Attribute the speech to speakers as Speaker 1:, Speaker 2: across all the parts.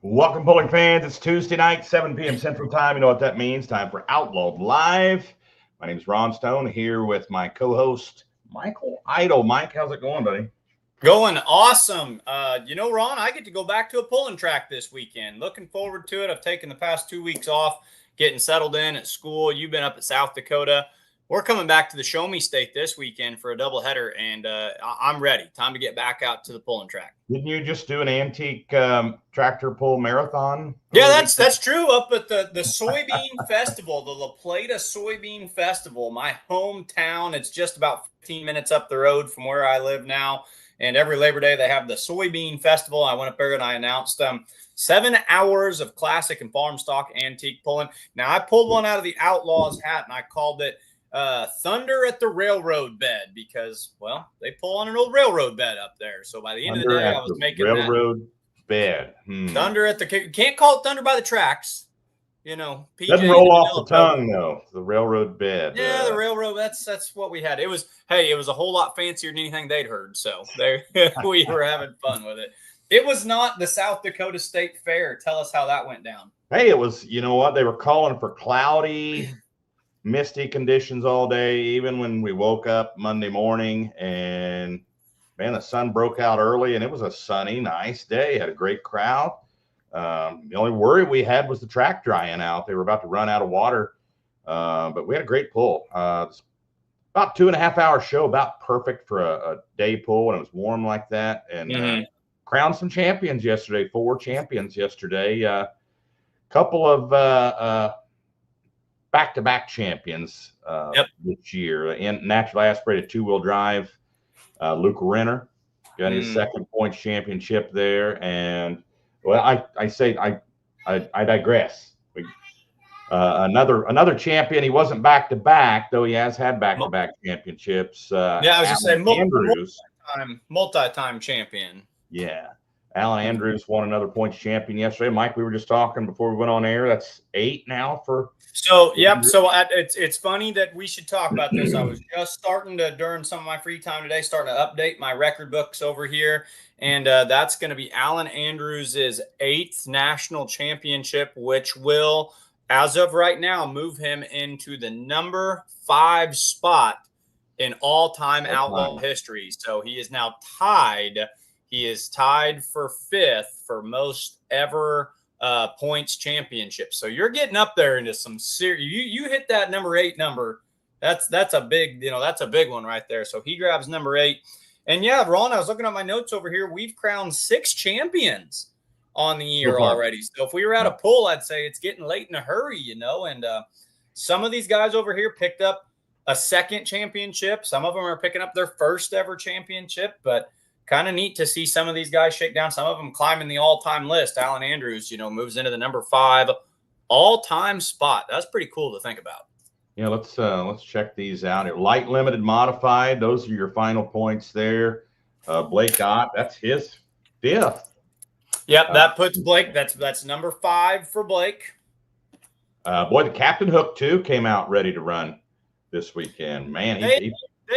Speaker 1: Welcome, bowling fans. It's Tuesday night, 7 p.m. Central Time. You know what that means. Time for Outlawed Live. My name is Ron Stone, here with my co-host, Michael Idle. Mike, how's it going, buddy?
Speaker 2: Going awesome. Ron, I get to go back to a pulling track this weekend. Looking forward to it. I've taken the past 2 weeks off, getting settled in at school. You've been up at South Dakota. We're coming back to the Show Me State this weekend for a doubleheader, and I'm ready. Time to get back out to the pulling track.
Speaker 1: Didn't you just do an antique tractor pull marathon?
Speaker 2: Yeah, that's true. Up at the Soybean Festival, the La Plata Soybean Festival, my hometown. It's just about 15 minutes up the road from where I live now. And every Labor Day, they have the Soybean Festival. I went up there and I announced 7 hours of classic and farm stock antique pulling. Now, I pulled one out of the Outlaws hat, and I called it Thunder at the Railroad Bed because, well, they pull on an old railroad bed up there. So by the end of the day, I was making
Speaker 1: railroad bed.
Speaker 2: Thunder at the – you can't call it Thunder by the tracks. You know, PJ
Speaker 1: doesn't roll off the tongue though. The railroad bed.
Speaker 2: Yeah, the railroad. That's what we had. It was a whole lot fancier than anything they'd heard. So we were having fun with it. It was not the South Dakota State Fair. Tell us how that went down.
Speaker 1: Hey, it was. You know what? They were calling for cloudy, misty conditions all day. Even when we woke up Monday morning, and man, the sun broke out early, and it was a sunny, nice day. Had a great crowd. The only worry we had was the track drying out. They were about to run out of water, but we had a great pull. About 2.5 hour show, about perfect for a day pull when it was warm like that. And crowned some champions yesterday, 4 champions yesterday. Couple of back-to-back champions this year. In naturally aspirated 2-wheel drive, Luke Renner got his second points championship there, and well, I digress. Another champion. He wasn't back to back, though he has had back-to-back championships.
Speaker 2: I was just saying,
Speaker 1: Andrews,
Speaker 2: multi-time champion.
Speaker 1: Yeah, Allan Andrews won another points champion yesterday. Mike, we were just talking before we went on air. That's 8 now for.
Speaker 2: So it's funny that we should talk about this. I was just starting to, during some of my free time today, starting to update my record books over here. And that's going to be Allan Andrews' 8th national championship, which will, as of right now, move him into the number 5 spot in all-time Outlaw history. So he is now tied. He is tied for 5th for most ever points championships. So you're getting up there into some serious. You hit that number 8 number. That's a big, that's a big one right there. So he grabs number 8. And yeah, Ron, I was looking at my notes over here. We've crowned 6 champions on the year already. So if we were at a pull, I'd say it's getting late in a hurry, And some of these guys over here picked up a 2nd championship. Some of them are picking up their 1st ever championship. But kind of neat to see some of these guys shake down. Some of them climbing the all-time list. Allan Andrews, moves into the number 5 all-time spot. That's pretty cool to think about.
Speaker 1: Yeah, let's check these out here. Light limited modified. Those are your final points there. Blake Ott, that's his 5th.
Speaker 2: Yep, that puts Blake. That's number 5 for Blake.
Speaker 1: Boy, the Captain Hook 2 came out ready to run this weekend. Man,
Speaker 2: they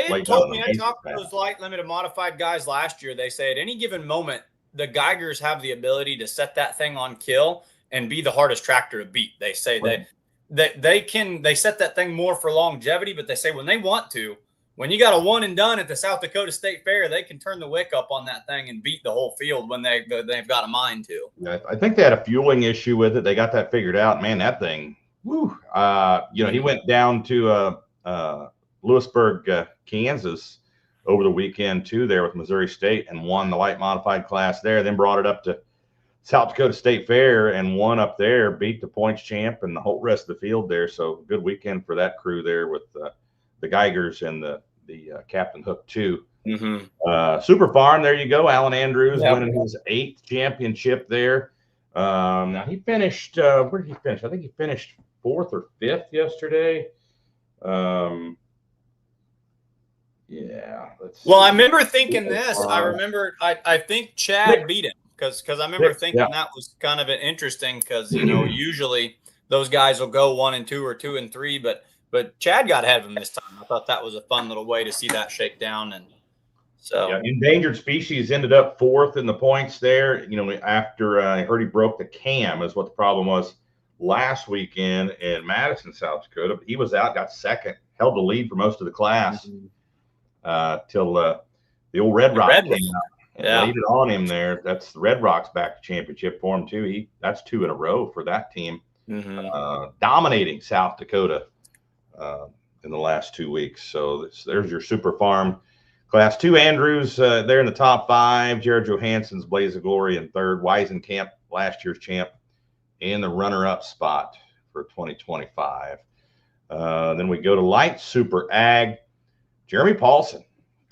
Speaker 2: had told me, I talked to those light limited modified guys last year. They say at any given moment, the Geigers have the ability to set that thing on kill and be the hardest tractor to beat. They say they set that thing more for longevity, but they say when they want to, when you got a one and done at the South Dakota State Fair, they can turn the wick up on that thing and beat the whole field when they've got a mind to.
Speaker 1: Yeah, I think they had a fueling issue with it. They got that figured out. Man, that thing, woo. He went down to Lewisburg, Kansas over the weekend too, there with Missouri State, and won the light modified class there. Then brought it up to South Dakota State Fair and won up there, beat the points champ and the whole rest of the field there. So good weekend for that crew there with the Geigers and the Captain Hook 2. Super Farm, there you go. Allan Andrews winning his 8th championship there. Now he finished, where did he finish? I think he finished 4th or 5th yesterday.
Speaker 2: Well, I remember thinking this. I think Chad beat him because I remember thinking that was kind of interesting because, usually those guys will go 1 and 2 or 2 and 3, but Chad got ahead of him this time. I thought that was a fun little way to see that shake down. And So
Speaker 1: yeah, endangered species ended up 4th in the points there. You know, after I heard he broke the cam is what the problem was last weekend in Madison, South Dakota. But he was out, got second, held the lead for most of the class till the old Red Rock came out and laid it on him there. That's the Red Rock's back to championship for him too. That's 2 in a row for that team, dominating South Dakota in the last 2 weeks. So there's your Super Farm Class 2. Andrews there in the top 5. Jared Johansson's Blaze of Glory in 3rd. Weisenkamp, last year's champ, in the runner-up spot for 2025. Then we go to Light Super Ag. Jeremy Paulson.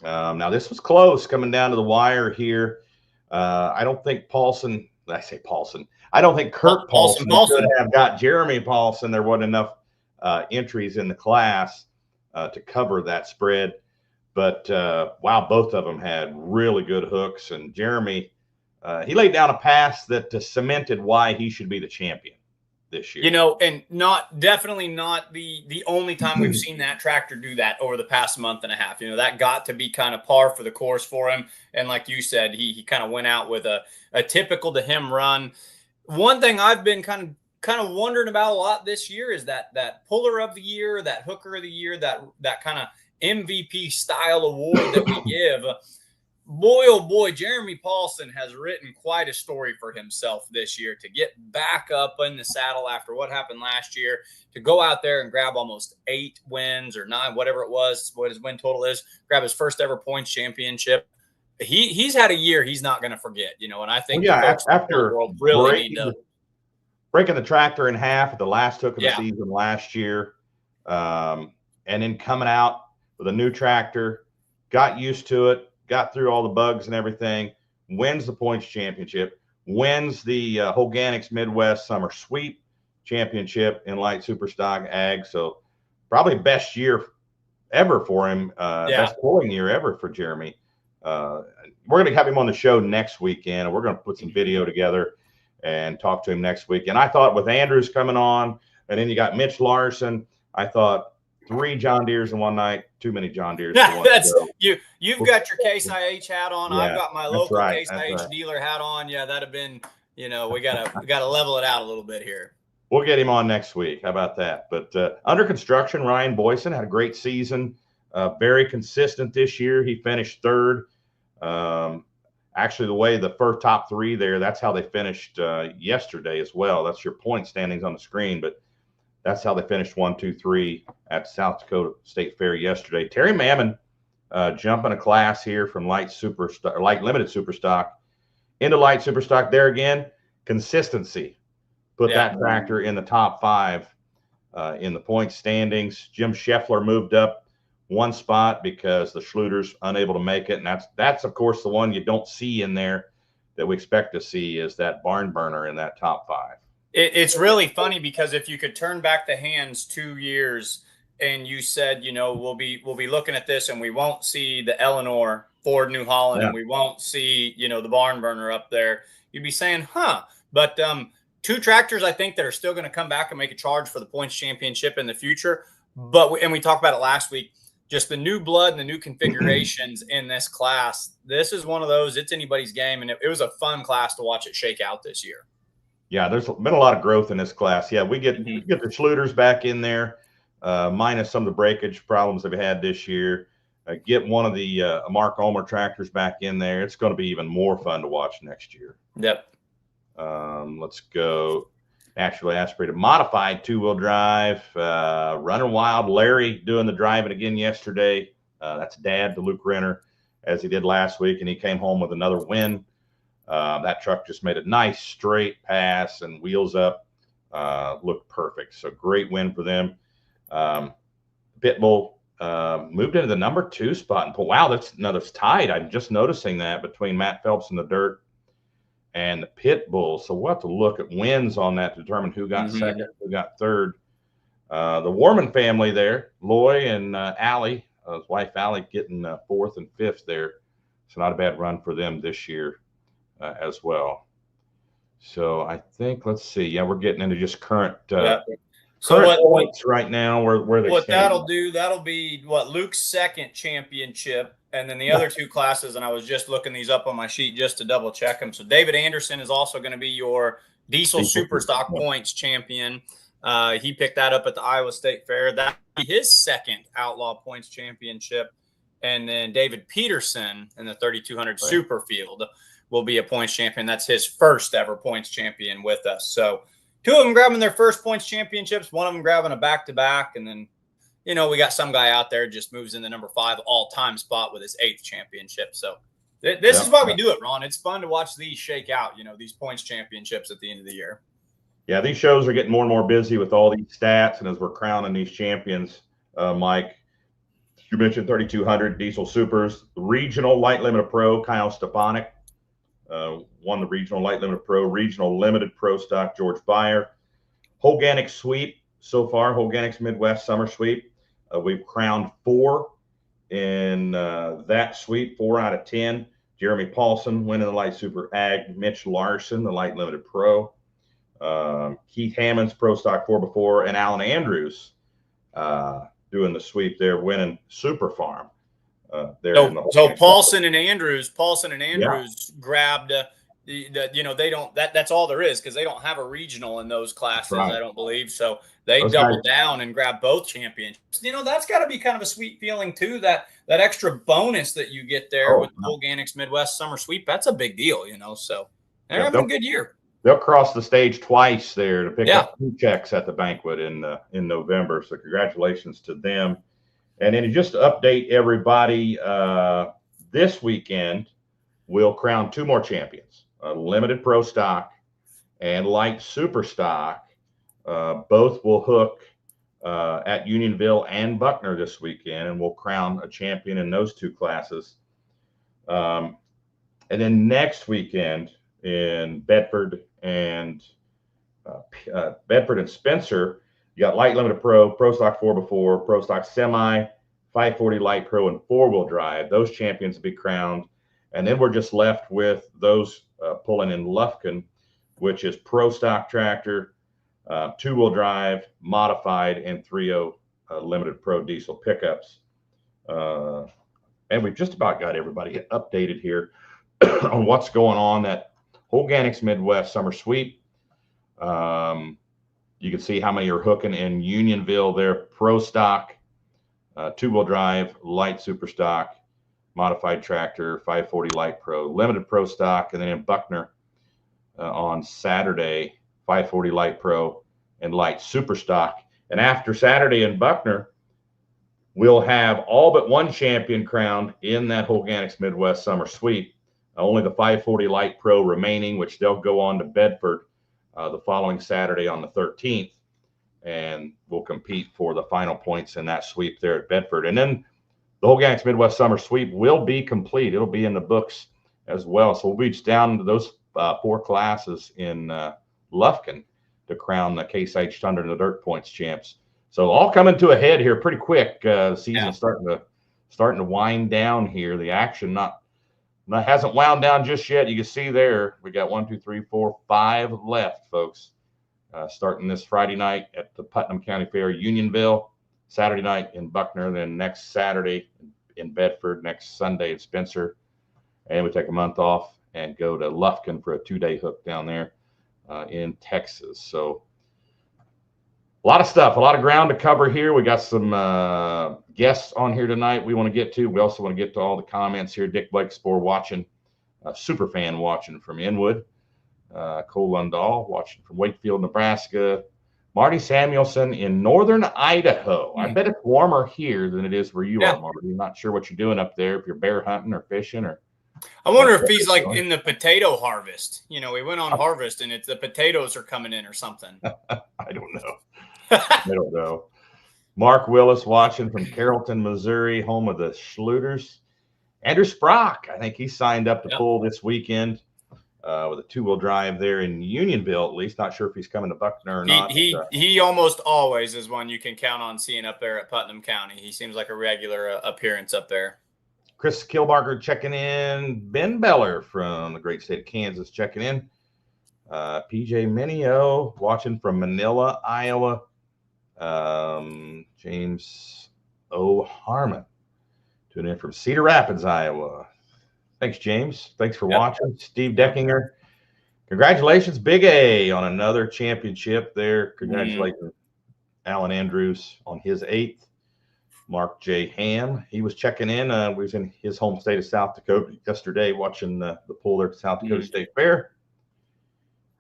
Speaker 1: Now, this was close coming down to the wire here. I don't think Paulson, I don't think Kurt Paulson could have got Jeremy Paulson. There wasn't enough entries in the class to cover that spread. But, wow, both of them had really good hooks. And Jeremy, he laid down a pass that cemented why he should be the champion this year.
Speaker 2: You know, and definitely not the only time we've seen that tractor do that over the past month and a half. You know, that got to be kind of par for the course for him. And like you said, he kind of went out with a typical to him run. One thing I've been kind of wondering about a lot this year is that puller of the year, that hooker of the year, that kind of MVP style award that we give. Boy, oh boy, Jeremy Paulson has written quite a story for himself this year to get back up in the saddle after what happened last year, to go out there and grab almost 8 wins or 9, whatever it was, what his win total is, grab his first ever points championship. He's had a year he's not going to forget, you know, and I think
Speaker 1: after
Speaker 2: really need to
Speaker 1: breaking the tractor in half at the last hook of the season last year, and then coming out with a new tractor, got used to it, got through all the bugs and everything, wins the points championship, wins the Hoganics Midwest Summer Sweep Championship in Light Superstock Ag. So probably best year ever for him, best pulling year ever for Jeremy. We're going to have him on the show next weekend, and we're going to put some video together and talk to him next week. And I thought with Andrews coming on, and then you got Mitch Larson, I thought 3 John Deeres in one night, too many John Deeres.
Speaker 2: You've got your Case IH hat on. I've got my local Case IH dealer hat on. Yeah, that'd have been, you know, we gotta level it out a little bit here.
Speaker 1: We'll get him on next week. How about that? But under construction, Ryan Boyson had a great season, very consistent this year. He finished 3rd. Actually, the way the first top 3 there, that's how they finished yesterday as well. That's your point standings on the screen, but that's how they finished 1, 2, 3 at South Dakota State Fair yesterday. Terry Mammon jumping a class here from light limited superstock into light superstock. There again, consistency put that tractor in the top 5 in the point standings. Jim Scheffler moved up 1 spot because the Schluters unable to make it, and that's of course the one you don't see in there that we expect to see is that barn burner in that top 5.
Speaker 2: It's really funny because if you could turn back the hands 2 years and you said, you know, we'll be looking at this and we won't see the Eleanor Ford New Holland and we won't see, you know, the barn burner up there, you'd be saying, huh. But 2 tractors, I think, that are still going to come back and make a charge for the points championship in the future. But we talked about it last week, just the new blood and the new configurations in this class. This is one of those, it's anybody's game. And it was a fun class to watch it shake out this year.
Speaker 1: Yeah, there's been a lot of growth in this class. Yeah, we get the Schluters back in there, minus some of the breakage problems they've had this year. Get one of the Mark Ulmer tractors back in there. It's going to be even more fun to watch next year.
Speaker 2: Yep.
Speaker 1: Let's go. Naturally aspirated modified 2-wheel drive. Running Wild Larry doing the driving again yesterday. That's dad to Luke Renner, as he did last week, and he came home with another win. That truck just made a nice straight pass and wheels up, looked perfect. So great win for them. Pitbull moved into the number 2 spot. And wow, that's tied. I'm just noticing that between Matt Phelps in the dirt and the Pitbull. So we'll have to look at wins on that to determine who got second, who got 3rd. The Warman family there, Loy and Allie, his wife Allie, getting 4th and 5th there. So not a bad run for them this year. As well. So I think, let's see. Yeah, we're getting into just current points right now. Where
Speaker 2: what that'll do, that'll be what Luke's 2nd championship And then the other two classes, and I was just looking these up on my sheet just to double check them. So David Anderson is also going to be your Diesel Super Stock Points champion. He picked that up at the Iowa State Fair. That will be his second Outlaw Points championship. And then David Peterson in the 3200 Super Field will be a points champion. That's his first ever points champion with us. So two of them grabbing their first points championships, one of them grabbing a back-to-back, and then we got some guy out there just moves in the number 5 all-time spot with his 8th championship. So this is why we do it, Ron. It's fun to watch these shake out, these points championships at the end of the year.
Speaker 1: Yeah, these shows are getting more and more busy with all these stats. And as we're crowning these champions, Mike, you mentioned 3200 Diesel Supers, regional light limited pro, Kyle Stepanek won the regional light limited pro, regional limited pro stock, George Beyer. Holganic sweep so far, Holganic's Midwest Summer Sweep. We've crowned 4 in that sweep, 4 out of 10. Jeremy Paulson winning the Light Super Ag. Mitch Larson, the Light Limited Pro. Keith Hammond's Pro Stock 4x4. And Allan Andrews doing the sweep there, winning Super Farm.
Speaker 2: So Paulson and Andrews grabbed they don't that's all there is, because they don't have a regional in those classes, I don't believe. So they doubled down and grabbed both championships. That's got to be kind of a sweet feeling too, that extra bonus that you get there with the Organics Midwest Summer Sweep. That's a big deal, so they're having a good year.
Speaker 1: They'll cross the stage twice there to pick up 2 checks at the banquet in November. So congratulations to them. And then just to update everybody, this weekend we'll crown 2 more champions, limited pro stock and light super stock. Both will hook at Unionville and Buckner this weekend, and we'll crown a champion in those 2 classes. And then next weekend in Bedford and Spencer, you got light limited pro, pro stock 4x4, pro stock semi, 540 light pro, and 4-wheel drive. Those champions will be crowned. And then we're just left with those pulling in Lufkin, which is pro stock tractor, 2-wheel drive, modified, and 3.0 limited pro diesel pickups. And we've just about got everybody updated here on what's going on at Holganic's Midwest Summer Sweep. You can see how many are hooking in Unionville there, pro stock, 2-wheel drive, light super stock, modified tractor, 540 light pro, limited pro stock, and then in Buckner on Saturday, 540 light pro and light super stock. And after Saturday in Buckner, we'll have all but 1 champion crowned in that Holganic's Midwest Summer Sweep. Only the 540 light pro remaining, which they'll go on to Bedford the following Saturday on the 13th, and we'll compete for the final points in that sweep there at Bedford. And then the Holganic's Midwest Summer Sweep will be complete. It'll be in the books as well. So we'll reach down to those 4 classes in Lufkin to crown the Case IH Thunder and the Dirt Points champs. So all coming to a head here pretty quick. The season's starting to wind down here. The action hasn't wound down just yet. You can see there we got 1, 2, 3, 4, 5 left, folks. Starting this Friday night at the Putnam County Fair, Unionville, Saturday night in Buckner, then next Saturday in Bedford, next Sunday at Spencer, and we take a month off and go to Lufkin for a 2-day hook down there in Texas. So a lot of stuff, a lot of ground to cover here. We got some guests on here tonight we want to get to. We also want to get to all the comments here. Dick Blakespore watching, super fan watching from Inwood. Cole Lundahl watching from Wakefield, Nebraska. Marty Samuelson in northern Idaho. I bet it's warmer here than it is where you are, Marty. I'm not sure what you're doing up there, if you're bear hunting or fishing or.
Speaker 2: I wonder if he's like in the potato harvest. We went on harvest and the potatoes are coming in or something.
Speaker 1: I don't know. I don't know. Mark Willis watching from Carrollton, Missouri, home of the Schluters. Andrew Sprock, I think he signed up to pull this weekend with a 2-wheel drive there in Unionville, at least. Not sure if he's coming to Buckner or not.
Speaker 2: He almost always is one you can count on seeing up there at Putnam County. He seems like a regular appearance up there.
Speaker 1: Chris Kilbarger checking in. Ben Beller from the great state of Kansas checking in. PJ Minio watching from Manila, Iowa. James O. Harmon Tuning in from Cedar Rapids, Iowa. Thanks, James. Thanks for watching. Steve Deckinger. Congratulations, Big A, on another championship there. Congratulations, Allan Andrews, on his 8th. Mark J. Ham, he was checking in. We was in his home state of South Dakota yesterday watching the pull there at South Dakota State Fair.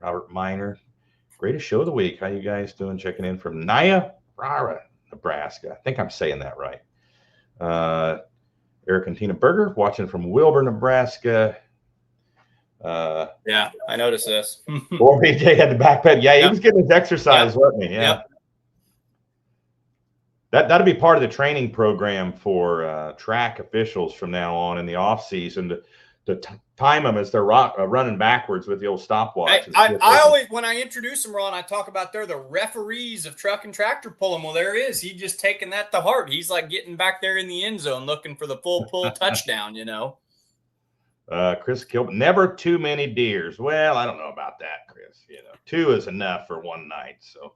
Speaker 1: Robert Miner, greatest show of the week. How you guys doing? Checking in from Niobrara, Nebraska. I think I'm saying that right. Eric and Tina Berger watching from Wilbur, Nebraska.
Speaker 2: Yeah, I noticed this.
Speaker 1: Boy, BJ had the backpedal. Yeah, he was getting his exercise, wasn't he? Yeah. That'll be part of the training program for track officials from now on in the off season to time them as they're running backwards with the old stopwatch.
Speaker 2: I always, when I introduce them, Ron, I talk about they're the referees of truck and tractor pulling. Well, there he is. He's just taking that to heart. He's like getting back there in the end zone looking for the full pull touchdown, you know. Chris
Speaker 1: Gilbert, never too many deers. Well, I don't know about that, Chris. You know, 2 is enough for one night. So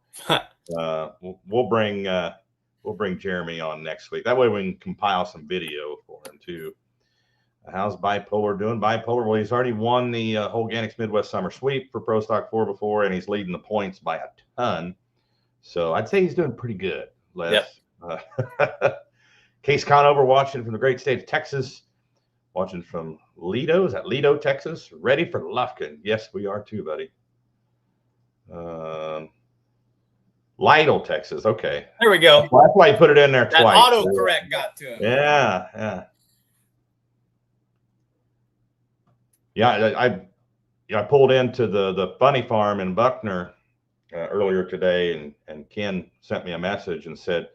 Speaker 1: we'll bring Jeremy on next week. That way we can compile some video for him too. How's Bipolar doing? Bipolar, well, he's already won the Holganics Midwest Summer Sweep for Pro Stock 4 before, and he's leading the points by a ton. So I'd say he's doing pretty good. Case Conover watching from the great state of Texas. Watching from Lido. Is that Lido, Texas? Ready for Lufkin. Yes, we are too, buddy. Lytle, Texas. Okay.
Speaker 2: There we go.
Speaker 1: Well, that's why you put it in there
Speaker 2: that
Speaker 1: twice.
Speaker 2: Autocorrect got to him.
Speaker 1: Yeah. I pulled into the funny farm in Buckner earlier today, and Ken sent me a message and said,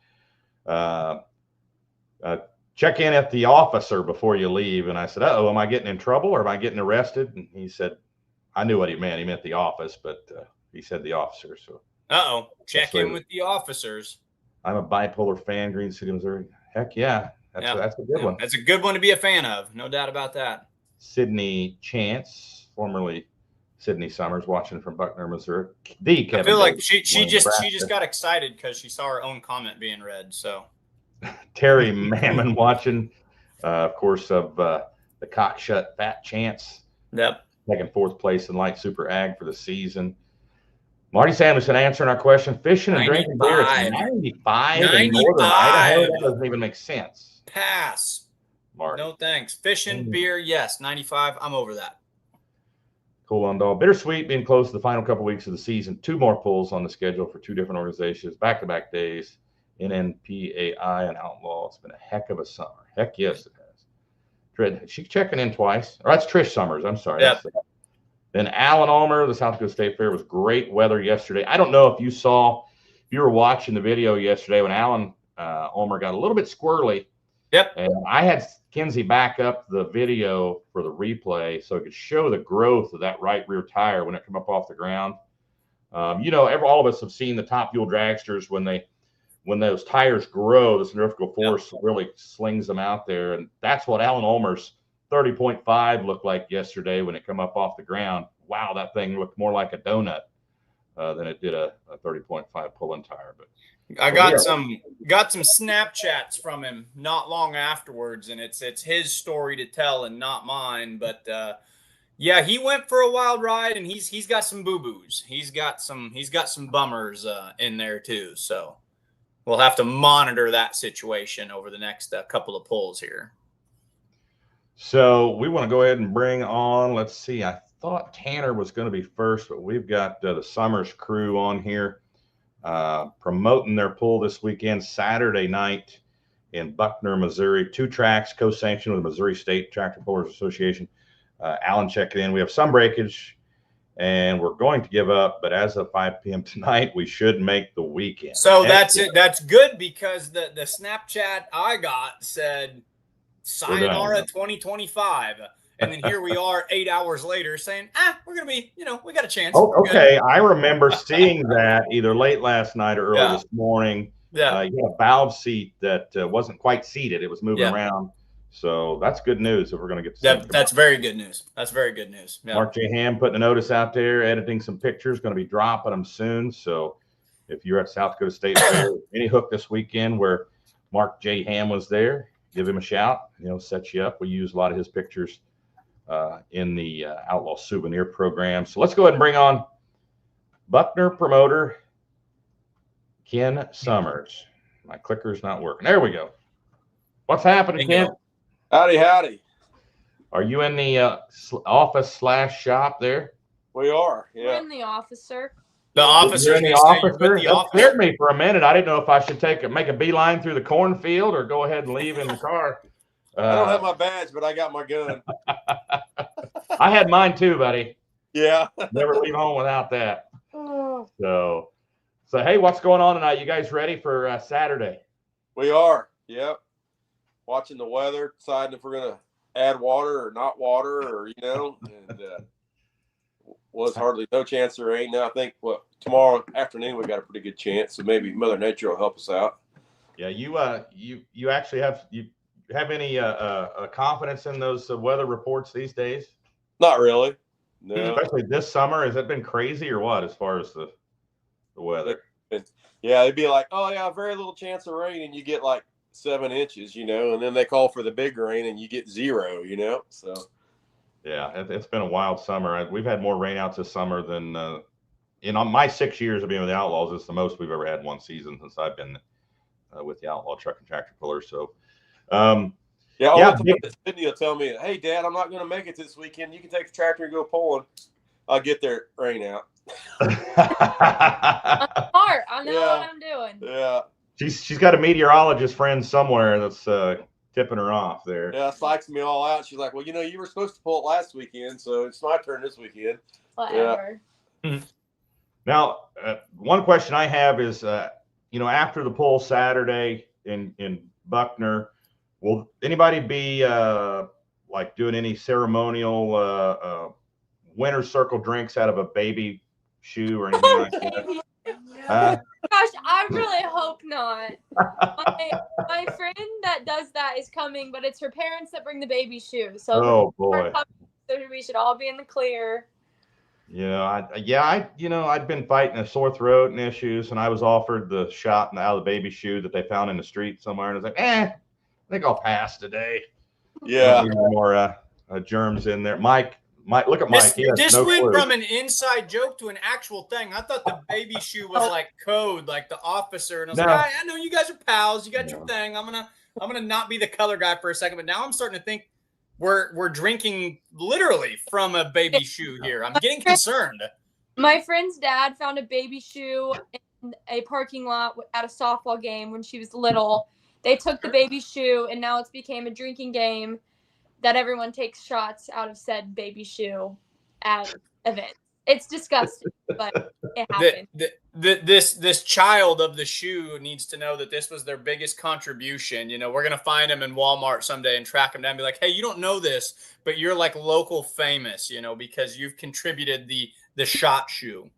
Speaker 1: check in at the officer before you leave. And I said, am I getting in trouble or am I getting arrested? And he said, I knew what he meant. He meant the office, but he said the officer. So
Speaker 2: check in with the officers.
Speaker 1: I'm a Bipolar fan, Green City, Missouri. Heck yeah. That's a good one.
Speaker 2: That's a good one to be a fan of. No doubt about that.
Speaker 1: Sydney Chance, formerly Sydney Summers, watching from Buckner, Missouri.
Speaker 2: I feel like she just got excited because she saw her own comment being read. So
Speaker 1: Terry Mammon watching, of course, of the Cockshut Fat Chance.
Speaker 2: Yep.
Speaker 1: Taking 4th place in Light Super Ag for the season. Marty Sanderson answering our question. Fishing and drinking beer is 95 in northern Idaho. That doesn't even make sense.
Speaker 2: Pass.
Speaker 1: Marty.
Speaker 2: No thanks. Fishing, beer, yes. 95. I'm over that.
Speaker 1: Cool on dog. Bittersweet being close to the final couple weeks of the season. 2 more pulls on the schedule for 2 different organizations. Back-to-back days. NNPAI and Outlaw. It's been a heck of a summer. Heck yes, it has. She's checking in twice. Or that's Trish Summers. I'm sorry.
Speaker 2: Yep.
Speaker 1: Then Alan Ulmer, the South Dakota State Fair, was great weather yesterday. I don't know if you were watching the video yesterday when Alan Ulmer got a little bit squirrely.
Speaker 2: Yep.
Speaker 1: And I had Kinsey back up the video for the replay so it could show the growth of that right rear tire when it came up off the ground. All of us have seen the top fuel dragsters when those tires grow, the centrifugal force really slings them out there. And that's what Alan Ulmer's 30.5 looked like yesterday when it come up off the ground. Wow, that thing looked more like a donut than it did a 30.5 pulling tire. But
Speaker 2: I got some Snapchats from him not long afterwards, and it's his story to tell and not mine. But he went for a wild ride, and he's got some boo-boos. He's got some bummers in there too. So we'll have to monitor that situation over the next couple of pulls here.
Speaker 1: So we want to go ahead and bring on, let's see, I thought Tanner was going to be first, but we've got the Summers crew on here promoting their pull this weekend, Saturday night in Buckner, Missouri. 2 tracks co-sanctioned with the Missouri State Tractor Pullers Association. Alan checking in. We have some breakage, and we're going to give up, but as of 5 p.m. tonight, we should make the weekend.
Speaker 2: So that's it. That's good because the Snapchat I got said, sayonara 2025. And then here we are 8 hours later saying, we're going to be, we got a chance.
Speaker 1: Oh, okay. I remember seeing that either late last night or early this morning.
Speaker 2: Yeah.
Speaker 1: You had a valve seat that wasn't quite seated. It was moving around. So that's good news if we're going to get to
Speaker 2: that's very good news. That's very good news. Yeah.
Speaker 1: Mark J. Ham putting a notice out there, editing some pictures, going to be dropping them soon. So if you're at South Dakota State Fair, any hook this weekend where Mark J. Ham was there, give him a shout. Set you up. We use a lot of his pictures in the Outlaw Souvenir program. So let's go ahead and bring on Buckner promoter Ken Summers. My clicker's not working. There we go. What's happening, Ken?
Speaker 3: Howdy, howdy.
Speaker 1: Are you in the office/shop there?
Speaker 3: We are. Yeah.
Speaker 4: We're in the office, sir.
Speaker 2: The officer.
Speaker 1: You're in the office, sir? That scared me for a minute. I didn't know if I should make a beeline through the cornfield or go ahead and leave in the car.
Speaker 3: I don't have my badge, but I got my gun.
Speaker 1: I had mine too, buddy.
Speaker 3: Yeah.
Speaker 1: Never leave home without that.
Speaker 4: Oh.
Speaker 1: So hey, what's going on tonight? You guys ready for Saturday?
Speaker 3: We are. Yep. Watching the weather, deciding if we're going to add water or not water, or, and was hardly no chance of rain. Now I think tomorrow afternoon we got a pretty good chance, so maybe Mother Nature will help us out.
Speaker 1: Yeah, you actually have any confidence in those weather reports these days?
Speaker 3: Not really. No.
Speaker 1: Especially this summer. Has it been crazy or what as far as the weather?
Speaker 3: Yeah, it'd be like, oh yeah, very little chance of rain, and you get like 7 inches, and then they call for the big rain and you get 0, so.
Speaker 1: Yeah, it's been a wild summer. We've had more rainouts this summer than in my 6 years of being with the Outlaws. It's the most we've ever had one season since I've been with the Outlaw Truck and Tractor Puller. So,
Speaker 3: Sydney will tell me, hey, Dad, I'm not going to make it this weekend. You can take the tractor and go pulling. I'll get there, rain out.
Speaker 4: Smart. I know what I'm doing.
Speaker 3: Yeah.
Speaker 1: She's got a meteorologist friend somewhere that's tipping her off there.
Speaker 3: Yeah, psychs me all out. She's like, well, you were supposed to pull it last weekend, so it's my turn this weekend.
Speaker 4: Whatever.
Speaker 3: Yeah.
Speaker 1: Now, one question I have is, after the pull Saturday in Buckner, will anybody be doing any ceremonial winner's circle drinks out of a baby shoe or anything like that?
Speaker 4: Gosh, I really hope not. My friend that does that is coming, but it's her parents that bring the baby shoe. So,
Speaker 1: oh boy,
Speaker 4: so we should all be in the clear.
Speaker 1: I'd been fighting a sore throat and issues, and I was offered the shot out of the baby shoe that they found in the street somewhere, and I was like, I think I'll pass today.
Speaker 3: Yeah,
Speaker 1: more germs in there. Mike, look at Mike.
Speaker 2: This went from an inside joke to an actual thing. I thought the baby shoe was like code, like the officer, and I was like, I know you guys are pals. You got your thing. I'm gonna not be the color guy for a second, but now I'm starting to think we're drinking literally from a baby shoe here. I'm getting concerned.
Speaker 4: My friend's dad found a baby shoe in a parking lot at a softball game when she was little. They took the baby shoe, and now it's became a drinking game that everyone takes shots out of said baby shoe at events. It's disgusting, but it happened.
Speaker 2: This child of the shoe needs to know that this was their biggest contribution. We're going to find them in Walmart someday and track them down and be like, hey, you don't know this, but you're like local famous, because you've contributed the shot shoe.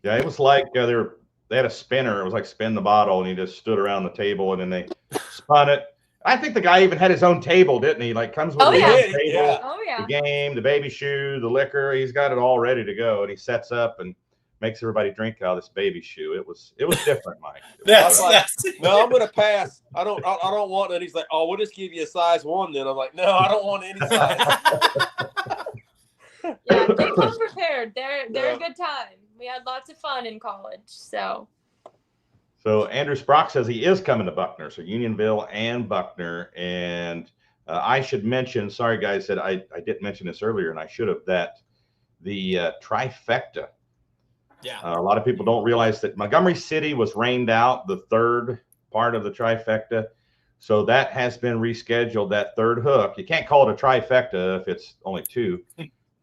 Speaker 1: Yeah, it was like they had a spinner. It was like spin the bottle, and he just stood around the table, and then they spun it. I think the guy even had his own table, didn't he? Like comes with his own table, the game, the baby shoe, the liquor. He's got it all ready to go, and he sets up and makes everybody drink out of this baby shoe. It was different, Mike.
Speaker 3: No, I'm gonna pass. I don't want it. He's like, oh, we'll just give you a size 1 then. I'm like, no, I don't want any size.
Speaker 4: Yeah, they come prepared. They're a good time. We had lots of fun in college, so.
Speaker 1: So Andrew Sprock says he is coming to Buckner, so Unionville and Buckner. And I should mention, sorry guys, that I didn't mention this earlier, and I should have, that the trifecta.
Speaker 2: Yeah.
Speaker 1: A lot of people don't realize that Montgomery City was rained out, the third part of the trifecta. So that has been rescheduled, that third hook. You can't call it a trifecta if it's only 2.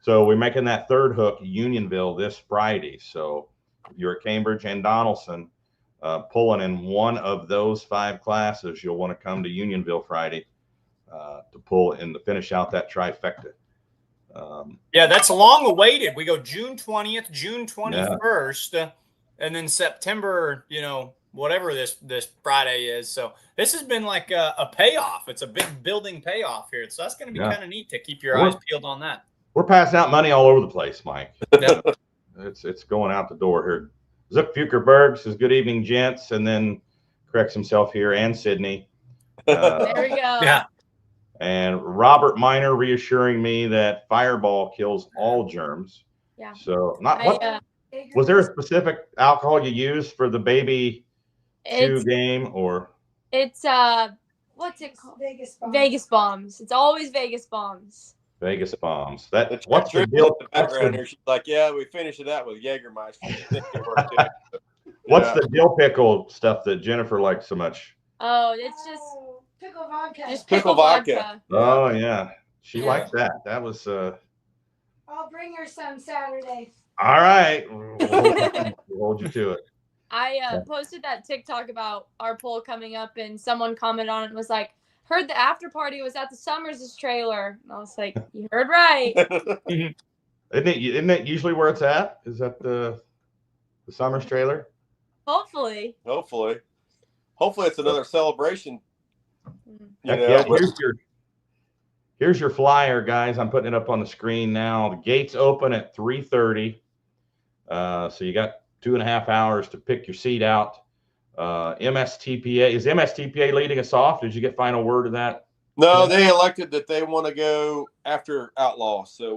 Speaker 1: So we're making that third hook Unionville this Friday. So if you're at Cambridge and Donaldson, pulling in one of those 5 classes, you'll want to come to Unionville Friday to pull in to finish out that trifecta.
Speaker 2: That's long awaited. We go June 20th, June 21st, and then September, whatever this Friday is. So this has been like a payoff. It's a big building payoff here. So that's going to be kind of neat to keep your eyes peeled on that.
Speaker 1: We're passing out money all over the place, Mike. It's going out the door here. Zook Fukerberg says, good evening, gents, and then corrects himself here, and Sydney.
Speaker 4: There we go.
Speaker 2: Yeah.
Speaker 1: And Robert Miner reassuring me that Fireball kills all germs.
Speaker 4: Yeah.
Speaker 1: So was there a specific alcohol you used for the baby shoe game, or?
Speaker 4: It's what's it called? Vegas Bombs. Vegas Bombs. It's always Vegas Bombs.
Speaker 1: Vegas Bombs. That
Speaker 3: what's the deal? The background here, she's like, yeah, we finished it out with Jägermeister.
Speaker 1: What's the dill pickle stuff that Jennifer likes so much?
Speaker 4: Oh, it's just
Speaker 5: pickle vodka.
Speaker 4: Just pickle vodka.
Speaker 1: Oh yeah, she likes that. That was.
Speaker 5: I'll bring her some Saturday.
Speaker 1: All right, we'll hold you to it.
Speaker 4: I posted that TikTok about our poll coming up, and someone commented on it and was like, heard the after party was at the Summers' trailer. And I was like, you heard right.
Speaker 1: Isn't it usually where it's at? Is that the Summers trailer?
Speaker 3: Hopefully it's another celebration.
Speaker 1: Here's your flyer, guys. I'm putting it up on the screen now. The gates open at 3:30. So you got 2.5 hours to pick your seat out. MSTPA, is MSTPA leading us off? Did you get final word of that?
Speaker 3: No, they elected that they want to go after Outlaw. So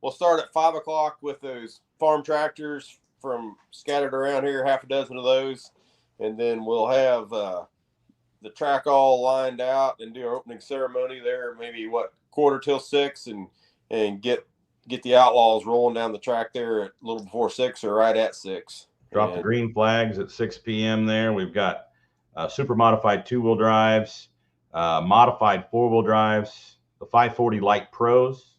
Speaker 3: we'll start at 5 o'clock with those farm tractors from scattered around here, half a dozen of those, and then we'll have the track all lined out and do our opening ceremony there, maybe 5:45, and get the Outlaws rolling down the track there at a little before 6 or right at 6.
Speaker 1: Drop the green flags at 6 p.m. there. We've got super modified 2-wheel drives, modified 4-wheel drives, the 540 Light Pros,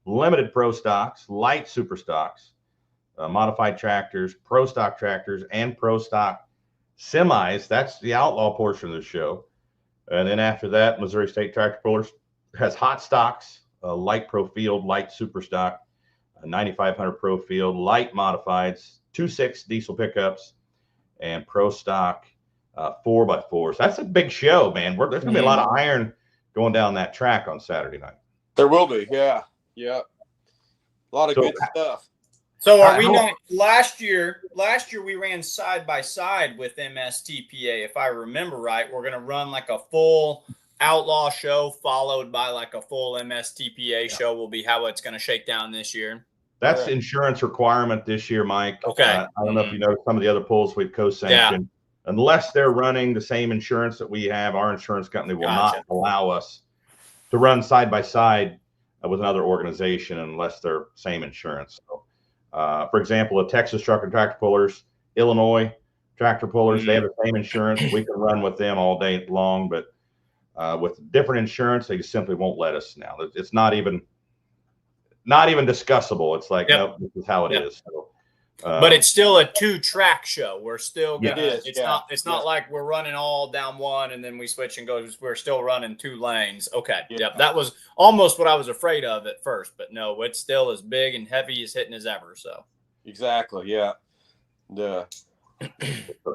Speaker 1: limited Pro stocks, light super stocks, modified tractors, Pro stock tractors, and Pro stock semis. That's the Outlaw portion of the show. And then after that, Missouri State Tractor Pullers has hot stocks, light Pro Field, light super stock, 9500 Pro Field, light modifieds, 2.6 diesel pickups, and Pro stock 4x4s. That's a big show, man. There's going to be a lot of iron going down that track on Saturday night.
Speaker 3: There will be, yeah. A lot of good stuff.
Speaker 2: So are we not last year we ran side by side with MSTPA, if I remember right. We're gonna run like a full Outlaw show followed by like a full MSTPA show will be how it's gonna shake down this year.
Speaker 1: That's insurance requirement this year, Mike.
Speaker 2: Okay.
Speaker 1: I don't know if you know some of the other polls we've co-sanctioned. Yeah. Unless they're running the same insurance that we have, our insurance company will not allow us to run side by side with another organization unless they're same insurance. So, for example, the Texas Truck and Tractor Pullers, Illinois Tractor Pullers, they have the same insurance. We can run with them all day long, but with different insurance, they just simply won't let us now. It's not even discussable. It's like, nope, this is how it is. So,
Speaker 2: but it's still a 2-track show. We're still gonna. It's not like we're running all down one and then we switch and go. We're still running 2 lanes. Okay. Yep. That was almost what I was afraid of at first, but no, it's still as big and heavy as hitting as ever. So.
Speaker 3: Exactly. Yeah.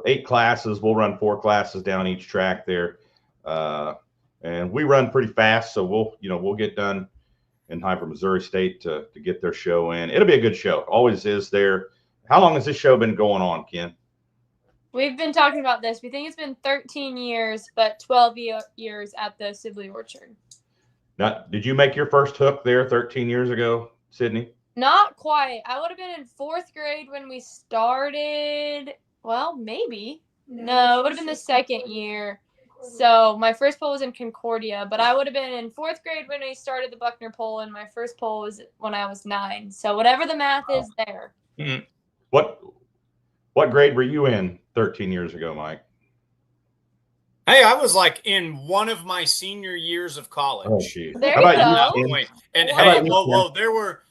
Speaker 1: 8 classes. We'll run 4 classes down each track there, and we run pretty fast. So we'll get done in time for Missouri State to get their show in. It'll be a good show. Always is there. How long has this show been going on, Ken?
Speaker 4: We've been talking about this. We think it's been 13 years, but 12 years at the Sibley Orchard.
Speaker 1: Now, did you make your first hook there 13 years ago, Sydney?
Speaker 4: Not quite. I would have been in 4th grade when we started. Well, maybe. No, it would have been the 2nd year. So my first poll was in Concordia, but I would have been in 4th grade when we started the Buckner poll, and my first poll was when I was 9. So whatever the math is there.
Speaker 1: Mm-hmm. What grade were you in 13 years ago, Mike?
Speaker 2: Hey, I was like in one of my senior years of college.
Speaker 1: Oh, geez.
Speaker 4: There you go.
Speaker 2: And hey, whoa, there were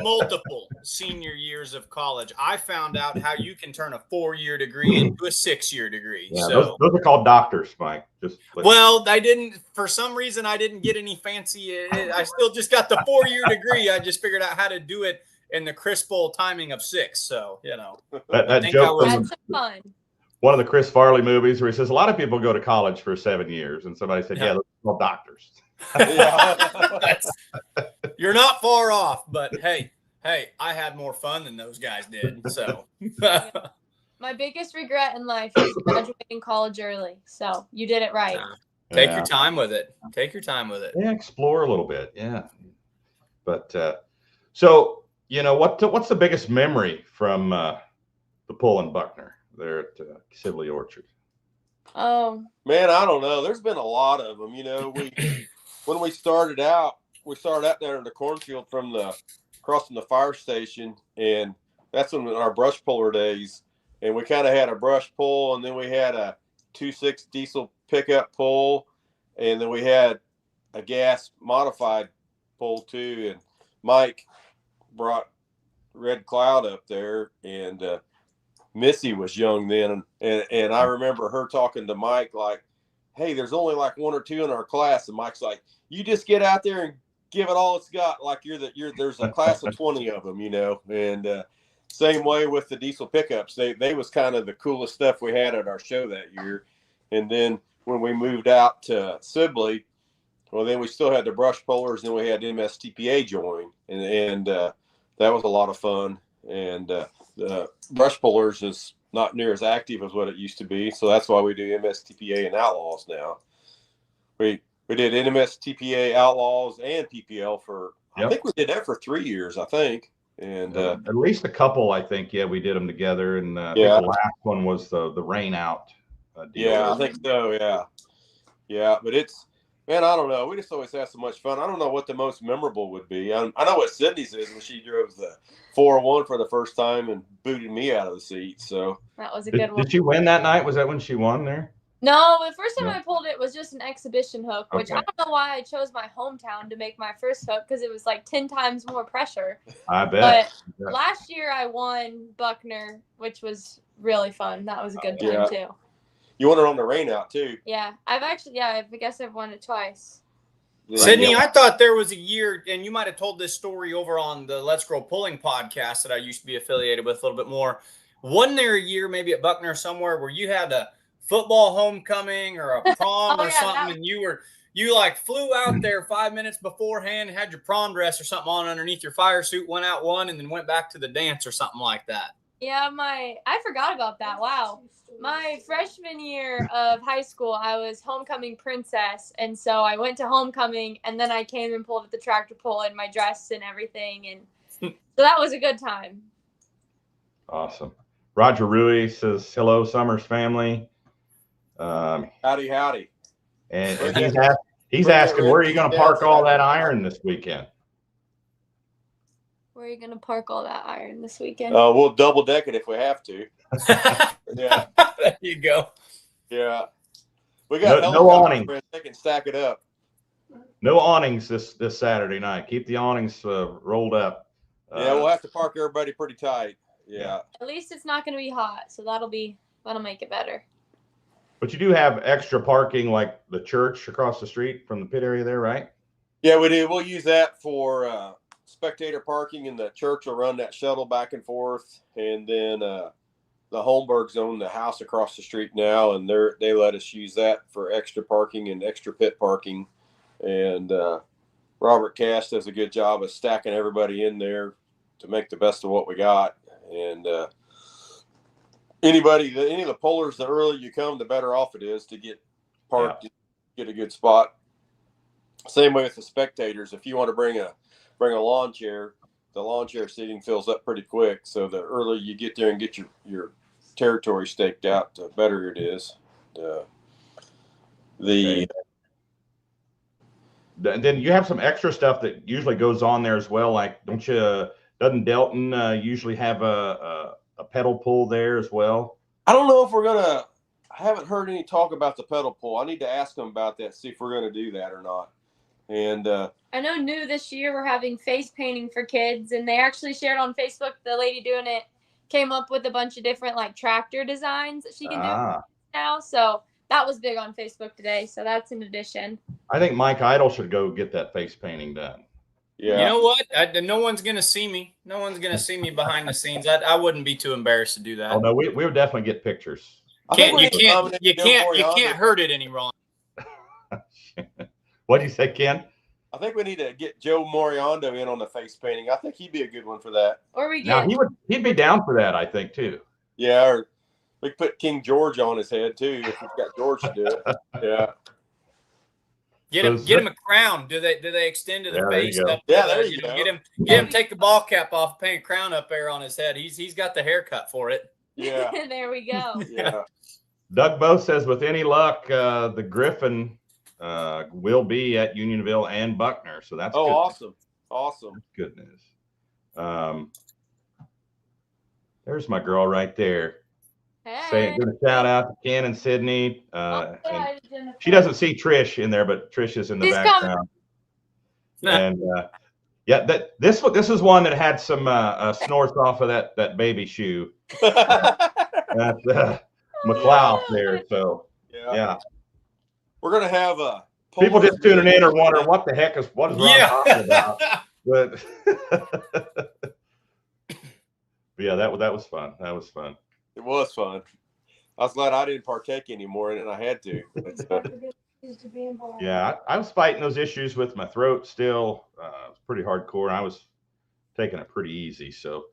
Speaker 2: multiple senior years of college. I found out how you can turn a 4-year degree into a 6-year degree.
Speaker 1: Yeah,
Speaker 2: so
Speaker 1: those are called doctors, Mike.
Speaker 2: I didn't. For some reason, I didn't get any fancy. I still just got the 4-year degree. I just figured out how to do it in the Chris Bowl timing of 6. So
Speaker 1: that joke.
Speaker 4: That's fun.
Speaker 1: One of the Chris Farley movies where he says a lot of people go to college for 7 years, and somebody said, "Yeah, those are called doctors."
Speaker 2: You're not far off, but hey, I had more fun than those guys did. So
Speaker 4: my biggest regret in life is graduating college early. So you did it right.
Speaker 2: Take your time with it. Take your time with it.
Speaker 1: Yeah, explore a little bit. Yeah. But so, what's the biggest memory from the pull in Buckner there at Sibley Orchard?
Speaker 4: Oh,
Speaker 3: Man, I don't know. There's been a lot of them. When we started out there in the cornfield crossing the fire station, and that's when our brush puller days. And we kind of had a brush pull, and then we had a 2.6 diesel pickup pull, and then we had a gas modified pull too. And Mike brought Red Cloud up there, and Missy was young then, and I remember her talking to Mike like, "Hey, there's only like 1 or 2 in our class," and Mike's like, "You just get out there and give it all it's got, like there's a class of 20 of them, And same way with the diesel pickups, they was kind of the coolest stuff we had at our show that year. And then when we moved out to Sibley, well, then we still had the brush pullers, and we had MSTPA join, and that was a lot of fun. And the brush pullers is not near as active as what it used to be, so that's why we do MSTPA and Outlaws now. We did MSTPA, Outlaws, and PPL I think we did that for 3 years, I think. And
Speaker 1: at least a couple, I think. Yeah, we did them together, and I think the last one was the rain out deal.
Speaker 3: Yeah, I think so. Yeah, but man, I don't know. We just always have so much fun. I don't know what the most memorable would be. I know what Sydney's is when she drove the 401 for the first time and booted me out of the seat. So
Speaker 4: that was a good one.
Speaker 1: Did she win that night? Was that when she won there?
Speaker 4: No, the first time I pulled it was just an exhibition hook, which I don't know why I chose my hometown to make my first hook, because it was like 10 times more pressure.
Speaker 1: I bet.
Speaker 4: But last year I won Buckner, which was really fun. That was a good time too.
Speaker 3: You won it on the rain out too.
Speaker 4: Yeah, I guess I've won it twice.
Speaker 2: Sydney, I thought there was a year, and you might have told this story over on the Let's Grow Pulling podcast that I used to be affiliated with a little bit more. Wasn't there a year maybe at Buckner somewhere where you had a football homecoming or a prom or something, and you like flew out there 5 minutes beforehand, had your prom dress or something on underneath your fire suit, went out, won, and then went back to the dance or something like that?
Speaker 4: Yeah, I forgot about that. Wow. My freshman year of high school, I was homecoming princess, and so I went to homecoming, and then I came and pulled at the tractor pull in my dress and everything, and so that was a good time.
Speaker 1: Awesome. Roger Rui says, "Hello, Summers family."
Speaker 3: Howdy.
Speaker 1: And he's asking, where are you going to park all that iron this weekend?
Speaker 4: Where are you going to park all that iron this weekend?
Speaker 3: We'll double deck it if we have to. Yeah.
Speaker 2: There you go.
Speaker 3: Yeah. We got
Speaker 1: no awning.
Speaker 3: They can stack it up.
Speaker 1: No awnings this Saturday night. Keep the awnings rolled up.
Speaker 3: We'll have to park everybody pretty tight. Yeah.
Speaker 4: At least it's not going to be hot, so that'll make it better.
Speaker 1: But you do have extra parking, like the church across the street from the pit area there, right?
Speaker 3: Yeah, we do. We'll use that for spectator parking, and the church will run that shuttle back and forth. And then the Holmbergs own the house across the street now, and they let us use that for extra parking and extra pit parking. And Robert Cash does a good job of stacking everybody in there to make the best of what we got. And any of the pullers, the earlier you come, the better off it is to get parked, get a good spot. Same way with the spectators. If you want to bring a lawn chair, the lawn chair seating fills up pretty quick. So the earlier you get there and get your territory staked out, the better it is.
Speaker 1: Then you have some extra stuff that usually goes on there as well. Like, doesn't Delton usually have a pedal pull there as well?
Speaker 3: I don't know if I haven't heard any talk about the pedal pull. I need to ask them about that, see if we're going to do that or not. And
Speaker 4: I know new this year we're having face painting for kids, and they actually shared on Facebook, the lady doing it came up with a bunch of different like tractor designs that she can do now. So that was big on Facebook today. So that's an addition.
Speaker 1: I think Mike Idle should go get that face painting done.
Speaker 3: Yeah.
Speaker 2: You know what? No one's going to see me. No one's going to see me behind the sings. I wouldn't be too embarrassed to do that.
Speaker 1: Oh no, we would definitely get pictures.
Speaker 2: You can't hurt it any wrong.
Speaker 1: What do you say, Ken?
Speaker 3: I think we need to get Joe Moriando in on the face painting. I think he'd be a good one for that.
Speaker 4: Or
Speaker 1: he'd be down for that, I think, too.
Speaker 3: Yeah, or we could put King George on his head too if we've got George to do it. Yeah.
Speaker 2: Get him a crown. Do they extend to the face?
Speaker 1: There you go.
Speaker 3: Yeah, there you go.
Speaker 2: Get him take the ball cap off, paint a crown up there on his head. He's got the haircut for it.
Speaker 3: Yeah.
Speaker 4: There we go.
Speaker 3: Yeah.
Speaker 1: Doug Bowe says, with any luck, the Griffin will be at Unionville and Buckner. So that's good.
Speaker 3: Awesome. Awesome.
Speaker 1: That's good news. There's my girl right there.
Speaker 4: Hey.
Speaker 1: Gonna shout out to Ken and Sydney. She doesn't see Trish in there, but Trish is in the background. And this is one that had some snorts off of that baby shoe. That's McLeod there. So yeah.
Speaker 3: We're gonna have
Speaker 1: people just tuning in are wondering what is Ron talking about. But yeah, that was fun. That was fun.
Speaker 3: It was fun. I was glad I didn't partake anymore in it, and I had to.
Speaker 1: Yeah, I was fighting those issues with my throat still. It's pretty hardcore. I was taking it pretty easy. So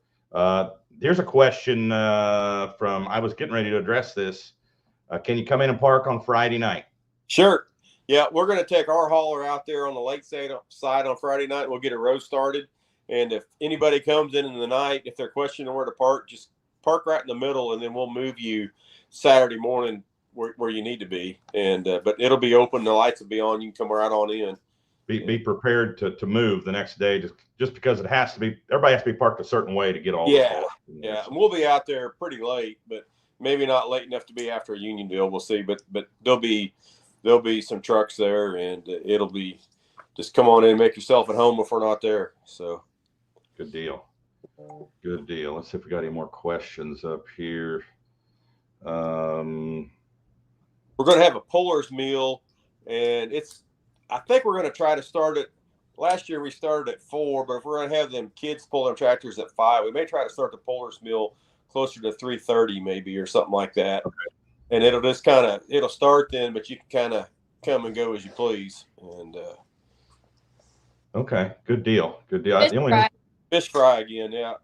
Speaker 1: there's a question from, I was getting ready to address this. Can you come in and park on Friday night?
Speaker 3: Sure. Yeah, we're going to take our hauler out there on the lake side on Friday night. We'll get a row started. And if anybody comes in the night, if they're questioning where to park, just park right in the middle, and then we'll move you Saturday morning where you need to be. And but it'll be open. The lights will be on. You can come right on in.
Speaker 1: Be prepared to move the next day, just because it has to be. Everybody has to be parked a certain way to get all.
Speaker 3: Yeah. And we'll be out there pretty late, but maybe not late enough to be after Unionville. We'll see. But there'll be some trucks there, and it'll be just come on in and make yourself at home if we're not there. So
Speaker 1: good deal. Good deal. Let's see if we got any more questions up here.
Speaker 3: We're going to have a puller's meal, and I think we're going to try to start it. Last year we started at 4, but if we're going to have them kids pull them tractors at 5, we may try to start the puller's meal closer to 3:30 maybe, or something like that. Okay. And it'll just it'll start then, but you can kind of come and go as you please. And
Speaker 1: okay, good deal. Good deal.
Speaker 3: Fish fry again, yeah.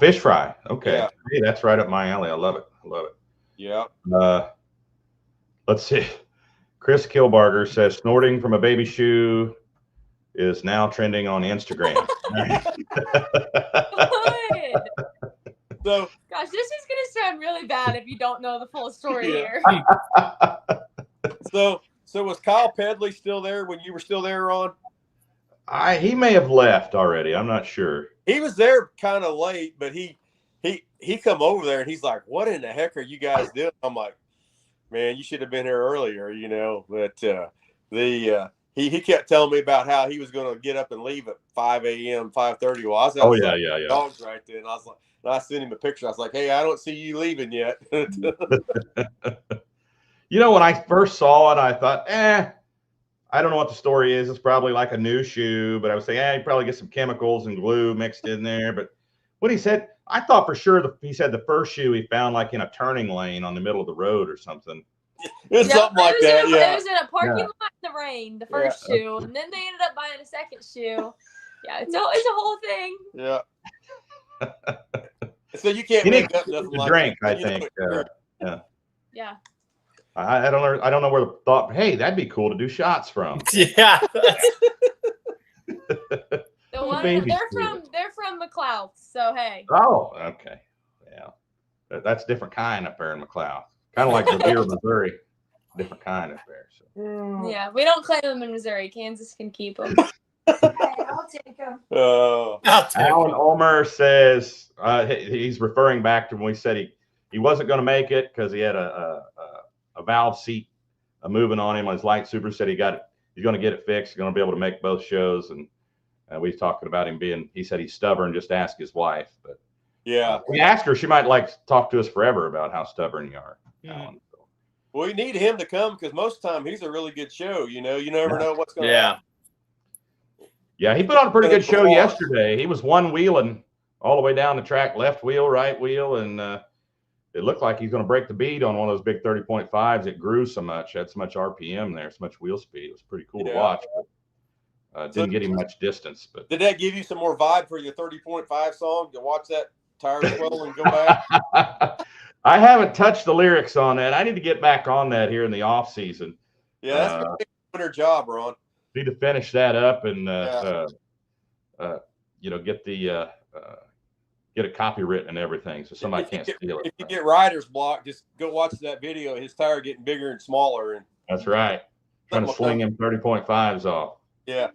Speaker 1: Fish fry? Okay,
Speaker 3: yeah.
Speaker 1: Hey, that's right up my alley. I love it.
Speaker 3: Yeah.
Speaker 1: Let's see. Chris Kilbarger says snorting from a baby shoe is now trending on Instagram.
Speaker 3: So,
Speaker 4: gosh, this is gonna sound really bad if you don't know the full story here.
Speaker 3: So was Kyle Pedley still there when you were still there, Ron?
Speaker 1: He may have left already. I'm not sure.
Speaker 3: He was there kind of late, but he come over there and he's like, "What in the heck are you guys doing?" I'm like, "Man, you should have been here earlier, you know." But he kept telling me about how he was going to get up and leave at 5 a.m., 5:30. Well, I was outside dogs right then. And I was like, and I sent him a picture. I was like, "Hey, I don't see you leaving yet."
Speaker 1: You know, when I first saw it, I thought, I don't know what the story is. It's probably like a new shoe, but I was saying, you probably get some chemicals and glue mixed in there. But what he said, I thought for sure he said the first shoe he found like in a turning lane on the middle of the road or something.
Speaker 3: It's something like that.
Speaker 4: It was in a parking lot in the rain, the first shoe, and then they ended up buying a second shoe. Yeah, it's a whole thing.
Speaker 3: Yeah. So you can't make up nothing like
Speaker 1: drink,
Speaker 3: that.
Speaker 1: I think.
Speaker 4: Yeah.
Speaker 1: I don't know where the thought. Hey, that'd be cool to do shots from.
Speaker 2: Yeah.
Speaker 4: They're from McLeod, so hey.
Speaker 1: Oh, okay. Yeah, that's a different kind up there in McLeod. Kind of like Revere, Missouri. Different kind up there. So.
Speaker 4: Yeah, we don't claim them in Missouri. Kansas can keep them.
Speaker 5: I'll take them.
Speaker 1: Alan Ulmer says he's referring back to when we said he wasn't going to make it because he had a valve seat moving on him on his light super. Said he's going to get it fixed. He's going to be able to make both shows. And we talked about him he said he's stubborn. Just ask his wife. But
Speaker 3: yeah,
Speaker 1: we asked her. She might like to talk to us forever about how stubborn you are. Alan.
Speaker 3: Well, you need him to come because most of the time he's a really good show. You know, you never know what's going to happen.
Speaker 1: Yeah, he put on a pretty good show yesterday. He was one wheeling all the way down the track, left wheel, right wheel, and it looked like he's going to break the bead on one of those big 30.5s. It grew so much, had so much RPM there, so much wheel speed. It was pretty cool to watch. But, didn't get him much distance. But
Speaker 3: did that give you some more vibe for your 30.5 song to watch that tire swell and go back?
Speaker 1: I haven't touched the lyrics on that. I need to get back on that here in the off season.
Speaker 3: Yeah, that's her job, Ron.
Speaker 1: Need to finish that up and get a copy written and everything, so somebody can't steal it.
Speaker 3: If you get writer's block, just go watch that video. His tire getting bigger and smaller, and
Speaker 1: that's right. Trying to sling him 30.5s off.
Speaker 3: Yeah.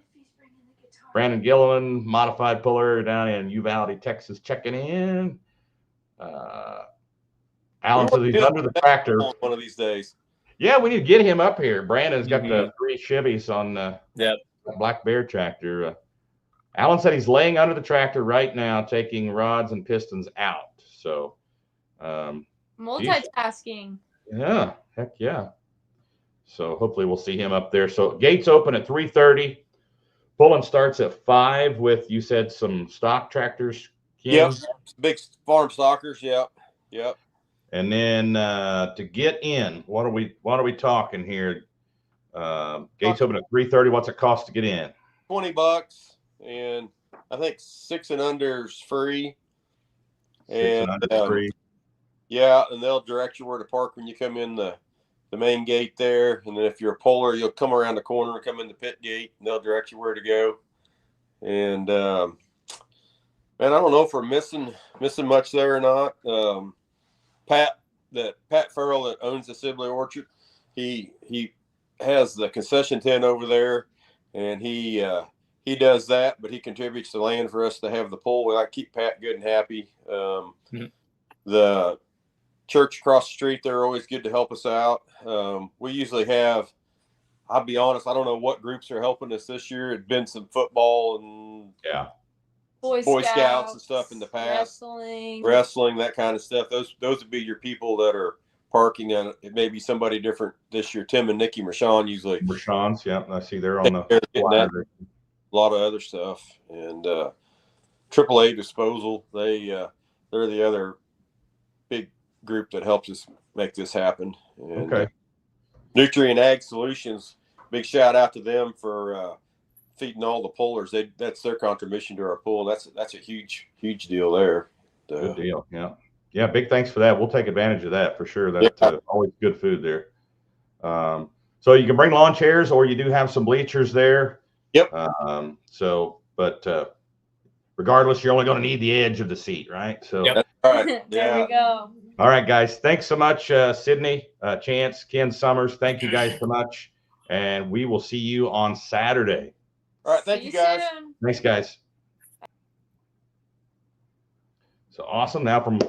Speaker 1: Brandon Gilliland, modified puller down in Uvalde, Texas, checking in. Alan says he's under the tractor
Speaker 3: one of these days.
Speaker 1: Yeah, we need to get him up here. Brandon's got the 3 Chevys on the Black Bear tractor. Alan said he's laying under the tractor right now, taking rods and pistons out. So,
Speaker 4: multitasking.
Speaker 1: Yeah, heck yeah. So hopefully we'll see him up there. So gates open at 3:30. Pulling starts at 5 with, you said, some stock tractors.
Speaker 3: Yep, big farm stockers. Yep.
Speaker 1: And then to get in, what are we talking here? Gates open at 3:30. What's it cost to get in?
Speaker 3: $20, and I think 6 and under is free.
Speaker 1: 6 and under free.
Speaker 3: Yeah, and they'll direct you where to park when you come in the main gate there. And then if you're a puller, you'll come around the corner and come in the pit gate, and they'll direct you where to go. And man, I don't know if we're missing much there or not. Pat Farrell that owns the Sibley Orchard, he has the concession tent over there, and he does that, but he contributes the land for us to have the pull. We like to keep Pat good and happy. The church across the street, they're always good to help us out. We usually have, I'll be honest, I don't know what groups are helping us this year. It'd been some football and Boy Scouts and stuff in the past, wrestling, that kind of stuff. Those would be your people that are parking, and it may be somebody different this year. Tim and Nikki Mershon usually.
Speaker 1: Mershon's, yeah, I see they're on the
Speaker 3: a lot of other stuff, and AAA Disposal. They're the other big group that helps us make this happen. And,
Speaker 1: okay.
Speaker 3: Nutrient Ag Solutions. Big shout out to them for feeding all the pullers. That's their contribution to our pool. That's a huge deal there.
Speaker 1: Good deal. Yeah. Big thanks for that. We'll take advantage of that for sure. That's always good food there. So you can bring lawn chairs, or you do have some bleachers there.
Speaker 3: Yep.
Speaker 1: But regardless, you're only going to need the edge of the seat, right? So
Speaker 3: that's right.
Speaker 4: There we go.
Speaker 1: All right, guys. Thanks so much, Sydney, Chance, Ken Summers. Thank you guys so much, and we will see you on Saturday.
Speaker 3: All right, thank you guys.
Speaker 4: Soon.
Speaker 1: Thanks, guys. So awesome. Now from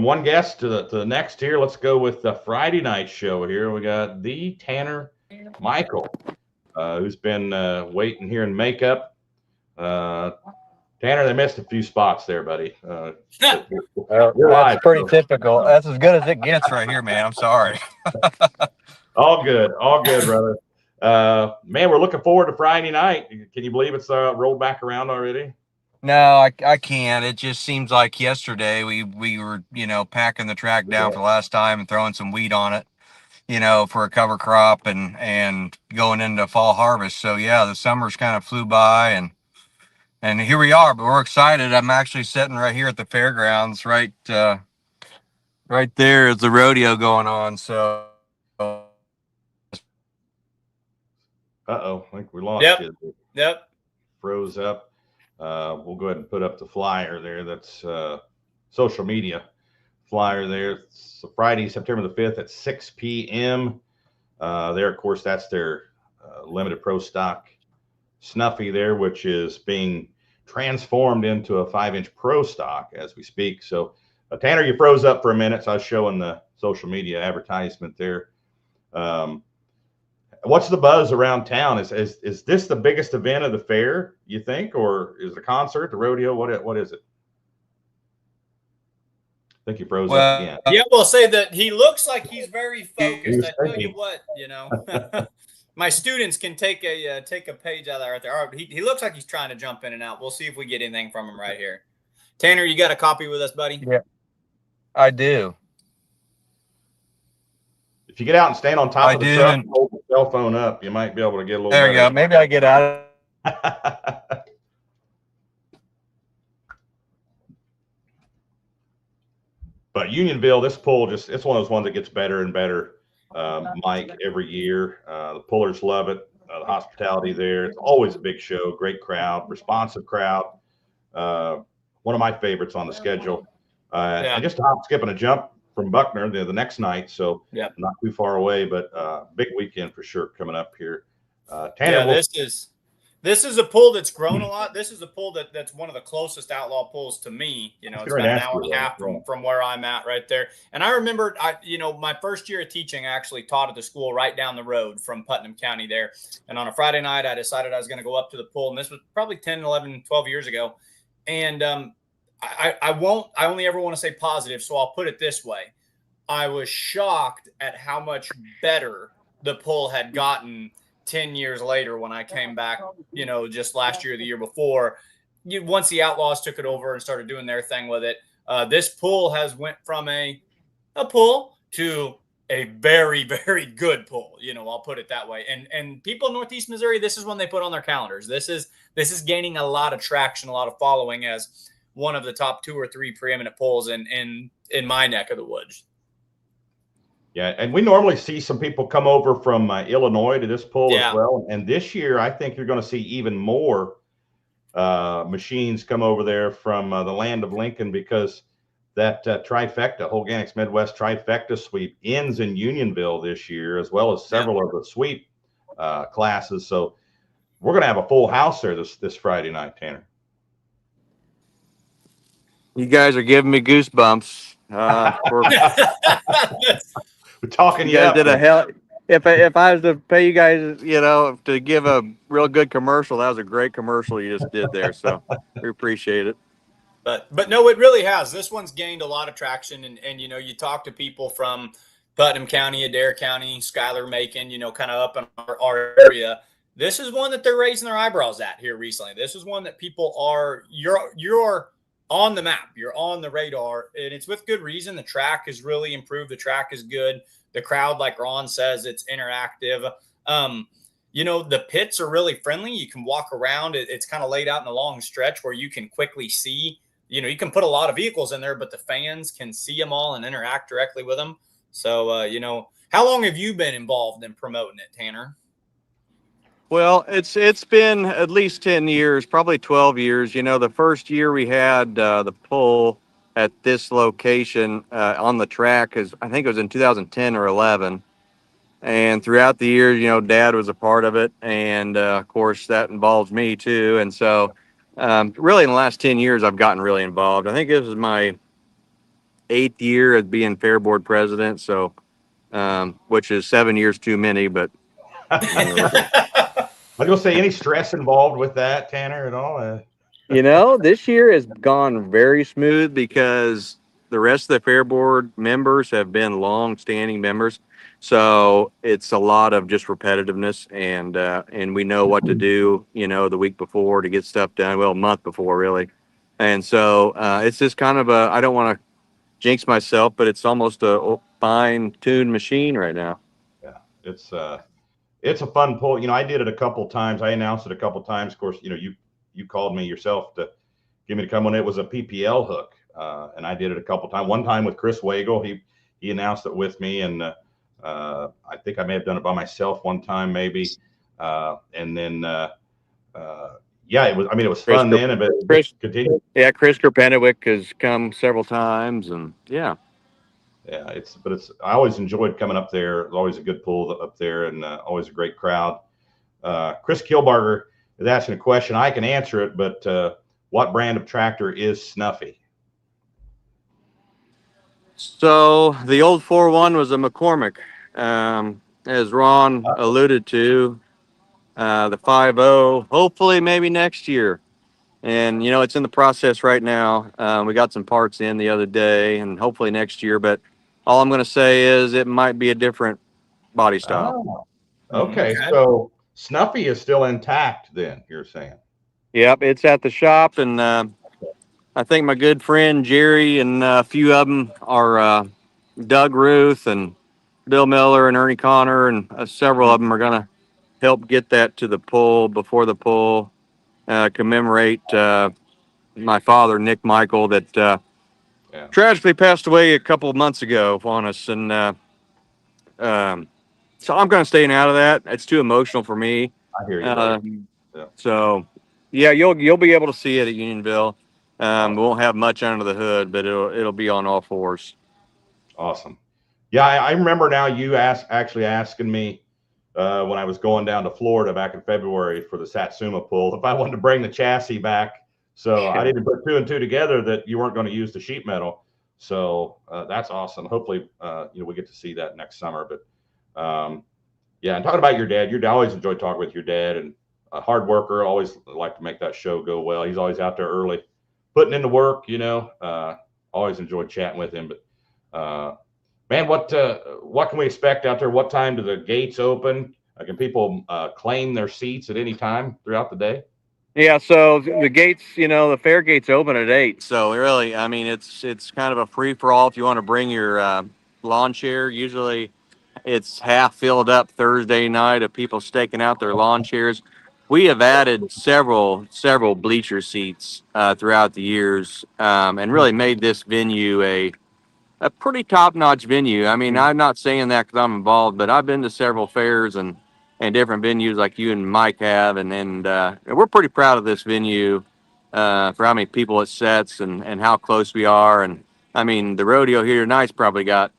Speaker 1: one guest to the next here, let's go with the Friday night show here. We got the Tanner Michael, who's been waiting here in makeup. Tanner, they missed a few spots there, buddy.
Speaker 6: That's pretty typical. That's as good as it gets right here, man. I'm sorry.
Speaker 1: All good, brother. Man, we're looking forward to Friday night. Can you believe it's rolled back around already?
Speaker 6: No, I can't. It just seems like yesterday we were, packing the track down for the last time and throwing some weed on it, for a cover crop and going into fall harvest. So yeah, the summers kind of flew by and here we are, but we're excited. I'm actually sitting right here at the fairgrounds, right there is the rodeo going on. So
Speaker 1: I think we lost you.
Speaker 2: Yep.
Speaker 1: Froze up. We'll go ahead and put up the flyer there. That's social media flyer there. So Friday, September the 5th at 6 p.m. There, of course, that's their limited pro stock Snuffy there, which is being transformed into a 5-inch pro stock as we speak. So, Tanner, you froze up for a minute, so I was showing the social media advertisement there. What's the buzz around town? Is this the biggest event of the fair, you think, or is the concert, the rodeo? What is it? I think he froze up again.
Speaker 2: Yeah, we'll say that he looks like he's very focused. I tell you what, my students can take a page out of that right there. All right, he looks like he's trying to jump in and out. We'll see if we get anything from him right here. Tanner, you got a copy with us, buddy?
Speaker 6: Yeah, I do.
Speaker 1: If you get out and stand on top of the truck and hold the cell phone up, you might be able to get a little.
Speaker 6: There you go. Maybe I get out.
Speaker 1: But Unionville, this pull it's one of those ones that gets better and better, Mike, every year. The pullers love it. the hospitality there. It's always a big show, great crowd, responsive crowd. One of my favorites on the schedule. And just a hop, skip, and a jump from Buckner the next night. So not too far away, but big weekend for sure coming up here. Tanner,
Speaker 2: this is a pool that's grown a lot. This is a pool that's one of the closest outlaw pools to me. You know, it's about an hour and a half from where I'm at right there. And I remember, my first year of teaching, I actually taught at the school right down the road from Putnam County there. And on a Friday night, I decided I was going to go up to the pool. And this was probably 10, 11, 12 years ago. And I only ever want to say positive, so I'll put it this way. I was shocked at how much better the pool had gotten 10 years later when I came back, just last year or the year before. Once the Outlaws took it over and started doing their thing with it, this pool has went from a pool to a very, very good pool. I'll put it that way. And people in Northeast Missouri, this is when they put on their calendars. This is gaining a lot of traction, a lot of following as one of the top 2 or 3 preeminent pools in my neck of the woods.
Speaker 1: Yeah, and we normally see some people come over from Illinois to this pool as well. And this year, I think you're going to see even more machines come over there from the land of Lincoln, because that trifecta, Holganics Midwest trifecta sweep, ends in Unionville this year, as well as several of the sweep classes. So we're going to have a full house there this Friday night, Tanner.
Speaker 6: You guys are giving me goosebumps.
Speaker 1: We're talking.
Speaker 6: You guys did a hell. If I was to pay you guys, to give a real good commercial, that was a great commercial you just did there. So we appreciate it.
Speaker 2: But no, it really has. This one's gained a lot of traction, and you talk to people from Putnam County, Adair County, Schuyler, Macon, kind of up in our area. This is one that they're raising their eyebrows at here recently. This is one that people you're on the map. You're on the radar, and it's with good reason. The track has really improved. The track is good. The crowd, like Ron says, it's interactive. The pits are really friendly. You can walk around. It's kind of laid out in a long stretch where you can quickly see. You can put a lot of vehicles in there, but the fans can see them all and interact directly with them. So, how long have you been involved in promoting it, Tanner?
Speaker 6: Well, it's been at least 10 years, probably 12 years. The first year we had the pull at this location on the track, I think it was in 2010 or 11. And throughout the year, Dad was a part of it. And, of course, that involves me, too. And so really in the last 10 years, I've gotten really involved. I think this is my 8th year as being Fair Board president, so which is 7 years too many, but
Speaker 1: I was going to say, any stress involved with that, Tanner, at all?
Speaker 6: This year has gone very smooth because the rest of the Fair Board members have been long-standing members. So it's a lot of just repetitiveness, and we know what to do, the week before to get stuff done. Well, a month before, really. And so it's just kind of I don't want to jinx myself, but it's almost a fine-tuned machine right now.
Speaker 1: Yeah, it's a fun pull. I did it a couple times. I announced it a couple times. Of course, you called me yourself to get me to come on. It was a PPL hook, and I did it a couple times. One time with Chris Wagle, he announced it with me, and I think I may have done it by myself one time, maybe. And then, it was fun then. But
Speaker 6: Chris,
Speaker 1: continue.
Speaker 6: Yeah, Chris Kerpenowicz has come several times, and
Speaker 1: yeah, I always enjoyed coming up there. It was always a good pull up there, and always a great crowd. Chris Kilbarger is asking a question. I can answer it, but what brand of tractor is Snuffy?
Speaker 6: So the old 4.1 was a McCormick, as Ron alluded to. The 5.0, hopefully maybe next year. And, it's in the process right now. We got some parts in the other day, and hopefully next year. But all I'm going to say is it might be a different body style.
Speaker 1: Oh, okay. So Snuffy is still intact then, you're saying?
Speaker 6: Yep, it's at the shop. And I think my good friend Jerry and a few of them are Doug Ruth and Bill Miller and Ernie Connor, and several of them are going to help get that to the pull before the pull, commemorate my father, Nick Michael, that tragically passed away a couple of months ago on us. And So I'm kind of staying out of that. It's too emotional for me.
Speaker 1: I hear you, buddy. Yeah.
Speaker 6: So, yeah, you'll be able to see it at Unionville.
Speaker 1: Awesome.
Speaker 6: We won't have much under the hood, but it'll be on all fours.
Speaker 1: Awesome. Yeah, I remember now you actually asking me when I was going down to Florida back in February for the Satsuma pull if I wanted to bring the chassis back. So I didn't put 2 and 2 together that you weren't going to use the sheet metal. So that's awesome. Hopefully, we get to see that next summer. But yeah, and talking about your dad, I always enjoy talking with your dad, and a hard worker. Always like to make that show go well. He's always out there early, putting in the work. Always enjoyed chatting with him. But man, what can we expect out there? What time do the gates open? Can people claim their seats at any time throughout the day?
Speaker 6: Yeah, so the gates, the fair gates open at 8. So really, I mean, it's kind of a free for all. If you want to bring your lawn chair, usually it's half filled up Thursday night of people staking out their lawn chairs. We have added several bleacher seats throughout the years, and really made this venue a pretty top-notch venue. I mean, I'm not saying that because I'm involved, but I've been to several fairs and different venues like you and Mike have, and we're pretty proud of this venue for how many people it sets and how close we are. And I mean, the rodeo here tonight's probably got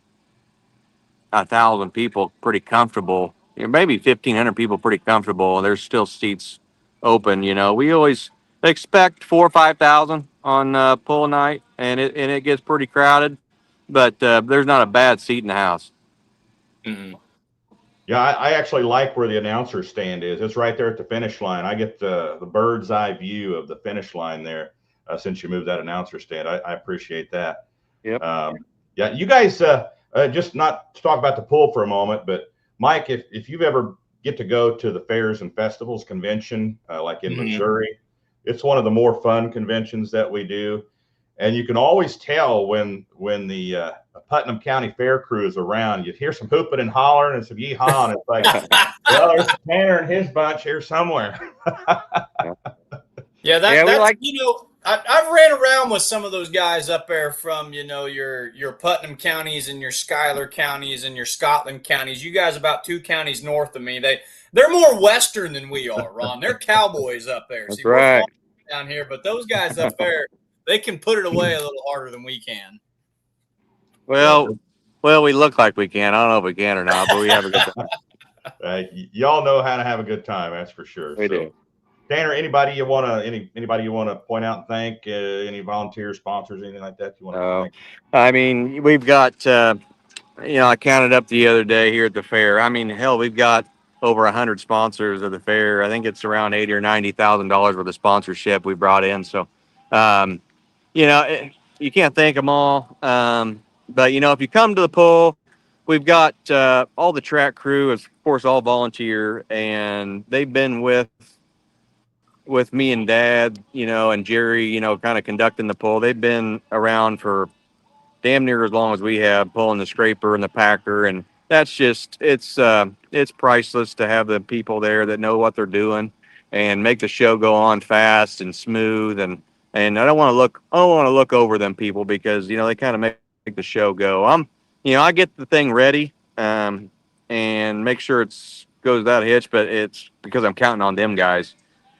Speaker 6: 1,000 people pretty comfortable, maybe 1,500 people pretty comfortable. There's still seats open. We always expect 4,000 or 5,000 on pull night, and it gets pretty crowded, but there's not a bad seat in the house.
Speaker 2: Mm-hmm.
Speaker 1: Yeah, I actually like where the announcer stand is. It's right there at the finish line. I get the bird's eye view of the finish line there since you moved that announcer stand. I appreciate that.
Speaker 6: Yep.
Speaker 1: Yeah, you guys, just not to talk about the pool for a moment, but Mike, if you've ever get to go to the fairs and festivals convention, like in Missouri, it's one of the more fun conventions that we do. And you can always tell when the Putnam County Fair crew is around. You hear some hooping and hollering and some yeehaw, and it's like, well, there's Tanner and his bunch here somewhere.
Speaker 2: Yeah, that's I've ran around with some of those guys up there from your Putnam counties and your Schuyler counties and your Scotland counties. You guys about 2 counties north of me. They're more western than we are, Ron. They're cowboys up there.
Speaker 6: That's right.
Speaker 2: We're down here, but those guys up there, they can put it away a little harder than we can.
Speaker 6: Well, we look like we can. I don't know if we can or not, but we have a good time.
Speaker 1: Y'all know how to have a good time, that's for sure.
Speaker 6: We do.
Speaker 1: Tanner, anybody you want to point out and thank? Any volunteer sponsors, anything like that you want to thank?
Speaker 6: I mean, we've got I counted up the other day here at the fair. I mean, hell, we've got over 100 sponsors of the fair. I think it's around $80,000 or $90,000 worth of sponsorship we brought in. So, you can't thank them all. But if you come to the pull, we've got all the track crew is, of course, all volunteer, and they've been with me and Dad, and Jerry, kind of conducting the pull. They've been around for damn near as long as we have, pulling the scraper and the packer, and that's just it's priceless to have the people there that know what they're doing and make the show go on fast and smooth. And I don't want to look over them people because they kind of make the show go. I get the thing ready and make sure it's goes without a hitch, but it's because I'm counting on them guys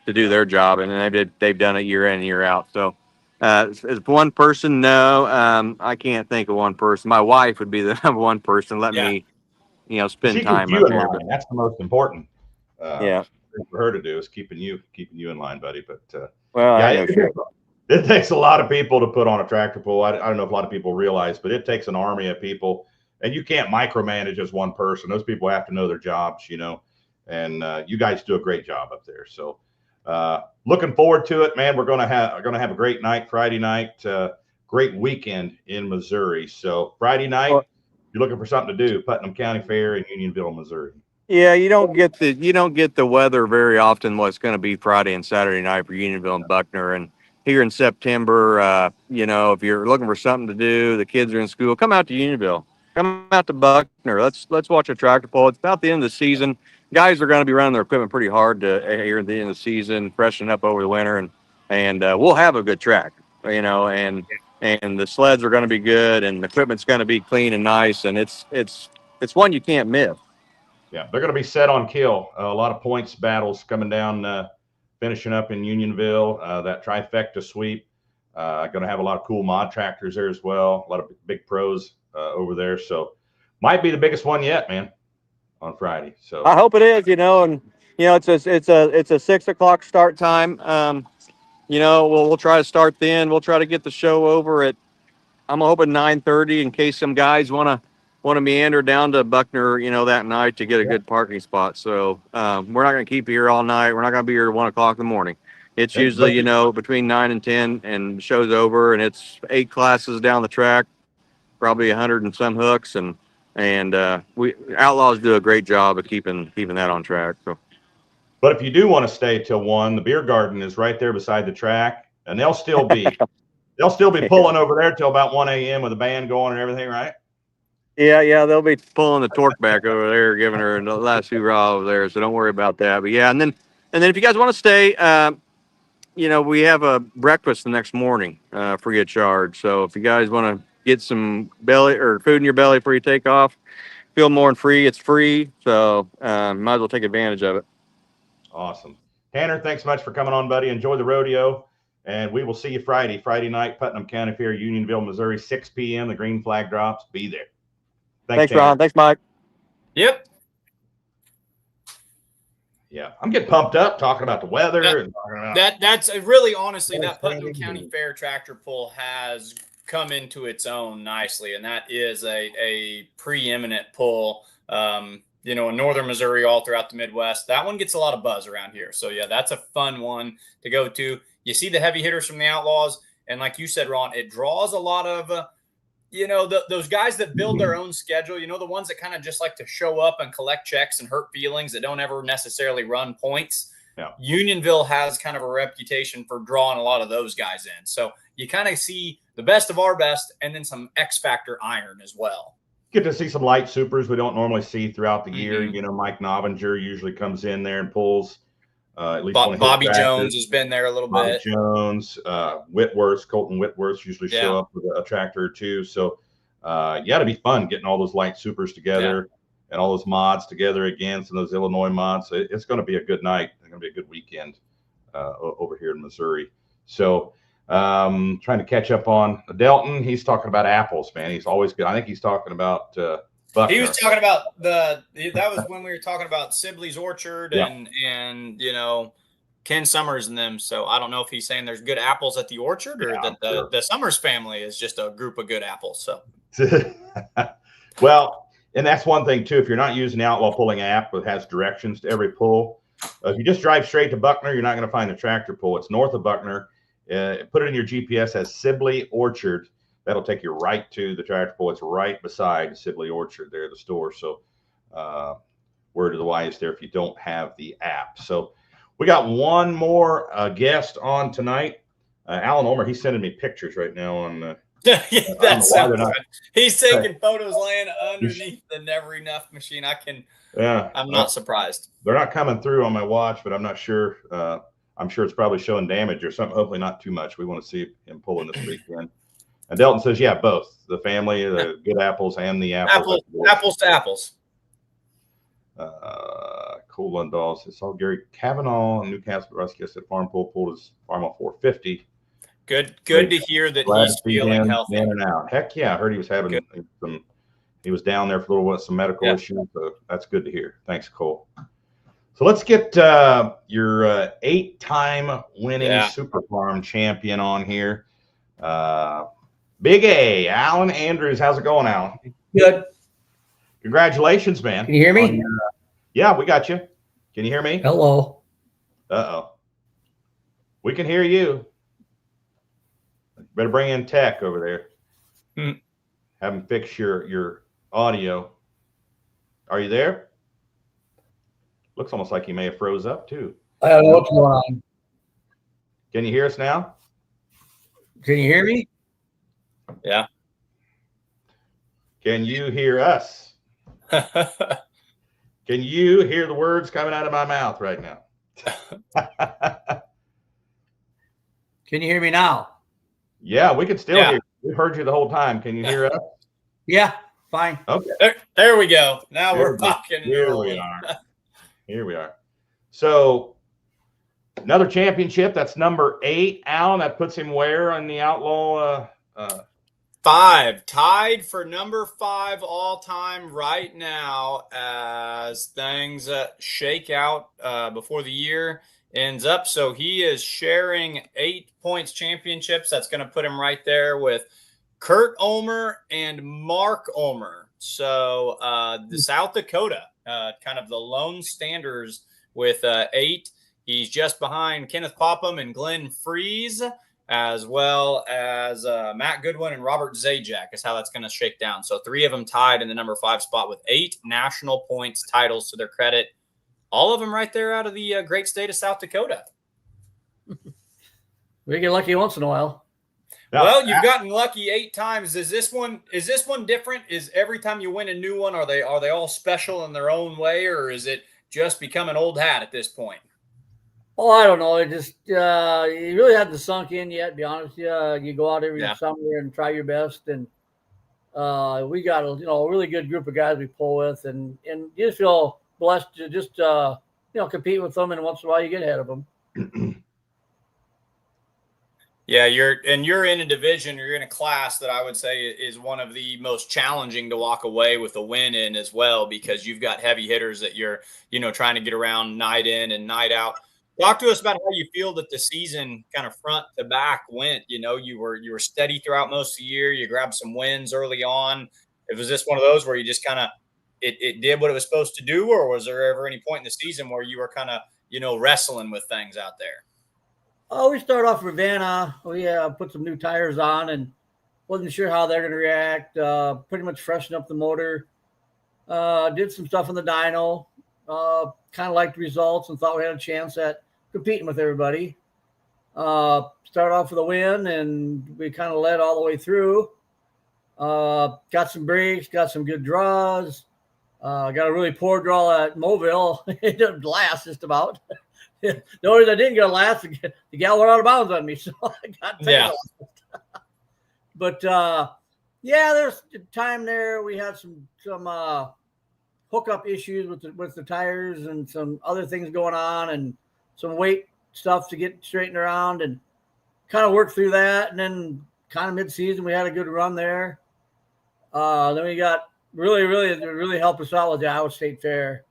Speaker 6: to do their job, and they've done it year in and year out. So as one person, no, I can't think of one person. My wife would be the number one person. Let me spend time up here.
Speaker 1: But that's the most important.
Speaker 6: Yeah,
Speaker 1: for her to do is keeping you in line, buddy. But
Speaker 6: it
Speaker 1: takes a lot of people to put on a tractor pull. I don't know if a lot of people realize, but it takes an army of people, and you can't micromanage as one person. Those people have to know their jobs, and you guys do a great job up there. So looking forward to it, man. We're gonna have a great night Friday night, great weekend in Missouri. So Friday night, if you're looking for something to do, Putnam County Fair in Unionville, Missouri.
Speaker 6: Yeah, you don't get the weather very often. What's going to be Friday and Saturday night for Unionville and Buckner, and here in September, if you're looking for something to do, the kids are in school, come out to Unionville, come out to Buckner. Let's watch a tractor pull. It's about the end of the season. Guys are going to be running their equipment pretty hard here at the end of the season, freshen up over the winter, and we'll have a good track, and the sleds are going to be good, and the equipment's going to be clean and nice, and it's one you can't miss.
Speaker 1: Yeah, they're going to be set on kill. A lot of points battles coming down, finishing up in Unionville. That trifecta sweep. Going to have a lot of cool mod tractors there as well. A lot of big pros over there. So might be the biggest one yet, man, on Friday. So
Speaker 6: I hope it is, and it's a 6 o'clock start time. We'll try to start then. We'll try to get the show over at, I'm hoping 9:30 in case some guys want to meander down to Buckner, that night to get a good parking spot. So we're not going to keep you here all night. We're not going to be here at 1 o'clock in the morning. It's usually, between 9 and 10, and the show's over, and it's 8 classes down the track, probably 100 and some hooks, and we Outlaws do a great job of keeping that on track. So,
Speaker 1: but if you do want to stay till 1, the beer garden is right there beside the track, and they'll still be pulling over there till about 1 a.m. with the band going and everything, right?
Speaker 6: Yeah, they'll be pulling the torque back over there, giving her the last hoorah over there. So don't worry about that. But yeah, and then if you guys want to stay, we have a breakfast the next morning, free of charge. So if you guys want to get some belly or food in your belly before you take off, feel more and free. It's free, so might as well take advantage of it.
Speaker 1: Awesome, Tanner. Thanks so much for coming on, buddy. Enjoy the rodeo. And we will see you Friday night, Putnam County Fair, Unionville, Missouri, 6 p.m. The green flag drops. Be there.
Speaker 6: Thanks Ron. Thanks, Mike.
Speaker 2: Yep.
Speaker 1: Yeah, I'm getting pumped up talking about the weather.
Speaker 2: That's really, honestly, that Putnam County Fair tractor pull has come into its own nicely, and that is a preeminent pull. In northern Missouri, all throughout the Midwest. That one gets a lot of buzz around here. So yeah, that's a fun one to go to. You see the heavy hitters from the Outlaws, and like you said, Ron, it draws a lot of, those guys that build their own schedule, the ones that kind of just like to show up and collect checks and hurt feelings that don't ever necessarily run points.
Speaker 1: Yeah.
Speaker 2: Unionville has kind of a reputation for drawing a lot of those guys in. So you kind of see the best of our best and then some X Factor iron as well.
Speaker 1: Get to see some light supers we don't normally see throughout the year. Mike Novinger usually comes in there and pulls. At least
Speaker 2: Bobby Jones has been there a little bit.
Speaker 1: Jones, Colton Whitworth usually show up with a tractor or two. So, it'd be fun getting all those light supers together and all those mods together again. Some of those Illinois mods. So it's going to be a good night. It's going to be a good weekend over here in Missouri. So, trying to catch up on Delton. He's talking about apples, man. He's always good. I think he's talking about Buckner.
Speaker 2: He was talking about that was when we were talking about Sibley's Orchard and Ken Summers and them. So I don't know if he's saying there's good apples at the orchard or that the Summers family is just a group of good apples. So
Speaker 1: well, and that's one thing too. If you're not using the Outlaw pulling app that has directions to every pull, if you just drive straight to Buckner, you're not going to find a tractor pull. It's north of Buckner. Put it in your GPS as Sibley Orchard. That'll take you right to the tractor pull. It's right beside Sibley Orchard there, the store. So word of the wise there if you don't have the app. So we got one more guest on tonight. Alan Ulmer, he's sending me pictures right now on
Speaker 2: that's he's taking photos laying underneath the Never Enough machine. I'm not surprised.
Speaker 1: They're not coming through on my watch, but I'm not sure. I'm sure it's probably showing damage or something. Hopefully not too much. We want to see him pulling this weekend. And Delton says, yeah, both the family, the good apples and the apples.
Speaker 2: Apples to apples.
Speaker 1: Cool Lundahl says, saw Gary Kavanaugh in Newcastle. Rusky said farm pulled his farm off 450.
Speaker 2: Good to hear that he's feeling healthy.
Speaker 1: In and out. Heck yeah, I heard he was having he was down there for a little while, some medical issues. So that's good to hear. Thanks, Cole. So let's get your 8-time winning Super Farm champion on here. Big A, Allan Andrews. How's it going, Allan?
Speaker 7: Good.
Speaker 1: Congratulations, man.
Speaker 7: Can you hear me?
Speaker 1: Yeah, we got you. Can you hear me?
Speaker 7: Hello.
Speaker 1: Uh-oh. We can hear you. Better bring in tech over there. Have him fix your audio. Are you there? Looks almost like he may have froze up, too.
Speaker 7: I don't know what's going on.
Speaker 1: Can you hear us now?
Speaker 7: Can you hear me?
Speaker 2: Yeah.
Speaker 1: Can you hear us? Can you hear the words coming out of my mouth right now?
Speaker 7: Can you hear me now?
Speaker 1: Yeah, we can still hear you. We heard you the whole time. Can you hear us?
Speaker 7: Yeah. Fine.
Speaker 1: Okay.
Speaker 2: There we go. Now
Speaker 1: Here
Speaker 2: we're
Speaker 1: we-
Speaker 2: talking.
Speaker 1: Here we are. Here we are. So another championship. That's number 8. Allan, that puts him where on the Outlaw?
Speaker 2: 5, tied for number 5 all time right now as things shake out before the year ends up. So he is sharing 8 points championships. That's going to put him right there with Kurt Ulmer and Mark Ulmer. So the South Dakota, kind of the lone standers with 8. He's just behind Kenneth Popham and Glenn Freeze, as well as Matt Goodwin and Robert Zajac is how that's going to shake down. So 3 of them tied in the number 5 spot with 8 national points titles to their credit. All of them right there out of the great state of South Dakota.
Speaker 7: We get lucky once in a while.
Speaker 1: Now,
Speaker 2: Well, you've gotten lucky 8 times. Is this one different? Is every time you win a new one, are they all special in their own way, or is it just become an old hat at this point?
Speaker 7: Oh, I don't know. It just you really haven't sunk in yet. To be honest, with you. You go out every summer and try your best, and we got a really good group of guys we pull with, and you just feel blessed to just compete with them, and once in a while you get ahead of them.
Speaker 2: Yeah, you're in a division, you're in a class that I would say is one of the most challenging to walk away with a win in as well, because you've got heavy hitters that you're trying to get around night in and night out. Talk to us about how you feel that the season kind of front to back went. You were steady throughout most of the year. You grabbed some wins early on. Was this one of those where you just kind of it did what it was supposed to do, or was there ever any point in the season where you were kind of wrestling with things out there?
Speaker 7: Oh, we started off Ravenna. We put some new tires on and wasn't sure how they're going to react. Pretty much freshened up the motor. Did some stuff on the dyno. Kind of liked the results and thought we had a chance at competing with everybody. Started off with a win, and we kind of led all the way through. Got some breaks, got some good draws. Got a really poor draw at Mobile. It didn't last just about. The only reason I didn't get a last, the gal went out of bounds on me, so I got taken off. But there's time there. We had some hookup issues with the tires and some other things going on, and some weight stuff to get straightened around, and kind of worked through that. And then kind of mid-season, we had a good run there. Then we got really helped us out with the Iowa State Fair.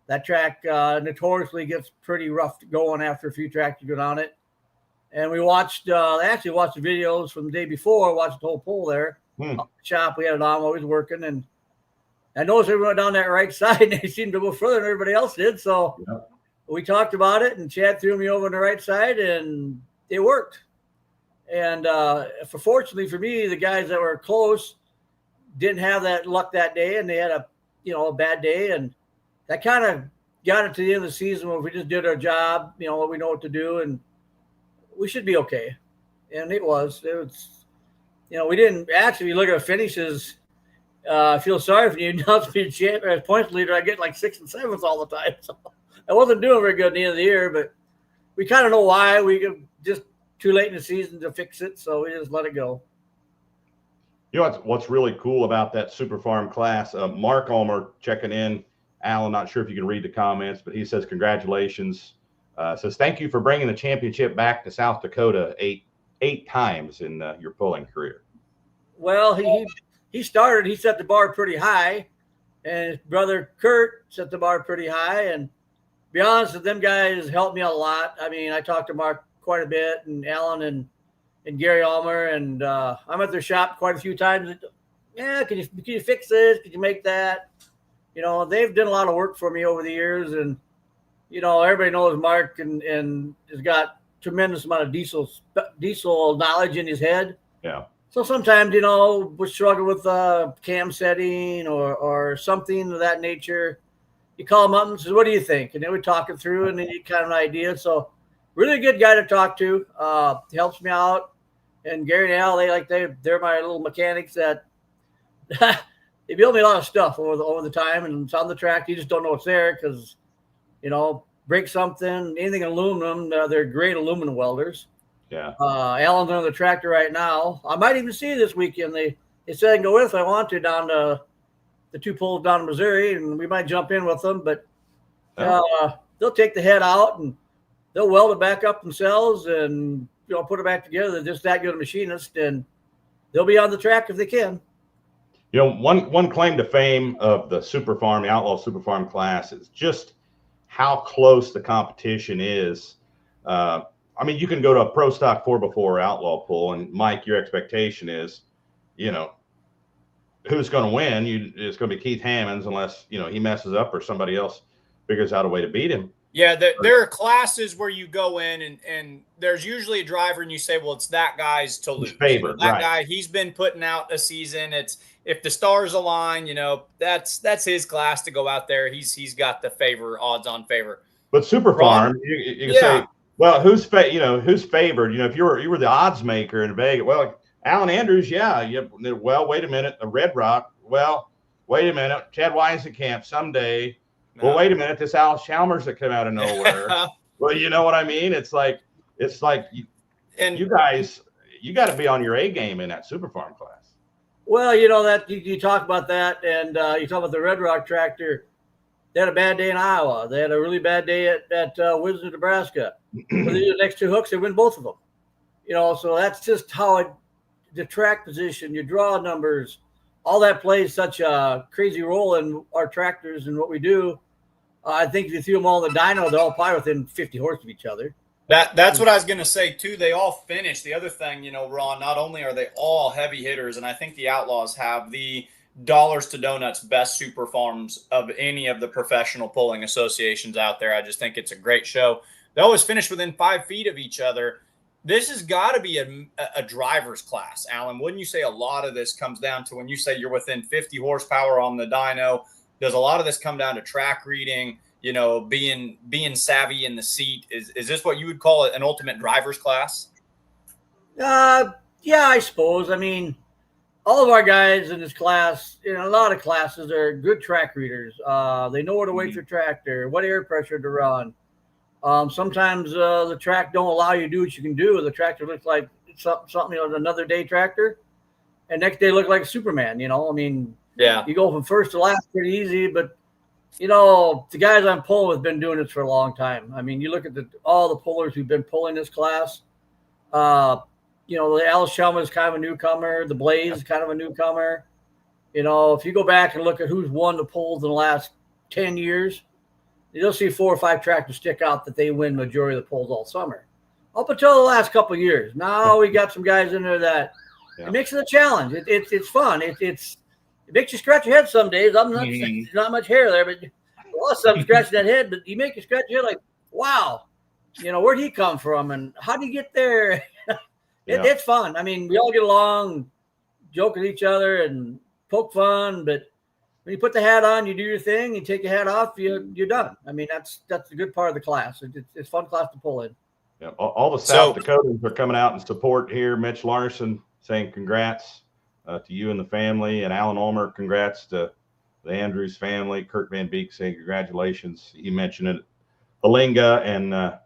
Speaker 7: That track notoriously gets pretty rough going after a few tracks you go down it. And we watched, actually watched the videos from the day before, watched the whole pull there. Up the shop, we had it on while we was working. And I noticed everyone down that right side, and they seemed to go further than everybody else did. So we talked about it, and Chad threw me over on the right side, and it worked. And fortunately for me, the guys that were close didn't have that luck that day, and they had a bad day. And that kind of got it to the end of the season where we just did our job, we know what to do, and we should be okay. And it was, we didn't actually look at the finishes. I feel sorry for you. Now to be as points leader, I get like 6th and 7th all the time. So I wasn't doing very good at the end of the year, but we kind of know why. We just too late in the season to fix it, so we just let it go.
Speaker 1: What's really cool about that Super Farm class, Mark Ulmer checking in. Allan, not sure if you can read the comments, but he says congratulations. Says thank you for bringing the championship back to South Dakota eight times in your pulling career.
Speaker 7: Well, he started. He set the bar pretty high, and his brother Kurt set the bar pretty high. And to be honest, them guys helped me out a lot. I mean, I talked to Mark quite a bit, and Allan and Gary Ulmer, and I'm at their shop quite a few times. Yeah, can you fix this? Can you make that? They've done a lot of work for me over the years, and everybody knows Mark and has got tremendous amount of diesel knowledge in his head.
Speaker 1: Yeah.
Speaker 7: So sometimes we struggle with cam setting or something of that nature. You call him up and says, "What do you think?" And then we talk it through, and then you kind of an idea. So really good guy to talk to. Helps me out. And Gary and Al, they're my little mechanics that. They build me a lot of stuff over the time, and it's on the track. You just don't know it's there because, break something, anything aluminum. They're great aluminum welders.
Speaker 1: Yeah.
Speaker 7: Allan's on the tractor right now. I might even see you this weekend. They said I can go with if I want to down to the two pulls down in Missouri, and we might jump in with them, but they'll take the head out and they'll weld it back up themselves and put it back together. They're just that good a machinist, and they'll be on the track if they can.
Speaker 1: One claim to fame of the Super Farm, the Outlaw Super Farm class, is just how close the competition is. I mean, you can go to a pro stock 4x4 or outlaw pull, and Mike, your expectation is, who's going to win? It's going to be Keith Hammonds, unless he messes up or somebody else figures out a way to beat him.
Speaker 2: Yeah, there are classes where you go in and there's usually a driver, and you say, well, it's that guy's to lose.
Speaker 1: Favorite,
Speaker 2: that guy, he's been putting out a season. It's if the stars align, that's his class to go out there. He's got the odds on favor.
Speaker 1: But Super Farm, you can say, well, who's favored? If you were the odds maker in Vegas, well, Allan Andrews, well, wait a minute, the Red Rock, well, wait a minute, Chad Weisenkamp someday. No. Well, wait a minute, this Al Chalmers that came out of nowhere. Well, you know what I mean? It's like you guys, you got to be on your A game in that Super Farm class.
Speaker 7: Well, that you talk about that, and you talk about the Red Rock tractor. They had a bad day in Iowa. They had a really bad day at Wisdom, Nebraska. But the next two hooks, they win both of them. So that's just how the track position, your draw numbers, all that plays such a crazy role in our tractors and what we do. I think if you threw them all in the dyno, they're all probably within 50 horse of each other.
Speaker 2: That's what I was going to say, too. They all finish. The other thing, Ron, not only are they all heavy hitters, and I think the Outlaws have the dollars to donuts best super farms of any of the professional pulling associations out there. I just think it's a great show. They always finish within 5 feet of each other. This has got to be a driver's class, Alan. Wouldn't you say a lot of this comes down to when you say you're within 50 horsepower on the dyno? Does a lot of this come down to track reading, being savvy in the seat? Is this what you would call an ultimate driver's class?
Speaker 7: Yeah, I suppose. I mean, all of our guys in this class, a lot of classes, are good track readers. They know where to wait for tractor, what air pressure to run. Sometimes the track don't allow you to do what you can do. The tractor looks like something another day tractor, and next day look like Superman. I mean, yeah, you go from first to last pretty easy, but the guys I'm pulling with have been doing this for a long time. I mean, you look at all the pullers who've been pulling this class. The Alice Shelma is kind of a newcomer. The Blaze is kind of a newcomer. If you go back and look at who's won the pulls in the last 10 years, you'll see 4 or 5 tractors stick out that they win majority of the pulls all summer. Up until the last couple of years. Now we got some guys in there that it makes it a challenge. It's fun. It makes you scratch your head some days. There's not much hair there, but well, some scratching that head, but you make you scratch your head like, wow, where'd he come from and how did he get there? It's fun. I mean, we all get along, joke with each other and poke fun, but when you put the hat on, you do your thing, you take your hat off, you're done. I mean, that's the good part of the class. It's a fun class to pull in.
Speaker 1: Yeah, all the South Dakotans are coming out in support here. Mitch Larson saying congrats to you and the family, and Alan Ulmer, congrats to the Andrews family. Kurt Van Beek saying congratulations. He mentioned it. Alinga and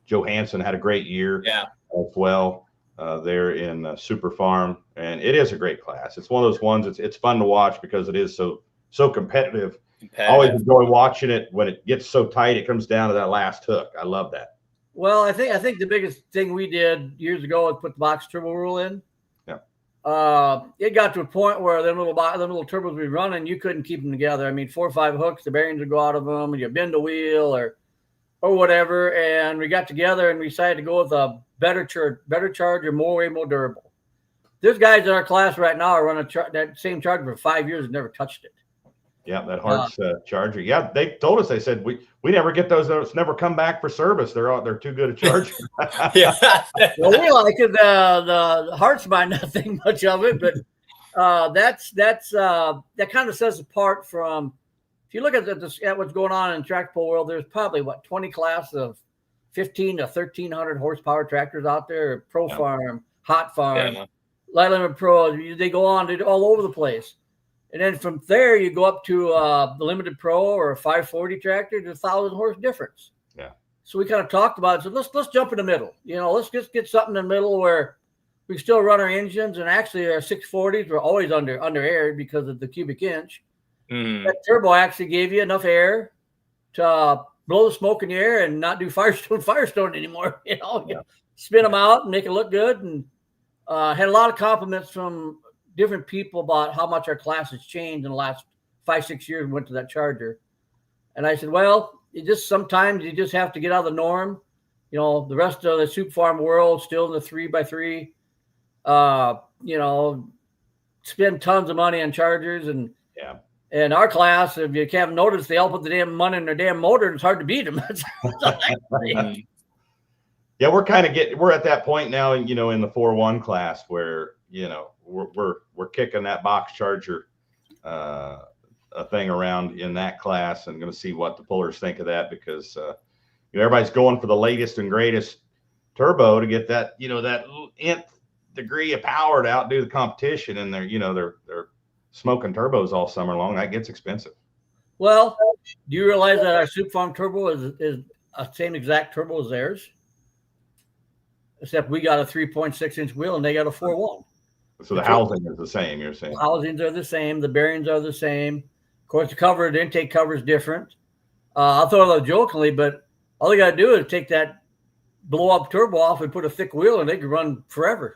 Speaker 1: Johansson had a great year as well there in Super Farm, and it is a great class. It's one of those ones. It's fun to watch because it is so competitive. I always enjoy watching it when it gets so tight. It comes down to that last hook. I love that.
Speaker 7: Well, I think the biggest thing we did years ago was put the box turbo rule in. It got to a point where them little turbos we running, you couldn't keep them together. I mean, 4 or 5 hooks, the bearings would go out of them, and you bend a wheel or whatever. And we got together and we decided to go with a better charger, way more durable. There's guys in our class right now are running that same charger for 5 years and never touched it.
Speaker 1: Yeah, that Hart's charger. Yeah, they told us. They said we never get those. Those never come back for service. They're too good a charger.
Speaker 7: Yeah, well, we like it. The Hart's might not think much of it, but that kind of sets apart from. If you look at what's going on in the track pull world, there's probably 20 class of 15 to 1,300 horsepower tractors out there. Pro Farm, Hot Farm, Light Limit Pro. They go on all over the place. And then from there, you go up to the Limited Pro or a 540 tractor. There's 1,000 horse difference. Yeah. So we kind of talked about it. So let's jump in the middle. Let's just get something in the middle where we still run our engines, and actually our 640s were always under air because of the cubic inch. That turbo actually gave you enough air to blow the smoke in the air and not do Firestone anymore. Spin them out and make it look good. And had a lot of compliments from different people about how much our class has changed in the last 5-6 years. We went to that Charger, and I said, well, sometimes you just have to get out of the norm. The rest of the Super Farm world still in the 3x3. Spend tons of money on Chargers, and and our class, if you haven't noticed, they all put the damn money in their damn motor, and it's hard to beat them.
Speaker 1: Yeah, we're at that point now, in the 4-1 class where we're kicking that box Charger a thing around in that class, and going to see what the pullers think of that, because everybody's going for the latest and greatest turbo to get that that nth degree of power to outdo the competition, and they're smoking turbos all summer long. That gets expensive.
Speaker 7: Well, do you realize that our Super Farm turbo is a same exact turbo as theirs, except we got a 3.6-inch wheel and they got a 4.1.
Speaker 1: So the housing is the same, you're saying?
Speaker 7: The housings are the same. The bearings are the same. Of course, the intake cover is different. I'll throw it out jokingly, but all they got to do is take that blow-up turbo off and put a thick wheel, and they can run forever.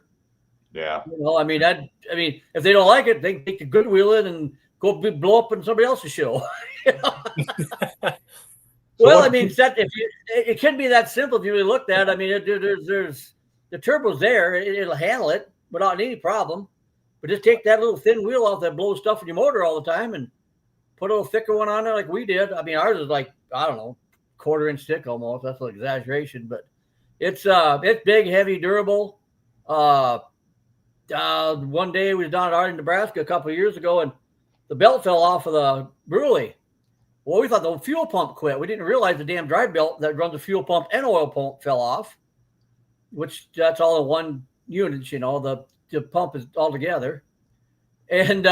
Speaker 1: Yeah.
Speaker 7: If they don't like it, they can take the good wheel in and go blow up in somebody else's show. It can be that simple if you really looked at it. There's the turbo's there. It'll handle it without any problem. But just take that little thin wheel off that blows stuff in your motor all the time and put a little thicker one on there like we did. Ours is like, I don't know, 1/4-inch thick almost. That's an exaggeration, but it's big, heavy, durable. One day we was down at Arlington, Nebraska a couple of years ago, and the belt fell off of the Bruley. Well, we thought the fuel pump quit. We didn't realize the damn drive belt that runs the fuel pump and oil pump fell off, which that's all in one unit, the pump is all together. And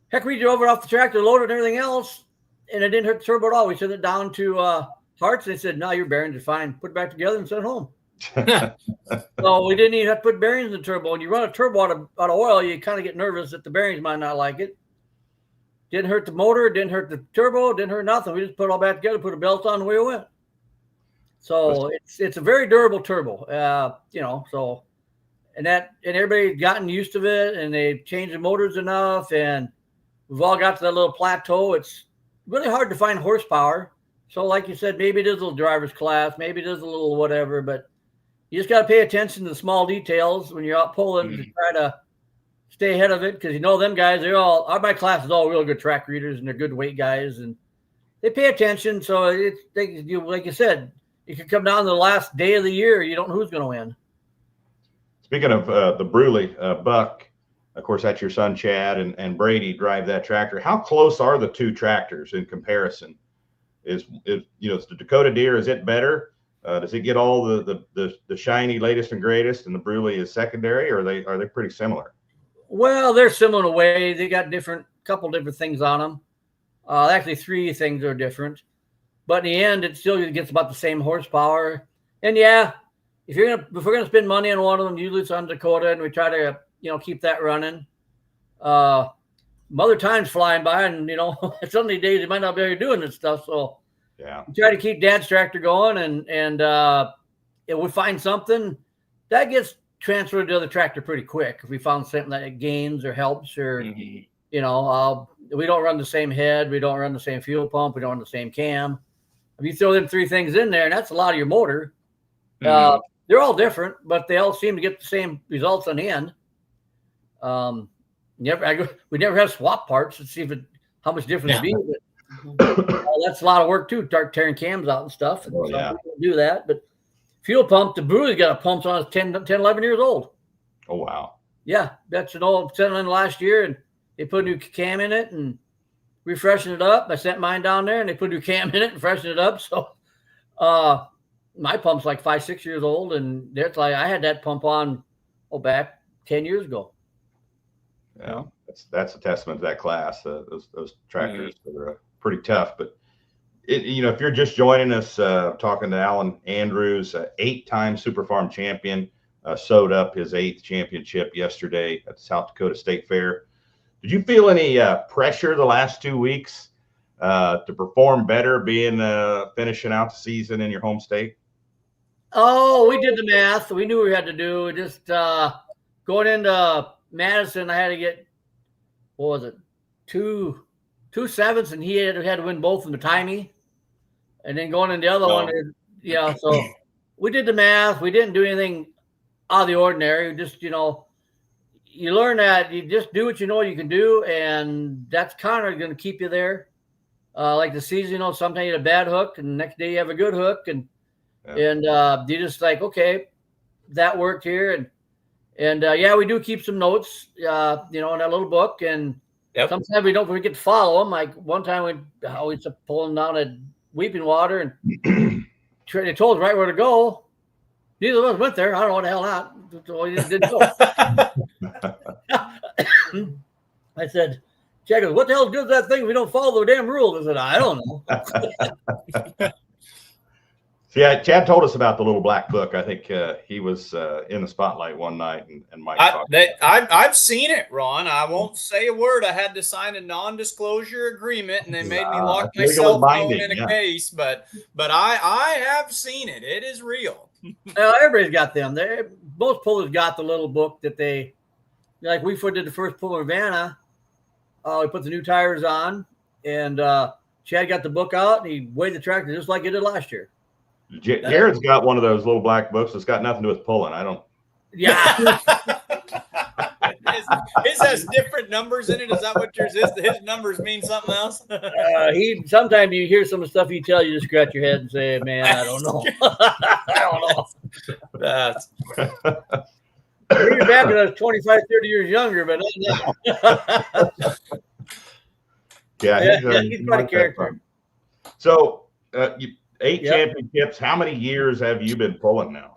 Speaker 7: heck, we drove it off the tractor, loaded and everything else, and it didn't hurt the turbo at all. We sent it down to Harts, and they said, no, your bearings are fine. Put it back together and send it home. So we didn't even have to put bearings in the turbo. When you run a turbo out of oil, you kind of get nervous that the bearings might not like it. Didn't hurt the motor, didn't hurt the turbo, didn't hurt nothing. We just put it all back together, put a belt on, and away we went. So it's a very durable turbo, and everybody gotten used to it, and they changed the motors enough, and we've all got to that little plateau. It's really hard to find horsepower. So like you said, maybe it is a little driver's class, maybe it is a little whatever, but you just got to pay attention to the small details when you're out pulling to try to stay ahead of it, because them guys, my class is all real good track readers, and they're good weight guys, and they pay attention. So like you said, it could come down to the last day of the year. You don't know who's going to win. Speaking
Speaker 1: of the Bruley, Buck, of course, that's your son Chad and Brady drive that tractor. How close are the two tractors in comparison? Is the Dakota Deer, is it better? Does it get all the shiny latest and greatest, and the Bruley is secondary, or are they pretty similar?
Speaker 7: Well, they're similar in a way. They got couple different things on them. Actually, 3 things are different, but in the end, it still gets about the same horsepower. And yeah, if we're gonna spend money on one of them, usually it's on Dakota, and we try to keep that running. Mother Time's flying by, and some of these days you might not be able to doing this stuff. So
Speaker 1: yeah,
Speaker 7: we try to keep Dad's tractor going, and if we find something that gets transferred to the other tractor pretty quick. If we found something that gains or helps, or we don't run the same head, we don't run the same fuel pump, we don't run the same cam. If you throw them 3 things in there, and that's a lot of your motor. They're all different, but they all seem to get the same results on the end. We never have swap parts to see how much difference it'd be. But, that's a lot of work too. Start tearing cams out and stuff. And people do that, but fuel pump, the Bruley's got a pump on it's 10, 11 years old.
Speaker 1: Oh wow.
Speaker 7: Yeah, that's an old sent in last year, and they put a new cam in it and refreshing it up. I sent mine down there, and they put a new cam in it and freshened it up. So, my pump's like 5-6 years old, and it's like I had that pump on back 10 years ago.
Speaker 1: Yeah, that's a testament to that class. Those tractors are pretty tough. But if you're just joining us, talking to Allan Andrews, 8-time Super Farm champion, sewed up his 8th championship yesterday at the South Dakota State Fair. Did you feel any pressure the last 2 weeks to perform better, being finishing out the season in your home state?
Speaker 7: Oh, we did the math. We knew what we had to do. Just going into Madison, I had to get, what was it, two 7s, and he had to win both in the timey. And then going in the other one, so we did the math. We didn't do anything out of the ordinary. We just, you learn that you just do what you know you can do, and that's kind of going to keep you there. Like the season, sometimes you had a bad hook, and the next day you have a good hook, and you just like, okay, that worked here, and we do keep some notes, in that little book, and sometimes we don't forget to follow them. Like one time we always pulling down at Weeping Water, and they told us right where to go. Neither of us went there. I don't know what the hell not. So we just didn't go. I said, Chad goes, what the hell good is that thing if we don't follow the damn rules? I said, I don't know.
Speaker 1: Yeah, Chad told us about the little black book. I think he was in the spotlight one night, and Mike talked
Speaker 2: I've seen it, Ron. I won't say a word. I had to sign a non-disclosure agreement, and they made me lock my cell phone in a case. But I have seen it. It is real.
Speaker 7: Everybody's got them. Most pullers got the little book that they, like we did the first pull in Vanna. We put the new tires on, and Chad got the book out, and he weighed the tractor just like he did last year.
Speaker 1: Jared's got one of those little black books that's got nothing to do with pulling. I don't.
Speaker 7: Yeah.
Speaker 2: His has different numbers in it. Is that what yours is? His numbers mean something else?
Speaker 7: Sometimes you hear some of the stuff he tells you, just scratch your head and say, man, I don't know. I don't know.
Speaker 2: That's.
Speaker 7: Bring it back when I was 25, 30 years younger, but he's quite a character.
Speaker 1: So, 8 championships. How many years have you been pulling now?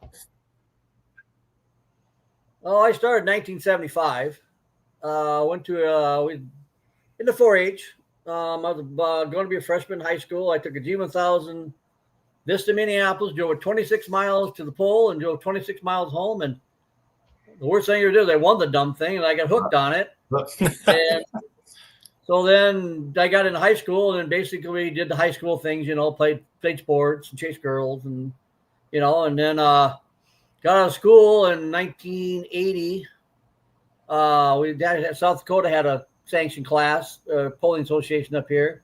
Speaker 7: Oh, I started in 1975. Went to in the 4-H. I was going to be a freshman in high school. I took a G1000 this to Minneapolis, drove 26 miles to the pole, and drove 26 miles home. And the worst thing you do is I won the dumb thing, and I got hooked on it. And so then I got into high school, and then basically did the high school things, played sports and chased girls, and and then got out of school in 1980. South Dakota had a sanctioned class, polling association up here.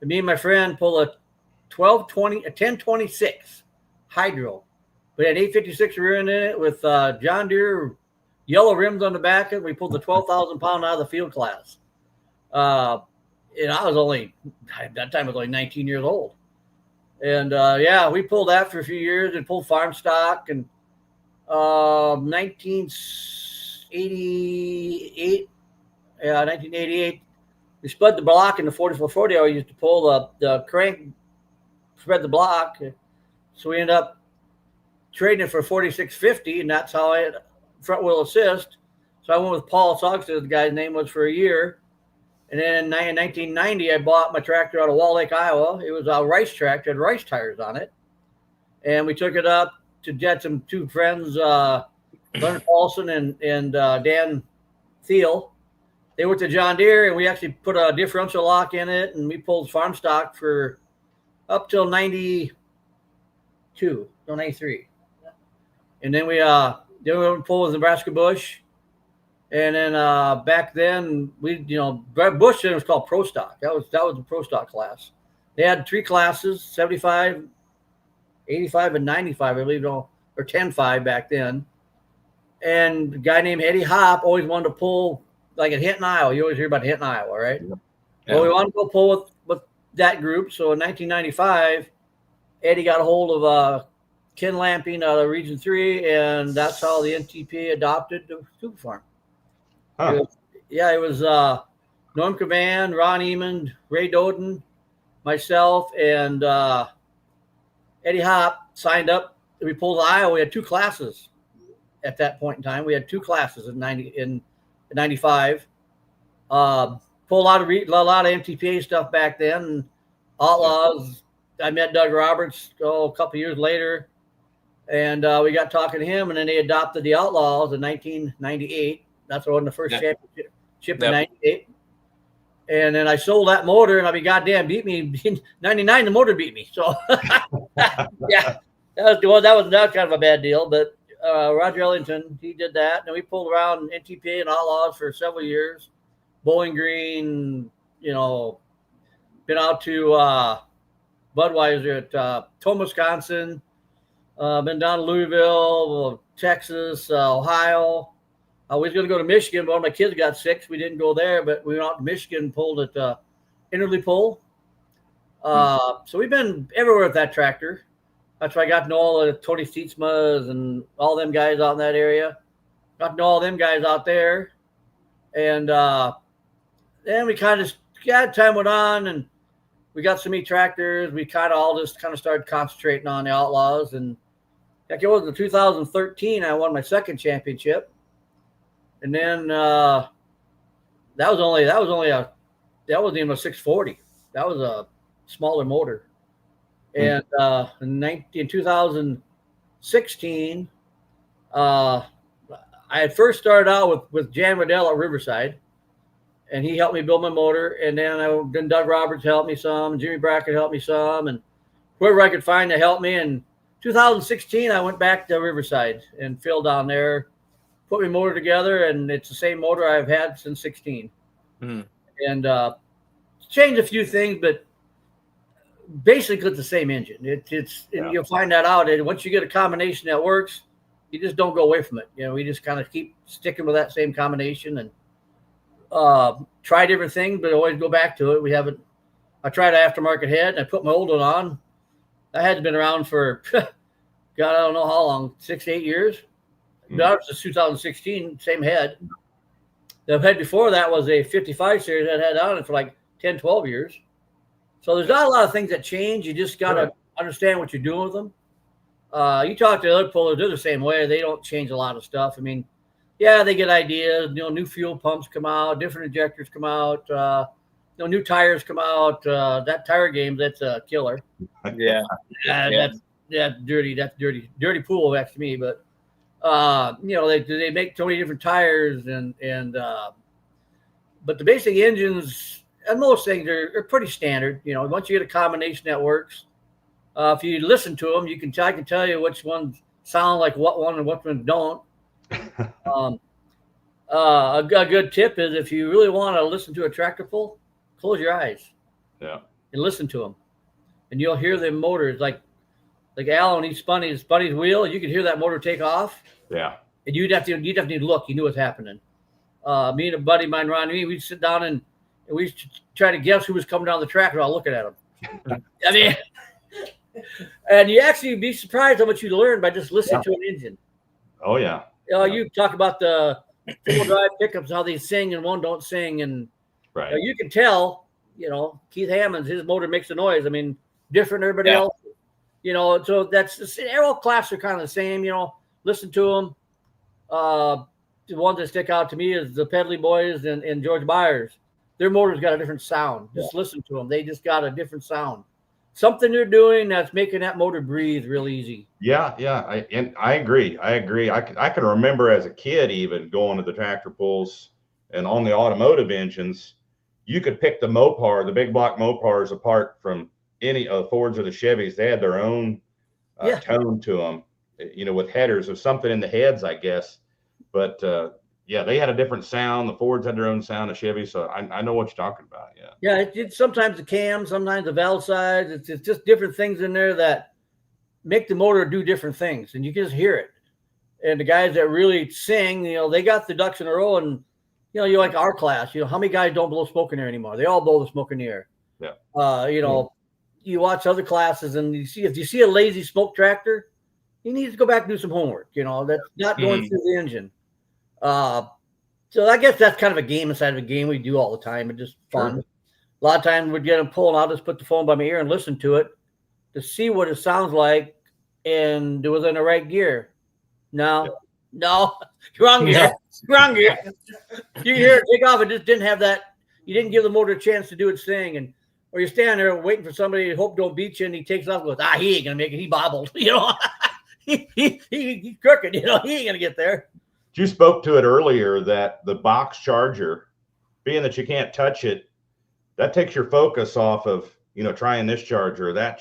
Speaker 7: And me and my friend pulled a 1026 hydro. We had 856 rear end in it with John Deere yellow rims on the back of it. We pulled the 12,000 pound out of the field class. I was at that time I was only 19 years old. And we pulled that for a few years and pulled farm stock. And 1988, we split the block into 4440. I used to pull the crank, spread the block. So we ended up trading it for 4650, and that's how I had front wheel assist. So I went with Paul Soggs, the guy's name was, for a year. And then in 1990, I bought my tractor out of Wall Lake, Iowa. It was a rice tractor, had rice tires on it. And we took it up to get some two friends, Leonard Paulson and Dan Thiel. They went to John Deere, and we actually put a differential lock in it, and we pulled farm stock for up till 93. And then we went and pulled with Nebraska Bush. And then back then, Bush then was called Pro Stock. That was the Pro Stock class. They had 3 classes: 75, 85, and 95, I believe, or 10.5 back then. And a guy named Eddie Hopp always wanted to pull like at Hinton, Iowa. You always hear about Hinton, Iowa, right? Yeah. Well, we wanted to go pull with that group. So in 1995, Eddie got a hold of Ken Lamping out of Region 3, and that's how the NTPA adopted the Super Farm. Huh. It was Norm Cavan, Ron Emond, Ray Doden, myself, and Eddie Hopp signed up. We pulled Iowa. We had 2 classes at that point in time. We had 2 classes in 95. Pulled a lot of MTPA stuff back then. And Outlaws. I met Doug Roberts a couple years later. And we got talking to him, and then they adopted the Outlaws in 1998. That's what won the first championship in 98. And then I sold that motor, and goddamn, beat me in 99. The motor beat me. So yeah, that was kind of a bad deal. But Roger Ellington, he did that, and we pulled around NTPA and Outlaws for several years. Bowling Green, been out to Budweiser at Tome, Wisconsin. Been down to Louisville, Texas, Ohio. I was going to go to Michigan, but one of my kids got sick. So we didn't go there, but we went out to Michigan, pulled at Interley Pole. So we've been everywhere with that tractor. That's why I got to know all the Tony Stietzmas and all them guys out in that area. Got to know all them guys out there. And then we kind of time went on, and we got so many tractors. We kind of all just started concentrating on the Outlaws. And heck, it was in 2013 I won my second championship. And then that wasn't even a 640. That was a smaller motor. And in 2016, I had first started out with Jan Riddell at Riverside, and he helped me build my motor. And then Doug Roberts helped me some, Jimmy Brackett helped me some, and whoever I could find to help me. In 2016, I went back to Riverside and Phil down there put my motor together, and it's the same motor I've had since 16. And changed a few things, but basically it's the same engine. And you'll find that out. And once you get a combination that works, you just don't go away from it. We just kind of keep sticking with that same combination and try different things, but always go back to it. I tried an aftermarket head, and I put my old one on. That head's been around for, God, I don't know how long, 6 to 8 years. That was 2016, same head. The head before that was a 55 series that had on it for like 10, 12 years. So there's not a lot of things that change. You just got to understand what you're doing with them. You talk to other pullers, they're the same way. They don't change a lot of stuff. I mean, yeah, they get ideas. New fuel pumps come out, different injectors come out, new tires come out. That tire game, that's a killer. That's dirty pool next to me. But they make so many different tires but the basic engines and most things are pretty standard. Once you get a combination that works, if you listen to them, I can tell you which ones sound like what one and what ones don't. A good tip is if you really want to listen to a tractor pull, close your eyes.
Speaker 1: Yeah. And
Speaker 7: listen to them, and you'll hear the motors like Allan. He spun his wheel, and you could hear that motor take off.
Speaker 1: Yeah. And
Speaker 7: you'd have to look. You knew what's happening. Me and a buddy of mine, Ron, we'd sit down and we try to guess who was coming down the track while looking at him. I mean, and you actually be surprised how much you learn by just listening to an engine.
Speaker 1: Oh yeah.
Speaker 7: You talk about the four drive pickups, how they sing and one don't sing, and you can tell. Keith Hammond's his motor makes a noise. I mean, different than everybody else. So that's all classes are kind of the same. Listen to them. The ones that stick out to me is the Pedley Boys and George Myers. Their motor's got a different sound. Just listen to them. They just got a different sound. Something they're doing that's making that motor breathe real easy.
Speaker 1: Yeah. I agree. I can remember as a kid even going to the tractor pulls, and on the automotive engines, you could pick the Mopar, the big block Mopars, apart from any of the Fords or the Chevys. They had their own tone to them, with headers or something in the heads, I guess. But they had a different sound. The Fords had their own sound, the Chevy. So I know what you're talking about. Yeah.
Speaker 7: Yeah. It's sometimes the cam, sometimes the valve sides. It's just different things in there that make the motor do different things, and you can just hear it. And the guys that really sing, they got the ducks in a row. And you like our class. How many guys don't blow smoke in there anymore? They all blow the smoke in the air.
Speaker 1: Yeah.
Speaker 7: You watch other classes, and if you see a lazy smoke tractor, you need to go back and do some homework. That's not going through the engine. So I guess that's kind of a game inside of a game we do all the time. It's just fun. Sure. A lot of times we'd get them pulling. I'll just put the phone by my ear and listen to it to see what it sounds like and do it in the right gear. No, wrong gear. Wrong gear. You hear it take off. It just didn't have that. You didn't give the motor a chance to do its thing, or you're standing there waiting for somebody to hope don't beat you, and he takes off and goes, he ain't gonna make it. He bobbled. he's crooked. He ain't gonna get there.
Speaker 1: You spoke to it earlier that the box charger, being that you can't touch it, that takes your focus off of trying this charger or that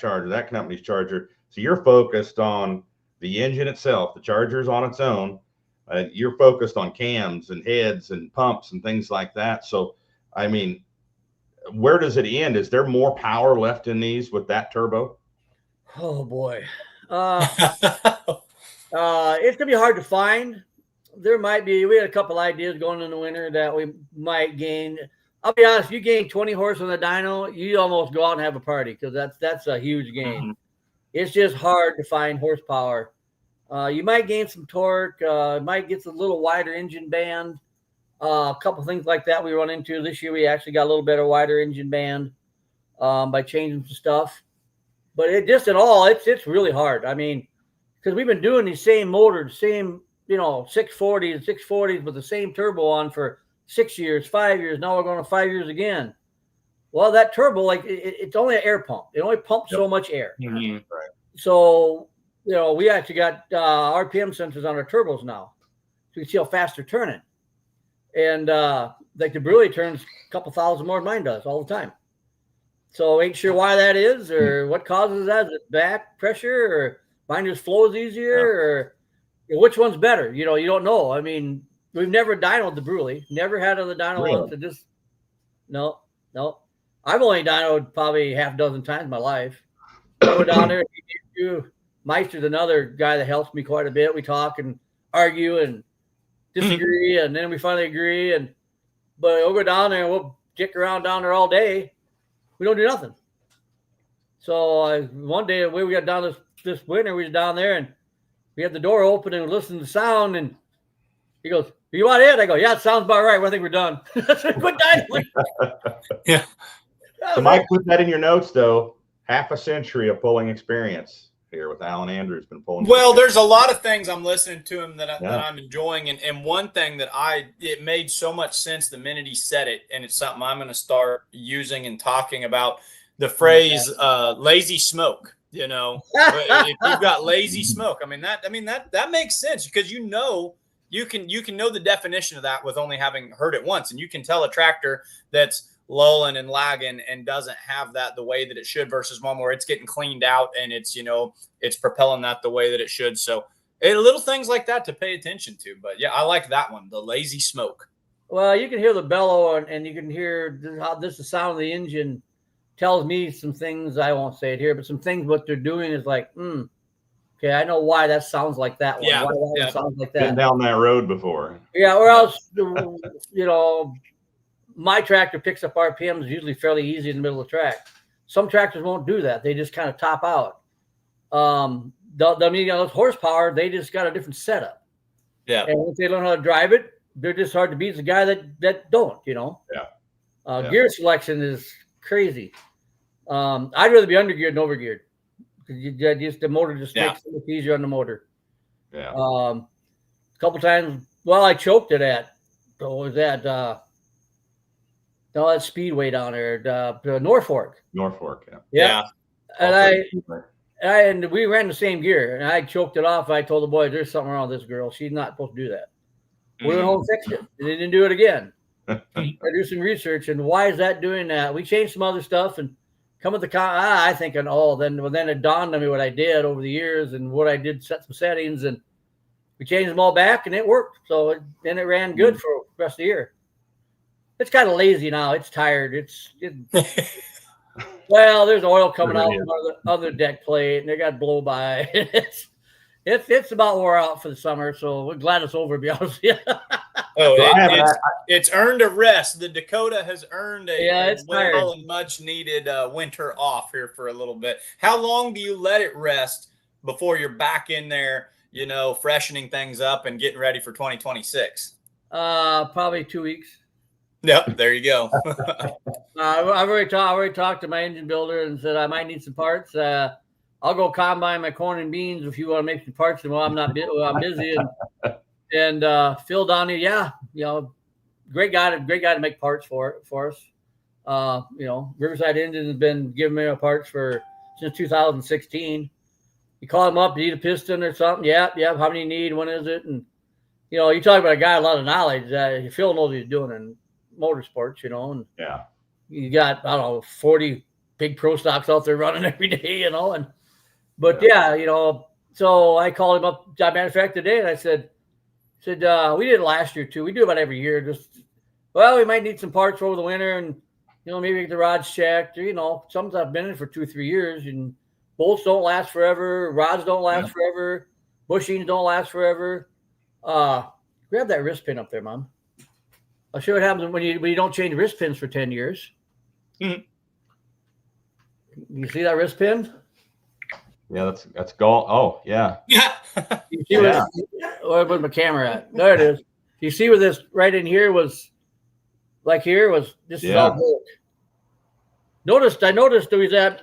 Speaker 1: company's charger. So you're focused on the engine itself. The charger's on its own. You're focused on cams and heads and pumps and things like that. So, I mean, where does it end? Is there more power left in these with that turbo?
Speaker 7: Oh boy, it's gonna be hard to find. There might be. We had a couple ideas going in the winter that we might gain. I'll be honest. If you gain 20 horse on the dyno, you almost go out and have a party because that's a huge gain.
Speaker 2: Mm-hmm.
Speaker 7: It's just hard to find horsepower. You might gain some torque. Might get a little wider engine band. A couple things like that we run into this year. We actually got a little bit of wider engine band by changing some stuff. But it just in all, it's really hard. I mean, because we've been doing these same motors, same 640s with the same turbo on for 6 years, 5 years. Now we're going to 5 years again. Well, that turbo, it's only an air pump. It only pumps so much air.
Speaker 2: Mm-hmm.
Speaker 1: Right.
Speaker 7: So, we actually got RPM sensors on our turbos now. So you can see how fast they're turning. And the Bruley turns a couple thousand more than mine does all the time. So ain't sure why that is or what causes that. Is it back pressure or mine just flows easier or which one's better? You don't know. I mean, we've never dynoed the Bruley. Never had on the dyno once. It just no. I've only dynoed probably half a dozen times in my life. I go down there. Meister's another guy that helps me quite a bit. We talk and argue and disagree, and then we finally agree. But we'll go down there and we'll kick around down there all day. We don't do nothing. So one day we got down this winter, we was down there and we had the door open and listened to the sound. And he goes, "You want it?" I go, "Yeah, it sounds about right. I think we're done." Quit dying.
Speaker 2: Yeah.
Speaker 1: So Mike, put that in your notes though. Half a century of pulling experience here with Allan Andrews been pulling.
Speaker 2: Well, there's a lot of things I'm listening to him that I'm enjoying, and one thing that it made so much sense the minute he said it, and it's something I'm going to start using and talking about. The phrase "lazy smoke." If you've got lazy smoke, that makes sense because you can know the definition of that with only having heard it once, and you can tell a tractor that's lulling and lagging and doesn't have that the way that it should versus one where it's getting cleaned out and it's propelling that the way that it should. So little things like that to pay attention to. But yeah, I like that one, the lazy smoke.
Speaker 7: Well, you can hear the bellow and you can hear how the sound of the engine tells me some things. I won't say it here, but some things what they're doing is like, okay, I know why that sounds like that one. Why that sounds like that.
Speaker 1: Been down that road before.
Speaker 7: Yeah, or else my tractor picks up RPMs usually fairly easy in the middle of the track. Some tractors won't do that. They just kind of top out. Those horsepower, they just got a different setup.
Speaker 2: Yeah.
Speaker 7: And once they learn how to drive it, they're just hard to beat. It's the guy that don't,
Speaker 1: Yeah.
Speaker 7: Gear selection is crazy. I'd rather be undergeared than overgeared. Because the motor just makes it look easier on the motor.
Speaker 1: Yeah.
Speaker 7: A couple times, I choked it at. What was that? That Speedway down there, Norfolk.
Speaker 1: Norfolk,
Speaker 2: yeah.
Speaker 7: And we ran the same gear, and I choked it off. I told the boys, "There's something wrong with this girl. She's not supposed to do that." We went home and fixed it. They didn't do it again. I do some research, and why is that doing that? We changed some other stuff, and come with the I think, then it dawned on me what I did over the years and what I did, set some settings, and we changed them all back, and it worked. So then it ran good for the rest of the year. It's kind of lazy now. It's tired. Well, there's oil coming out from the other deck plate, and they got blow by. It's about wore out for the summer, so we're glad it's over. To be honest with you.
Speaker 2: It's earned a rest. The Dakota has earned a well and much needed winter off here for a little bit. How long do you let it rest before you're back in there? Freshening things up and getting ready for 2026.
Speaker 7: Probably 2 weeks.
Speaker 2: Yep, there you go.
Speaker 7: I've already talked to my engine builder and said I might need some parts. I'll go combine my corn and beans if you want to make some parts. And I'm busy. And Phil Downey, great guy to make parts for us. Riverside Engine has been giving me parts since 2016. You call him up, you need a piston or something. Yep. How many you need? When is it? And, you know, you talk about a guy with a lot of knowledge. Phil knows what he's doing in motorsports, you know. And
Speaker 1: Yeah.
Speaker 7: You got, I don't know, 40 big pro stocks out there running every day, you know. But you know, so I called him up, matter of fact, today, and I said, we did it last year too. We do about every year. We might need some parts over the winter, and you know, maybe get the rods checked. Or, you know, sometimes I've been in for 2-3 years, and bolts don't last forever, rods don't last forever, bushings don't last forever. Grab that wrist pin up there, Mom. I'll show you what happens when you don't change wrist pins for 10 years. Mm-hmm. You see that wrist pin?
Speaker 1: Yeah, that's gold. Oh, yeah.
Speaker 2: Yeah.
Speaker 7: You see where's my camera at? There it is. You see where this right in here was, like here was, this is all gold. I noticed there was at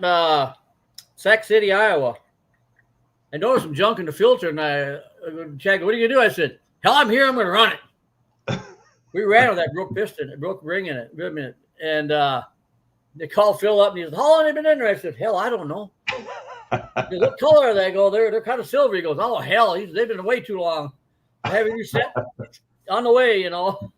Speaker 7: Sac City, Iowa. I noticed some junk in the filter, and I checked, what are you going to do? I said, hell, I'm here. I'm going to run it. We ran with that broke piston. It broke ring in it. Wait a minute. And they called Phil up, and he said, how long have they been in there? I said, hell, I don't know. Said, what color are they? I go, they're kind of silver. He goes, oh, hell, they've been away too long. I haven't reset on the way, you know.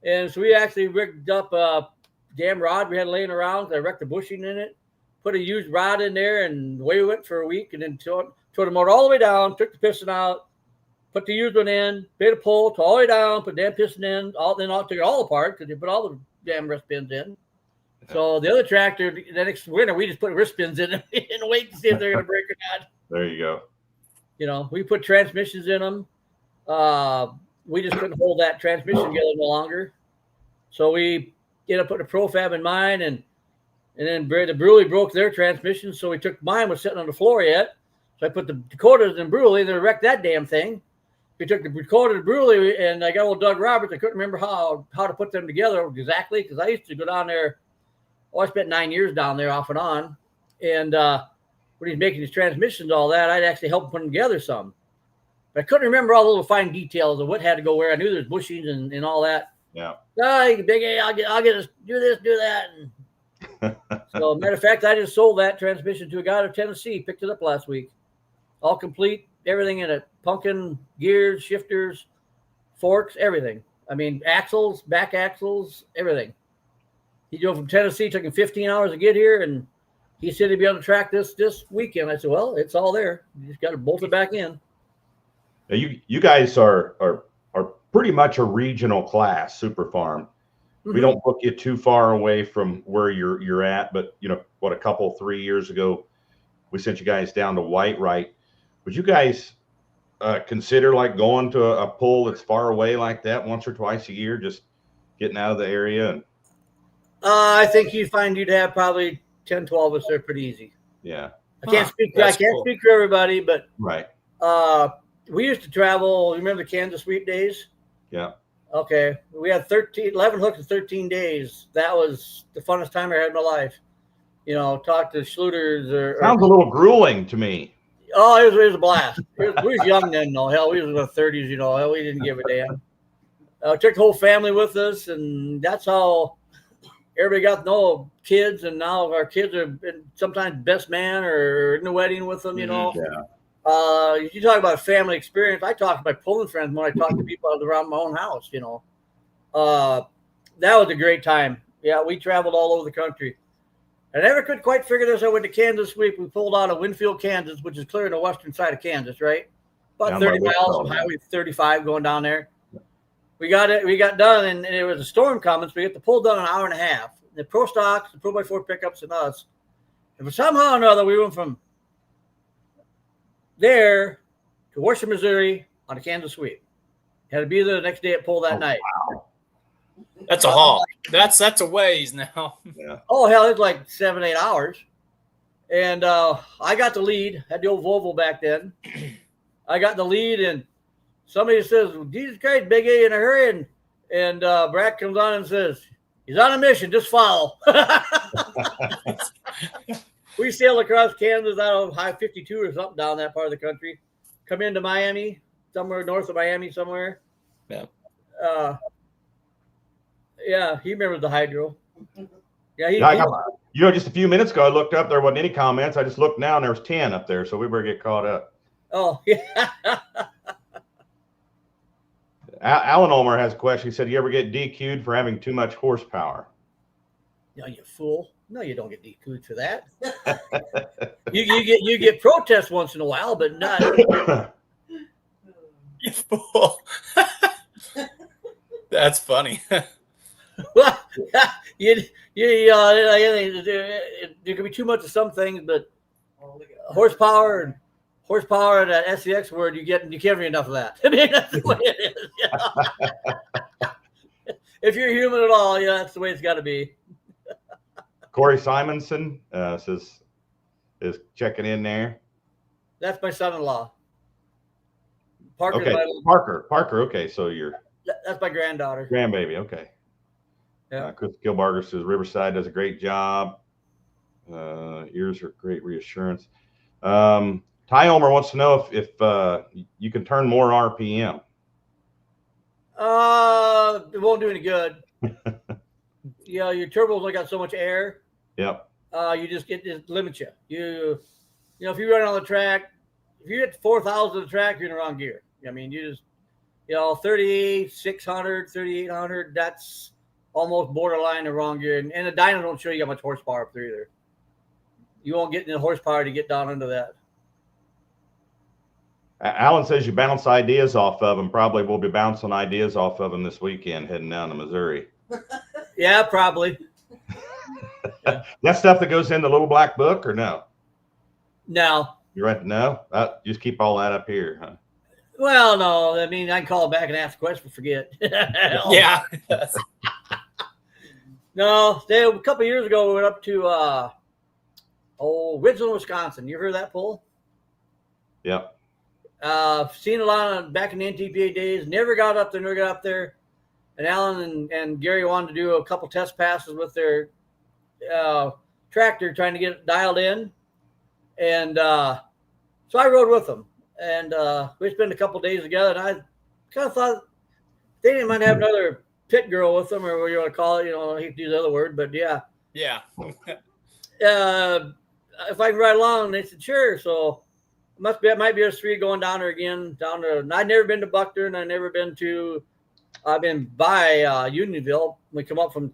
Speaker 7: And so we actually rigged up a damn rod we had laying around. I wrecked the bushing in it, put a used rod in there, and away we went for a week, and then tore the motor all the way down, took the piston out, put the used one in, made a pull, tore all the way down, put the damn piston in, took it all apart because you put all the damn wrist pins in. So the other tractor, the next winter, we just put wrist pins in and wait to see if they're going to break or not.
Speaker 1: There you go.
Speaker 7: You know, we put transmissions in them. We just couldn't hold that transmission together no longer. So we ended up putting a profab in mine, and then the Bruley broke their transmission. So we took mine, was sitting on the floor yet. So I put the Dakotas in Bruley, they wrecked that damn thing. We took the Dakota to Bruley, and I got old Doug Roberts. I couldn't remember how to put them together exactly because I used to go down there. I spent 9 years down there off and on. And when he's making his transmissions, all that, I'd actually help him put them together some. But I couldn't remember all the little fine details of what had to go where. I knew there's bushings and all that.
Speaker 1: Yeah.
Speaker 7: Big A, I'll get us, do this, do that. And so, matter of fact, I just sold that transmission to a guy out of Tennessee. Picked it up last week. All complete, everything in it. Pumpkin, gears, shifters, forks, everything. I mean, axles, back axles, everything. He drove from Tennessee, took him 15 hours to get here, and he said he'd be on the track this weekend. I said, well, it's all there. You just got to bolt it back in.
Speaker 1: Now you guys are pretty much a regional class, Super Farm. Mm-hmm. We don't book you too far away from where you're at, but you know what? 3 years ago, we sent you guys down to Whitewright. Would you guys consider like going to a pull that's far away like that once or twice a year, just getting out of the area? And
Speaker 7: I think you'd find you'd have probably 10, 12 of us there pretty easy.
Speaker 1: Yeah.
Speaker 7: I can't speak for everybody, but
Speaker 1: right.
Speaker 7: We used to travel. You remember the Kansas Sweep days?
Speaker 1: Yeah.
Speaker 7: Okay. We had 11 hooks in 13 days. That was the funnest time I had in my life. You know, talk to Schluters
Speaker 1: sounds a little grueling to me.
Speaker 7: Oh, it was a blast. We was young then, though. Hell, we was in the 30s, you know. Hell, we didn't give a damn. Took the whole family with us, and that's how everybody got to know kids, and now our kids are sometimes best man or in the wedding with them, you know.
Speaker 1: Yeah.
Speaker 7: You talk about family experience. I talk to my pulling friends when I talk to people around my own house, you know. That was a great time. Yeah, we traveled all over the country. I never could quite figure this out. I went to Kansas Sweep. We pulled out of Winfield, Kansas, which is clear in the western side of Kansas, right? About 30 miles of Highway 35 going down there. We got done, and there was a storm coming, so we got the pull done in an hour and a half. The pro stocks, the Pro by 4 pickups, and us. And for somehow or another, we went from there to Worcester, Missouri on a Kansas Sweep. Had to be there the next day at pull that night.
Speaker 1: Wow.
Speaker 2: That's a haul. That's a ways now.
Speaker 1: Yeah.
Speaker 7: Oh, hell, it's like 7-8 hours. And I got the lead. Had the old Volvo back then. I got the lead, and somebody says, Jesus Christ, Big A in a hurry. And Brad comes on and says, he's on a mission, just follow. We sailed across Kansas out of High 52 or something down that part of the country. Come into Miami, somewhere north of Miami somewhere.
Speaker 2: Yeah.
Speaker 7: Yeah, he remembers the hydro. Yeah,
Speaker 1: Just a few minutes ago, I looked up. There wasn't any comments. I just looked now, and there was 10 up there. So we better get caught up.
Speaker 7: Oh, yeah.
Speaker 1: Alan Ulmer has a question. He said, "You ever get DQ'd for having too much horsepower?"
Speaker 7: No, you fool. No, you don't get DQ'd for that. you get protests once in a while, but not.
Speaker 2: You fool. That's funny.
Speaker 7: Well, there could be too much of some things, but horsepower and that SCX word, you can't get enough of that. I mean, that's the way it is. If you're human at all, that's the way it's got to be.
Speaker 1: Corey Simonson is checking in there.
Speaker 7: That's my son-in-law. Parker.
Speaker 1: Okay, Parker. Okay, so
Speaker 7: that's my granddaughter.
Speaker 1: Grandbaby. Okay.
Speaker 7: Yeah.
Speaker 1: Chris Gilbarger says Riverside does a great job. Ears are great reassurance. Ty Ulmer wants to know if you can turn more RPM.
Speaker 7: It won't do any good. Your turbo's only got so much air.
Speaker 1: Yep.
Speaker 7: It limits you. If you run on the track, if you hit 4,000 of the track, you're in the wrong gear. I mean, 3,600, 3,800, that's almost borderline the wrong gear. And the dyno don't show you got much horsepower up there either. You won't get the horsepower to get down into that.
Speaker 1: Alan says you bounce ideas off of him. Probably we'll be bouncing ideas off of him this weekend heading down to Missouri.
Speaker 7: Yeah, probably.
Speaker 1: That stuff that goes in the little black book or no?
Speaker 7: No.
Speaker 1: You're right. No, just keep all that up here, huh?
Speaker 7: Well, no. I mean, I can call back and ask a question, forget.
Speaker 2: Yeah.
Speaker 7: No, a couple of years ago, we went up to Ridgeland, Wisconsin. You heard that pull?
Speaker 1: Yep.
Speaker 7: Seen a lot of back in the NTPA days. Never got up there. And Alan and Gary wanted to do a couple test passes with their tractor, trying to get it dialed in. And so I rode with them. And we spent a couple days together. And I kind of thought they didn't mind having another pit girl with them, or what you want to call it. I hate to use the other word, but yeah.
Speaker 2: Yeah.
Speaker 7: If I can ride along, they said, sure. So it might be us three going down there again. I'd never been to Buckner, and I've been by Unionville. We come up from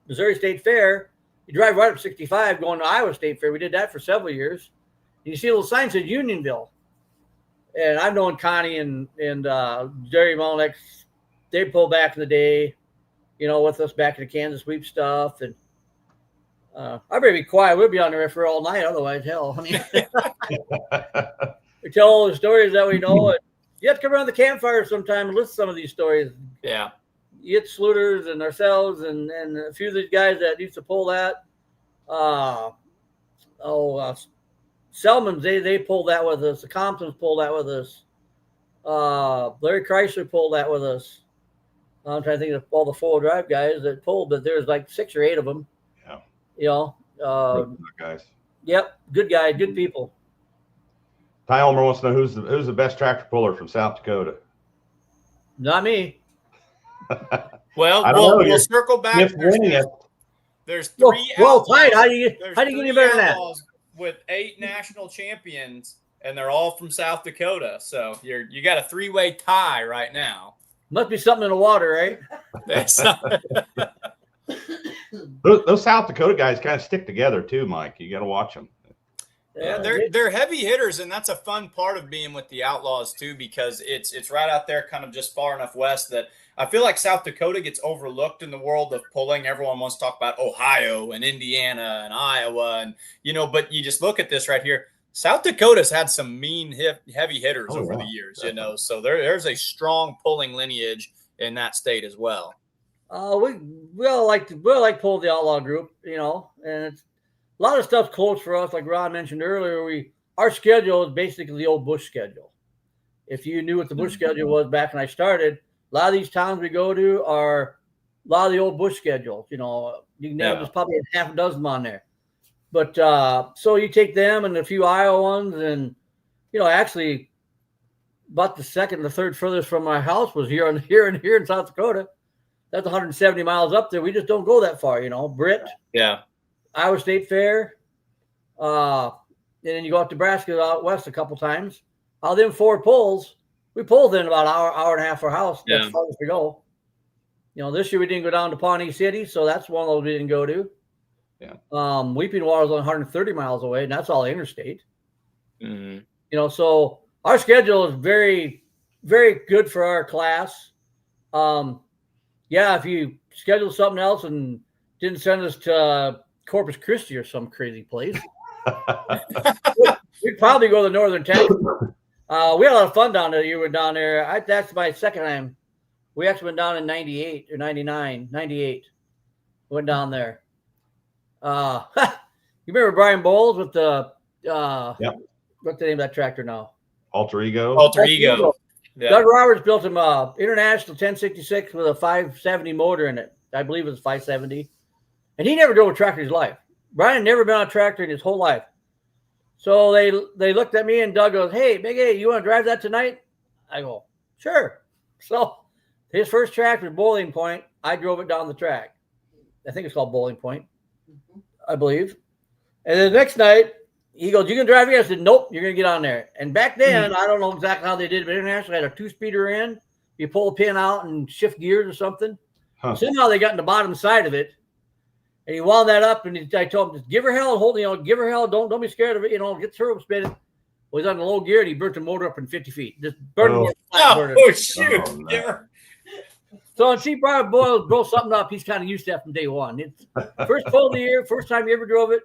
Speaker 7: Missouri State Fair. You drive right up 65 going to Iowa State Fair. We did that for several years. And you see a little sign that says Unionville. And I've known Connie and Jerry Molnick. They pulled back in the day, with us back in the Kansas Sweep stuff. And I better be quiet. We'll be on there for all night. Otherwise, hell. I mean, we tell all the stories that we know. And you have to come around the campfire sometime and listen to some of these stories.
Speaker 2: Yeah.
Speaker 7: You get Sluters and ourselves and a few of these guys that used to pull that. Selmans, they pulled that with us. The Comptons pulled that with us. Larry Chrysler pulled that with us. I'm trying to think of all the four-wheel drive guys that pulled, but there's like 6 or 8 of them.
Speaker 1: Yeah.
Speaker 7: Guys. Yep. Good guys, good people.
Speaker 1: Ty Ulmer wants to know who's the best tractor puller from South Dakota.
Speaker 7: Not me.
Speaker 2: Well, we'll circle back. There's 3
Speaker 7: Well, Ty, how do you get any better than that?
Speaker 2: With 8 national champions, and they're all from South Dakota. So you got a 3-way tie right now.
Speaker 7: Must be something in the water, right?
Speaker 1: Those South Dakota guys kind of stick together too, Mike. You got to watch them.
Speaker 2: Yeah, they're heavy hitters, and that's a fun part of being with the Outlaws too, because it's right out there, kind of just far enough west that I feel like South Dakota gets overlooked in the world of pulling. Everyone wants to talk about Ohio and Indiana and Iowa, and but you just look at this right here. South Dakota's had some mean heavy hitters over the years, definitely. So there's a strong pulling lineage in that state as well.
Speaker 7: We all like pull the Outlaw group, and it's a lot of stuff's close for us. Like Ron mentioned earlier, our schedule is basically the old Bush schedule. If you knew what the Bush schedule was back when I started, a lot of these towns we go to are a lot of the old Bush schedules. You can name there's probably a half a dozen on there. But so you take them and a few Iowa ones, and actually about the second, the third furthest from my house was here in South Dakota. That's 170 miles up there. We just don't go that far, Britt,
Speaker 2: Yeah.
Speaker 7: Iowa State Fair. And then you go out to Nebraska out west a couple times. Out them 4 pulls, we pulled in about an hour and a half for our house. That's
Speaker 2: Yeah.
Speaker 7: far as we go. This year we didn't go down to Pawnee City, so that's one of those we didn't go to.
Speaker 1: Yeah.
Speaker 7: Weeping Water is 130 miles away, and that's all interstate.
Speaker 2: Mm-hmm.
Speaker 7: So our schedule is very, very good for our class. If you schedule something else and didn't send us to Corpus Christi or some crazy place, we'd probably go to Northern Texas. We had a lot of fun down there. You were down there. That's my second time. We actually went down in 98 or 99, 98. Went down there. You remember Brian Bowles with the what's the name of that tractor now?
Speaker 1: Alter Ego.
Speaker 2: Alter Ego. Yeah.
Speaker 7: Doug Roberts built him a International 1066 with a 570 motor in it. I believe it was 570. And he never drove a tractor in his life. Brian never been on a tractor in his whole life. So they looked at me and Doug goes, "Hey, Big A, you want to drive that tonight?" I go, "Sure." So his first track was Bowling Point. I drove it down the track. I think it's called Bowling Point, I believe. And then the next night, he goes, "You can drive here?" I said, "Nope, you're going to get on there." And back then, I don't know exactly how they did it, but International had a 2-speeder in. You pull a pin out and shift gears or something.
Speaker 1: Huh.
Speaker 7: Somehow they got in the bottom side of it. And he wound that up, and I told him, "Just give her hell, give her hell. Don't be scared of it. Get turbo spinning." Well, he's on the low gear, and he burnt the motor up in 50 feet. Just burned it.
Speaker 2: Oh, shoot.
Speaker 1: Oh, no.
Speaker 2: Yeah.
Speaker 7: So when Chief Brian Boyle blow something up, he's kind of used to that from day one. It's first pull of the year, first time he ever drove it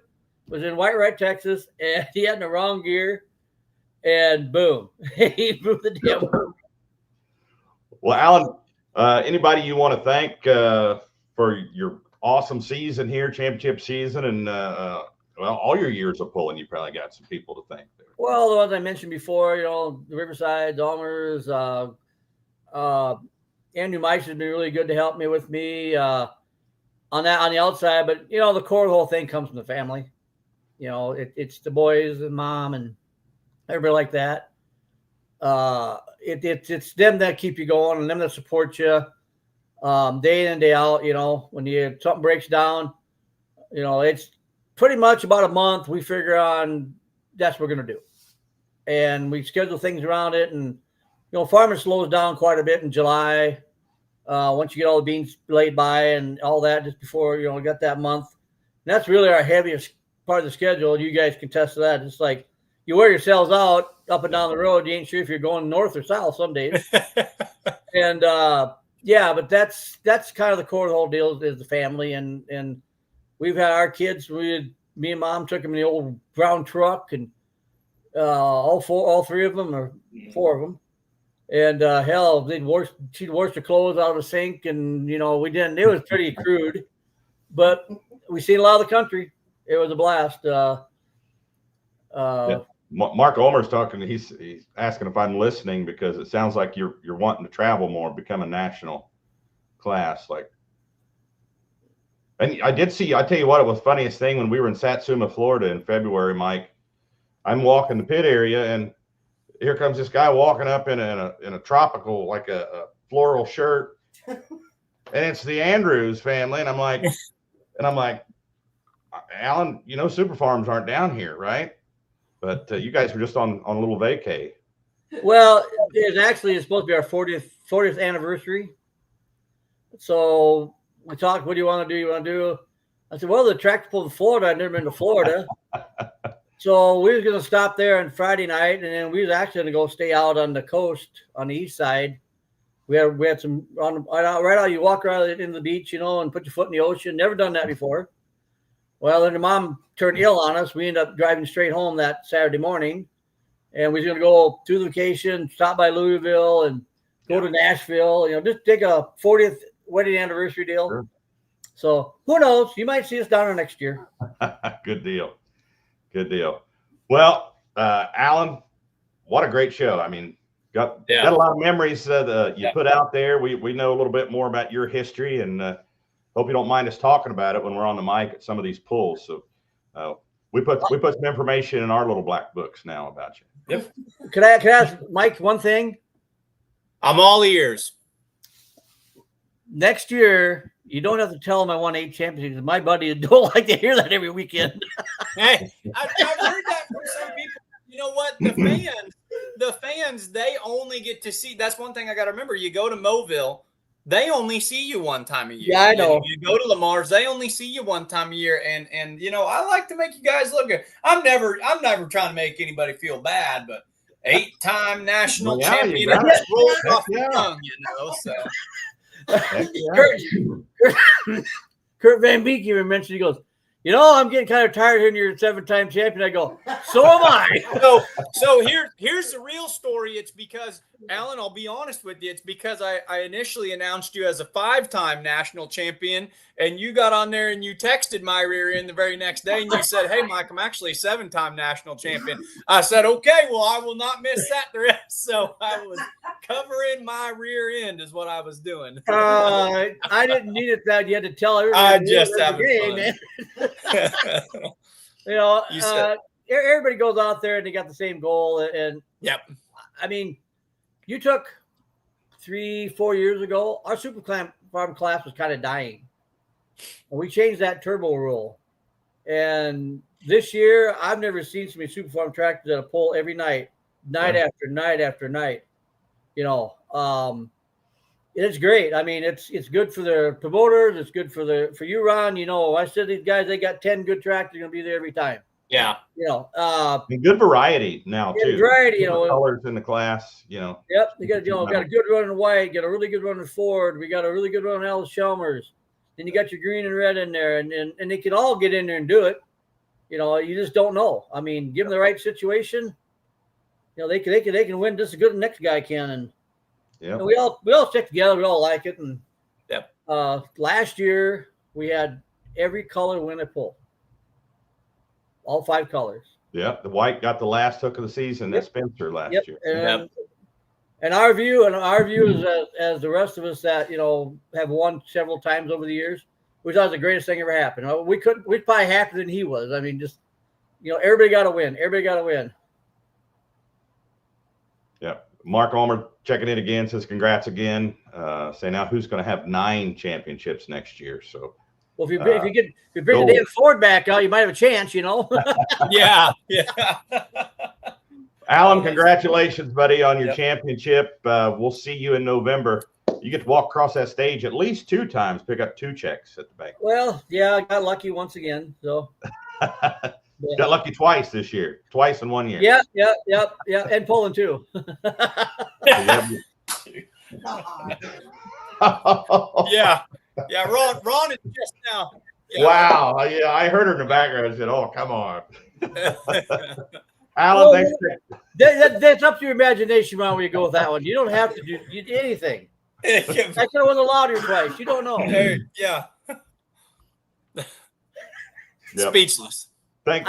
Speaker 7: was in White Texas, and he had in the wrong gear, and boom, he moved the damn motor.
Speaker 1: Well, Allan, anybody you want to thank for your awesome season here, championship season, and all your years of pulling, you probably got some people to thank there.
Speaker 7: Well, the ones I mentioned before, the Riverside, Dahmer's, Andrew Mice has been really good to help me with me on the outside, but the core of the whole thing comes from the family. It's the boys and mom and everybody like that. It's them that keep you going and them that support you day in and day out. When something breaks down, it's pretty much about a month. We figure on that's what we're gonna do, and we schedule things around it. And farming slows down quite a bit in July. Once you get all the beans laid by and all that, just before we got that month, and that's really our heaviest part of the schedule. You guys can test to that. It's like you wear yourselves out up and down the road. You ain't sure if you're going north or south some days. And but that's kind of the core of the whole deal is the family. And we've had our kids. Me and Mom took them in the old brown truck, and all 3 of them or 4 of them. And hell, she'd wash the clothes out of the sink, and we didn't. It was pretty crude, but we seen a lot of the country. It was a blast.
Speaker 1: Mark Ulmer's talking. He's asking if I'm listening because it sounds like you're wanting to travel more, become a national class. And I did see. I tell you what, it was the funniest thing when we were in Satsuma, Florida in February, Mike. I'm walking the pit area, and here comes this guy walking up in a tropical, like a floral shirt, and it's the Andrews family. And I'm like, Allan, super farms aren't down here, right? But you guys were just on a little vacay.
Speaker 7: Well, it's supposed to be our 40th anniversary. So we talked, what do you want to do? You want to do? I said, well, the tractor pull to Florida. I've never been to Florida. So we was going to stop there on Friday night, and then we was actually going to go stay out on the coast on the east side. We had some right out. You walk right into the beach, and put your foot in the ocean. Never done that before. Well, then the mom turned ill on us. We ended up driving straight home that Saturday morning, and we was going to go through the vacation, stop by Louisville, and go to Nashville. Just take a 40th wedding anniversary deal.
Speaker 1: Sure.
Speaker 7: So who knows? You might see us down there next year.
Speaker 1: Good deal. Well, Allan, what a great show. I mean, got a lot of memories that you put out there. We know a little bit more about your history, and hope you don't mind us talking about it when we're on the mic at some of these pulls. So we put some information in our little black books now about you.
Speaker 2: Yep.
Speaker 7: Could I ask Mike one thing?
Speaker 2: I'm all ears.
Speaker 7: next year, you don't have to tell them I won 8 championships. My buddies don't like to hear that every weekend.
Speaker 2: Hey, I've heard that from some people. You know what? The fans, they only get to see. That's one thing I got to remember. You go to Mobile, they only see you one time a year.
Speaker 7: Yeah, I know.
Speaker 2: You go to Lamar's, they only see you one time a year. And you know, I like to make you guys look good. I'm never trying to make anybody feel bad, but 8-time national champion rolls off the tongue, you know. So
Speaker 7: Kurt Van Beek even mentioned, he goes, you know, I'm getting kind of tired of hearing you're a 7-time champion. I go, so am I.
Speaker 2: So here's the real story. It's because, Allan, I'll be honest with you. It's because I initially announced you as a 5-time national champion, and you got on there and you texted my rear end the very next day, and you said, hey, Mike, I'm actually a 7-time national champion. I said, okay, well, I will not miss that the rest. So I was covering my rear end is what I was doing.
Speaker 7: I didn't need it that you had to tell everybody.
Speaker 2: I just having fun.
Speaker 7: Man. You know, everybody goes out there and they got the same goal. And
Speaker 2: yep.
Speaker 7: I mean, you took 3-4 years ago, our Super Farm class was kind of dying. And we changed that turbo rule. And this year, I've never seen so many Super Farm tractors at a pole every night after night after night. You know, it's great. I mean, it's good for the promoters. It's good for you, Ron. You know, I said these guys, they got 10 good tractors, going to be there every time.
Speaker 2: Yeah.
Speaker 7: You know,
Speaker 1: and good variety now too.
Speaker 7: Variety, you know,
Speaker 1: colors in the class. You know.
Speaker 7: Yep, you got got a good run in white, got a really good run in Ford. We got a really good run in Alice Chalmers. Then you got your green and red in there, and they can all get in there and do it. You know, you just don't know. I mean, give them the right situation. You know, they can win just as good as the next guy can, and
Speaker 1: yeah,
Speaker 7: we all stick together. We all like it, and
Speaker 2: yep.
Speaker 7: Last year we had every color win a pull, all 5 colors.
Speaker 1: Yeah, the white got the last hook of the season at Spencer last year.
Speaker 7: And our view is as the rest of us that, you know, have won several times over the years, we thought it was the greatest thing ever happened. We'd probably happier than he was. I mean, just, you know, everybody got to win. Everybody got to win.
Speaker 1: Yeah. Mark Ulmer checking in again, says congrats again. Say now who's going to have 9 championships next year. So,
Speaker 7: well, if you bring the damn Ford back out, you might have a chance, you know.
Speaker 2: Yeah.
Speaker 1: Allan, congratulations, buddy, on your championship. We'll see you in November. You get to walk across that stage at least 2 times, pick up 2 checks at the bank.
Speaker 7: Well, yeah, I got lucky once again. So
Speaker 1: got lucky twice this year, twice in 1 year.
Speaker 7: Yeah, and pulling too.
Speaker 2: Yeah. Ron is just now. Yeah.
Speaker 1: Wow. Yeah, I heard her in the background. I said, "Oh, come on." Allan, thanks.
Speaker 7: That's up to your imagination, Ron, where you go with that one. You don't have to do anything. I could have won the lottery twice. You don't know.
Speaker 2: Yeah. Speechless.
Speaker 1: I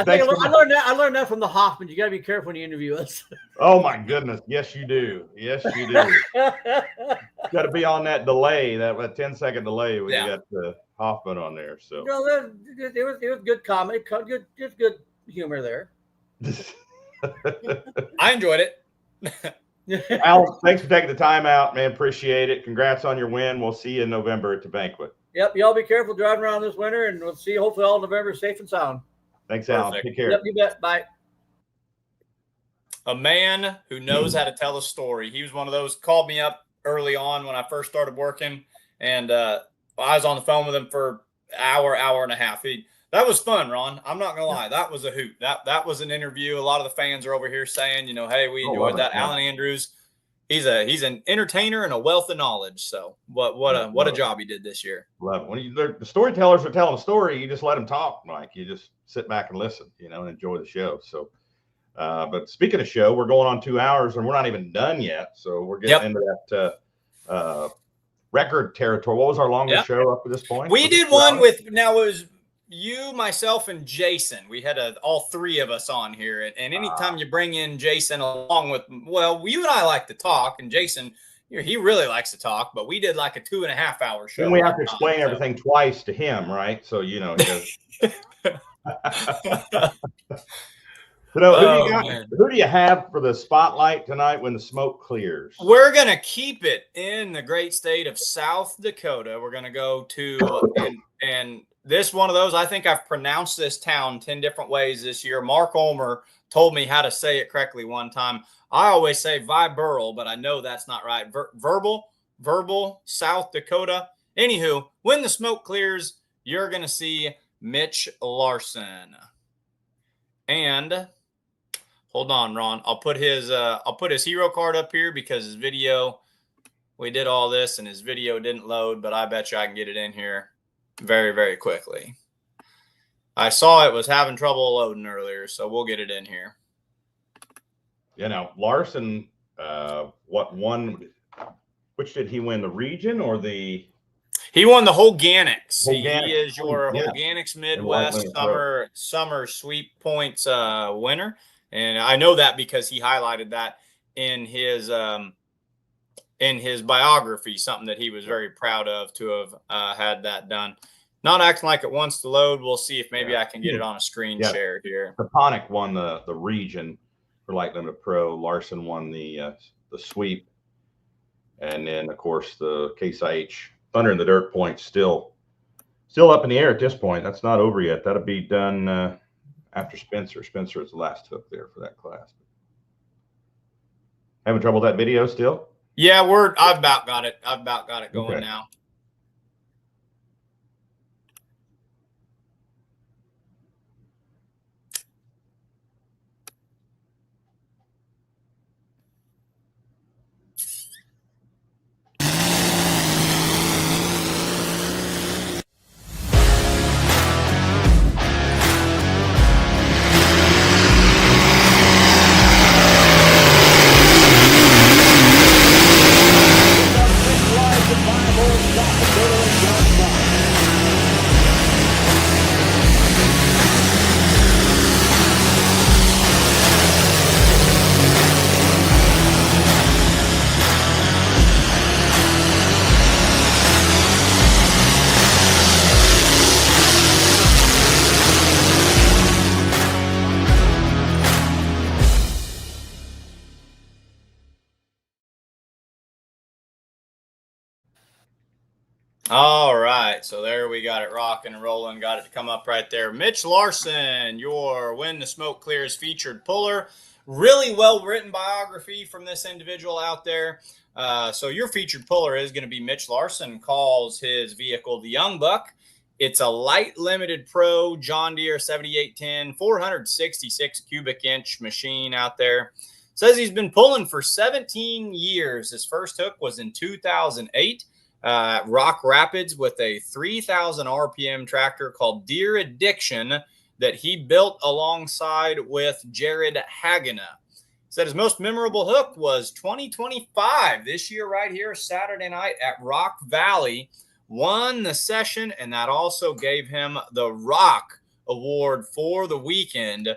Speaker 7: learned that from the Hoffman. You got to be careful when you interview us.
Speaker 1: Oh my goodness! Yes, you do. Yes, you do. Got to be on that delay, that 10-second delay when you got the Hoffman on there. So
Speaker 7: it was good comedy, just good humor there.
Speaker 2: I enjoyed it.
Speaker 1: Allan, thanks for taking the time out, man. Appreciate it. Congrats on your win. We'll see you in November at the banquet.
Speaker 7: Yep, y'all be careful driving around this winter, and we'll see you hopefully all November safe and sound.
Speaker 1: Thanks, Allan. Take care.
Speaker 7: Yep, you bet. Bye.
Speaker 2: A man who knows how to tell a story. He was one of those, called me up early on when I first started working, and I was on the phone with him for an hour and a half. That was fun, Ron. I'm not gonna lie. That was a hoot. That was an interview. A lot of the fans are over here saying, you know, hey, we enjoyed that. Allan Andrews, he's an entertainer and a wealth of knowledge. So what a job he did this year.
Speaker 1: Love it. When the storytellers are telling a story, you just let them talk, Mike. You just sit back and listen, you know, and enjoy the show. So, but speaking of show, we're going on 2 hours and we're not even done yet. So we're getting into that record territory. What was our longest show up to this point?
Speaker 2: We did one with, now it was you, myself, and Jason. We had all 3 of us on here. And anytime you bring in Jason along with, well, you and I like to talk, and Jason, he really likes to talk, but we did like a 2.5 hour show.
Speaker 1: And we have to explain everything twice to him, right? So, you know, Who do you have for the spotlight tonight when the smoke clears?
Speaker 2: We're going to keep it in the great state of South Dakota. We're going to go to, and this one of those, I think I've pronounced this town 10 different ways this year. Mark Ulmer told me how to say it correctly one time. I always say Viburl, but I know that's not right. Verbal, South Dakota. Anywho, when the smoke clears, you're going to see Mitch Larson. And hold on, Ron. I'll put his hero card up here because his video, we did all this and his video didn't load, but I bet you I can get it in here very, very quickly. I saw it was having trouble loading earlier, so we'll get it in here.
Speaker 1: Larson, which did he win, the region or the?
Speaker 2: He won the Holganics. He
Speaker 1: Holganics.
Speaker 2: is your Holganics Midwest summer sweep points winner. And I know that because he highlighted that in his biography, something that he was very proud of to have had that done. Not acting like it wants to load. We'll see if maybe I can get it on a screen share here.
Speaker 1: Toponic won the region for Light Limited Pro. Larson won the sweep. And then, of course, the Case IH Thunder in the Dirt points still up in the air at this point. That's not over yet. That'll be done after Spencer. Spencer is the last hook there for that class. Having trouble with that video still?
Speaker 2: Yeah, I've about got it. I've about got it going now. All right, so there we got it rocking and rolling. Got it to come up right there. Mitch Larson, your When the Smoke Clears featured puller. Really well-written biography from this individual out there. So your featured puller is going to be Mitch Larson. Calls his vehicle the Young Buck. It's a light limited pro John Deere 7810, 466 cubic inch machine out there. Says he's been pulling for 17 years. His first hook was in 2008. Rock Rapids with a 3,000 RPM tractor called Deer Addiction that he built alongside with Jared Hagena. Said his most memorable hook was 2025, this year right here, Saturday night at Rock Valley. Won the session, and that also gave him the Rock Award for the weekend.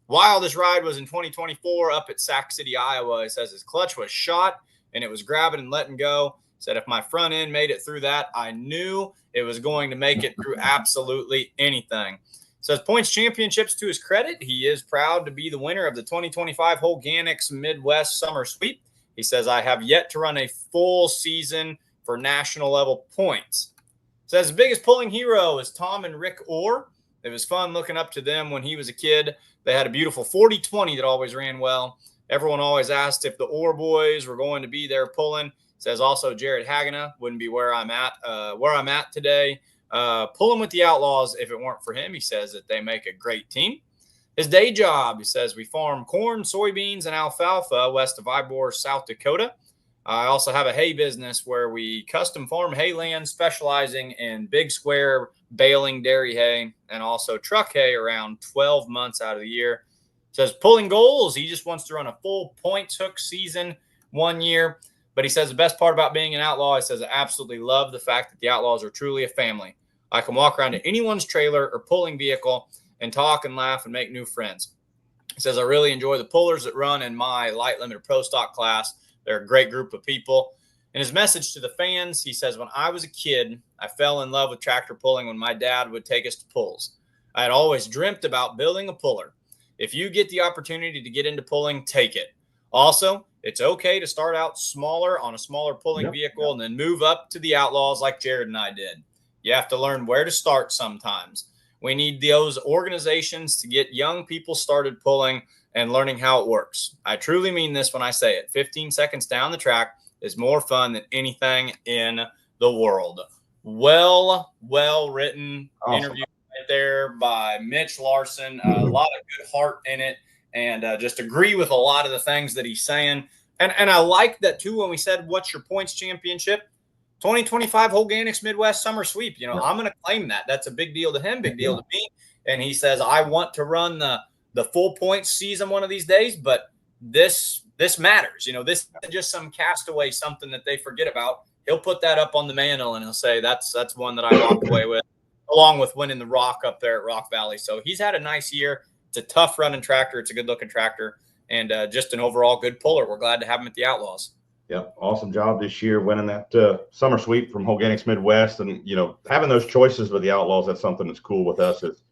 Speaker 2: While this ride was in 2024 up at Sac City, Iowa, he says his clutch was shot and it was grabbing and letting go. Said if my front end made it through that, I knew it was going to make it through absolutely anything. Says points championships to his credit. He is proud to be the winner of the 2025 Holganics Midwest Summer Sweep. He says, I have yet to run a full season for national level points. Says his biggest pulling hero is Tom and Rick Orr. It was fun looking up to them when he was a kid. They had a beautiful 40-20 that always ran well. Everyone always asked if the Orr boys were going to be there pulling. Says also Jared Hagena wouldn't be where I'm at today. Pulling with the Outlaws if it weren't for him. He says that they make a great team. His day job, he says, we farm corn, soybeans, and alfalfa west of Ybor, South Dakota. I also have a hay business where we custom farm hay land, specializing in big square baling dairy hay and also truck hay around 12 months out of the year. Says pulling goals, he just wants to run a full points hook season 1 year. But he says the best part about being an outlaw, he says, I absolutely love the fact that the Outlaws are truly a family. I can walk around to anyone's trailer or pulling vehicle and talk and laugh and make new friends. He says, I really enjoy the pullers that run in my light limited pro stock class. They're a great group of people. In his message to the fans, he says, when I was a kid, I fell in love with tractor pulling when my dad would take us to pulls. I had always dreamt about building a puller. If you get the opportunity to get into pulling, take it. Also, it's okay to start out smaller on a smaller pulling vehicle and then move up to the Outlaws like Jared and I did. You have to learn where to start sometimes. We need those organizations to get young people started pulling and learning how it works. I truly mean this when I say it. 15 seconds down the track is more fun than anything in the world. Well written interview right there by Mitch Larson. A lot of good heart in it, and just agree with a lot of the things that he's saying. And I like that too when we said, what's your points championship? 2025 Organics Midwest Summer Sweep. You know, I'm going to claim that. That's a big deal to him, big deal to me. And he says, I want to run the full points season one of these days, but this matters. You know, this isn't just some castaway, something that they forget about. He'll put that up on the mantle and he'll say, that's one that I walked away with, along with winning the Rock up there at Rock Valley. So he's had a nice year. It's a tough running tractor. It's a good looking tractor, and just an overall good puller. We're glad to have him at the Outlaws.
Speaker 1: Yep, awesome job this year winning that summer sweep from Organics Midwest, and you know, having those choices with the Outlaws. That's something that's cool with us. Is,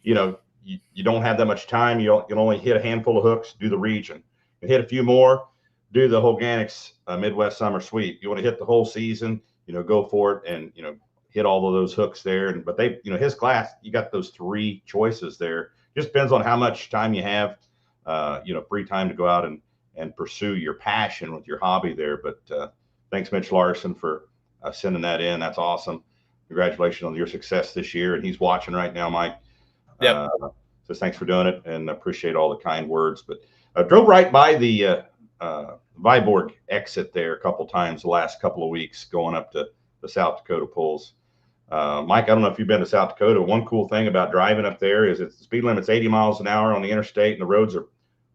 Speaker 1: you know, you don't have that much time. You can only hit a handful of hooks. Do the region. You hit a few more. Do the Organics Midwest Summer Sweep. You want to hit the whole season. You know, go for it, and you know, hit all of those hooks there. But they, you know, his class, you got those 3 choices there. Just depends on how much time you have. You know, free time to go out and pursue your passion with your hobby there. But thanks, Mitch Larson, for sending that in. That's awesome. Congratulations on your success this year. And he's watching right now, Mike.
Speaker 2: Yep.
Speaker 1: Says thanks for doing it and appreciate all the kind words. But drove right by the Viborg exit there a couple times the last couple of weeks going up to the South Dakota pulls. Mike, I don't know if you've been to South Dakota. One cool thing about driving up there is the speed limit's 80 miles an hour on the interstate, and the roads are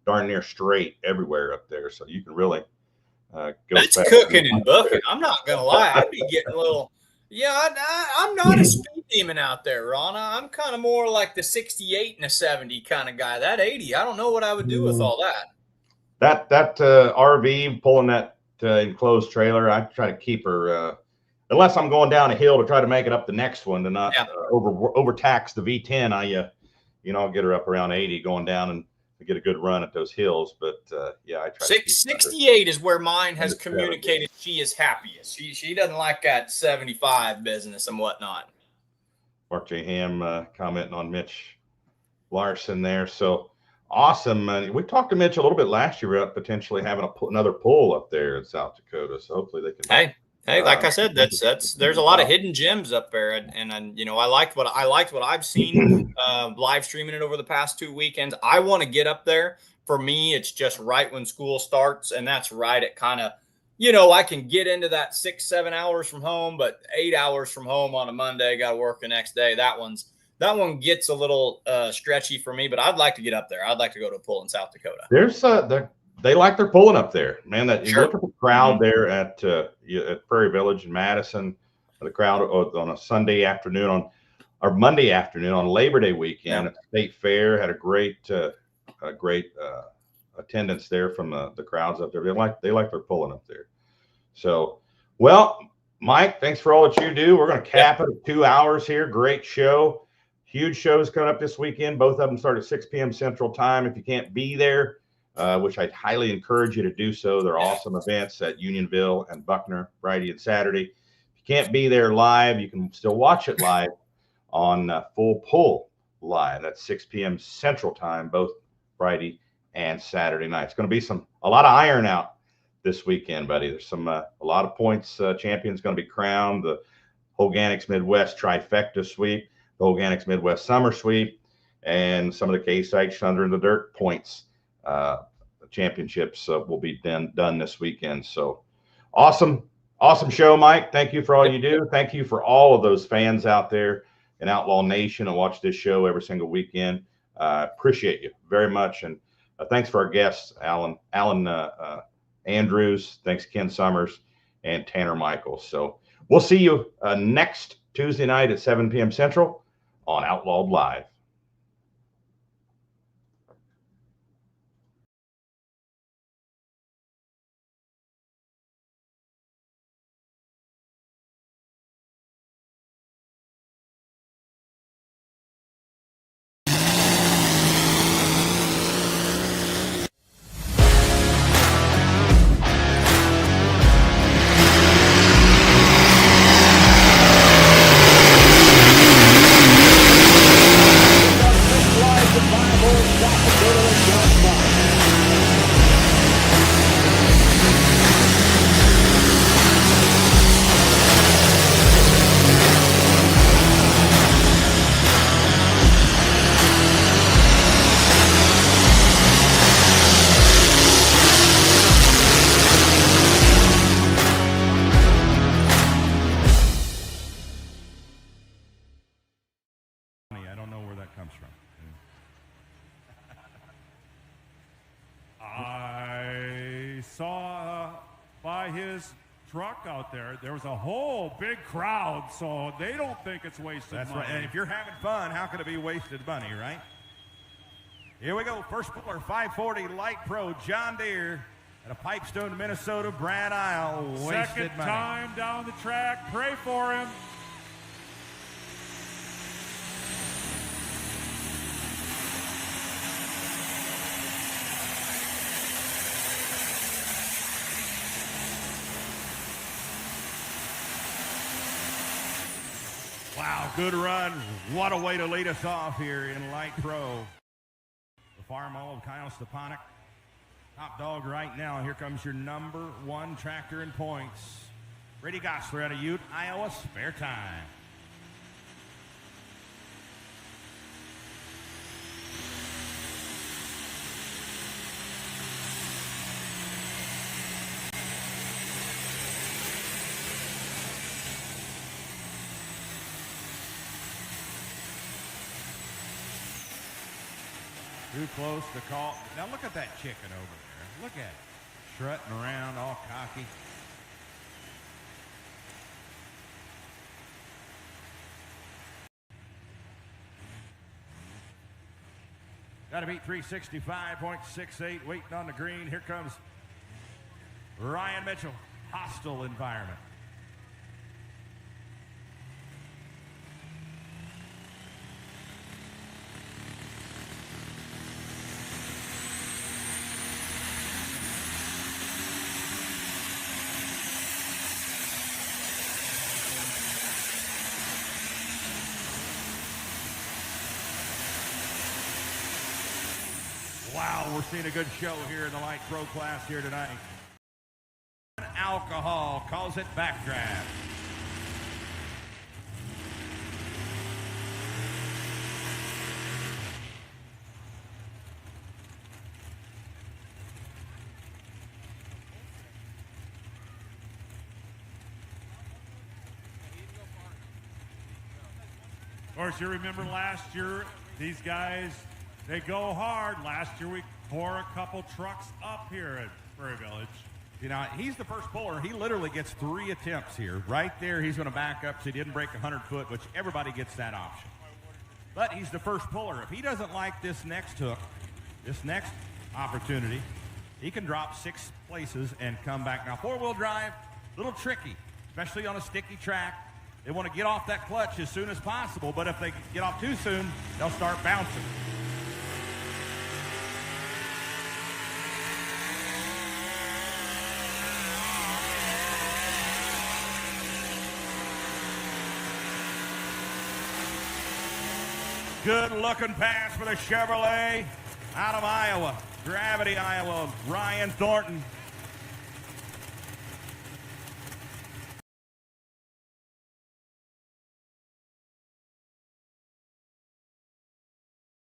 Speaker 1: darn near straight everywhere up there. So you can really go.
Speaker 2: That's cooking and bucking. I'm not going to lie. I'd be getting a little, I'm not a speed demon out there, Rana. I'm kind of more like the 68 and a 70 kind of guy. That 80, I don't know what I would do with all that.
Speaker 1: That RV pulling that enclosed trailer, I try to keep her, unless I'm going down a hill to try to make it up the next one to not overtax the V10. I'll get her up around 80 going down and get a good run at those hills. But I try.
Speaker 2: 68 is where mine has communicated she is happiest. She doesn't like that 75 business and whatnot.
Speaker 1: Mark J. Ham commenting on Mitch Larson there. So awesome. We talked to Mitch a little bit last year about potentially having another pull up there in South Dakota. So hopefully they can.
Speaker 2: Hey, like I said, there's a lot of hidden gems up there, and I liked what I've seen live streaming it over the past 2 weekends. I want to get up there. For me, it's just right when school starts, and that's right at kind of, I can get into that 6-7 hours from home, but 8 hours from home on a Monday, got to work the next day. That one gets a little stretchy for me, but I'd like to get up there. I'd like to go to a pull in South Dakota.
Speaker 1: There's they like their pulling up there, man. You look at the crowd there at Prairie Village in Madison. The crowd on a Sunday afternoon or Monday afternoon on Labor Day weekend at the State Fair had a great attendance there from the crowds up there. They like their pulling up there. So, well, Mike, thanks for all that you do. We're going to cap it at 2 hours here. Great show. Huge shows coming up this weekend. Both of them start at 6 p.m. Central Time. If you can't be there, which I'd highly encourage you to do so. They're awesome events at Unionville and Buckner Friday and Saturday. If you can't be there live, you can still watch it live on Full Pull Live. That's 6 p.m. Central Time, both Friday and Saturday night. It's going to be a lot of iron out this weekend, buddy. There's a lot of points champions going to be crowned. The Organics Midwest Trifecta Sweep, the Organics Midwest Summer Sweep, and some of the Case-IH Thunder in the Dirt points championships will be done this weekend. So awesome show, Mike. Thank you for all you do. Thank you for all of those fans out there in Outlaw Nation and watch this show every single weekend. Appreciate you very much. And thanks for our guests, Allan Andrews. Thanks, Ken Summers and Tanner Michaels. So we'll see you next Tuesday night at 7 p.m. Central on Outlawed Live.
Speaker 8: saw by his truck out there, there was a whole big crowd, so they don't think it's wasted money.
Speaker 9: Right. And if you're having fun, how could it be wasted money, right? Here we go. First puller, 540 Light Pro, John Deere. At a Pipestone, Minnesota, Brad Isle, wasted
Speaker 8: Second
Speaker 9: money.
Speaker 8: time down the track. Pray for him.
Speaker 9: Wow, good run. What a way to lead us off here in Light Pro. The farm all of Kyle Stepanek. Top dog right now. Here comes your number 1 tractor in points. Brady Gosler out of Ute, Iowa, spare time. Too close to call. Now look at that chicken over there. Look at it. Strutting around all cocky. Got to beat 365.68. Waiting on the green. Here comes Ryan Mitchell. Hostile environment. Wow, we're seeing a good show here in the Light Pro class here tonight. Alcohol calls it backdraft.
Speaker 8: Of course, you remember last year, these guys, they go hard. Last year, we tore a couple trucks up here at Prairie Village.
Speaker 9: You know, he's the first puller. He literally gets 3 attempts here. Right there, he's going to back up so he didn't break 100 foot, which everybody gets that option. But he's the first puller. If he doesn't like this next hook, this next opportunity, he can drop 6 places and come back. Now, 4-wheel drive, a little tricky, especially on a sticky track. They want to get off that clutch as soon as possible, but if they get off too soon, they'll start bouncing. Good-looking pass for the Chevrolet out of Iowa. Gravity, Iowa. Ryan Thornton.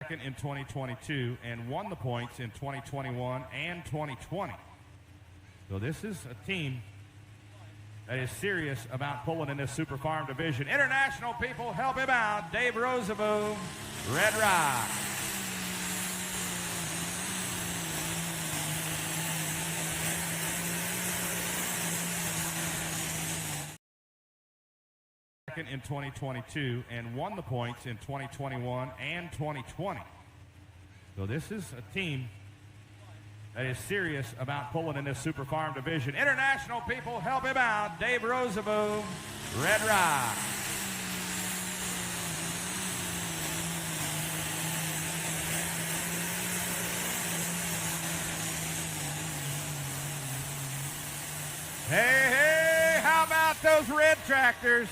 Speaker 9: Second in 2022 and won the points in 2021 and 2020. So this is a team that is serious about pulling in this Super Farm division. International people, help him out. Dave Rosaboom, Red Rock. Second in 2022 and won the points in 2021 and 2020. So this is a team that is serious about pulling in this Super Farm division. International people, help him out. Dave Rosaboom, Red Rock. Hey, hey, how about those red tractors?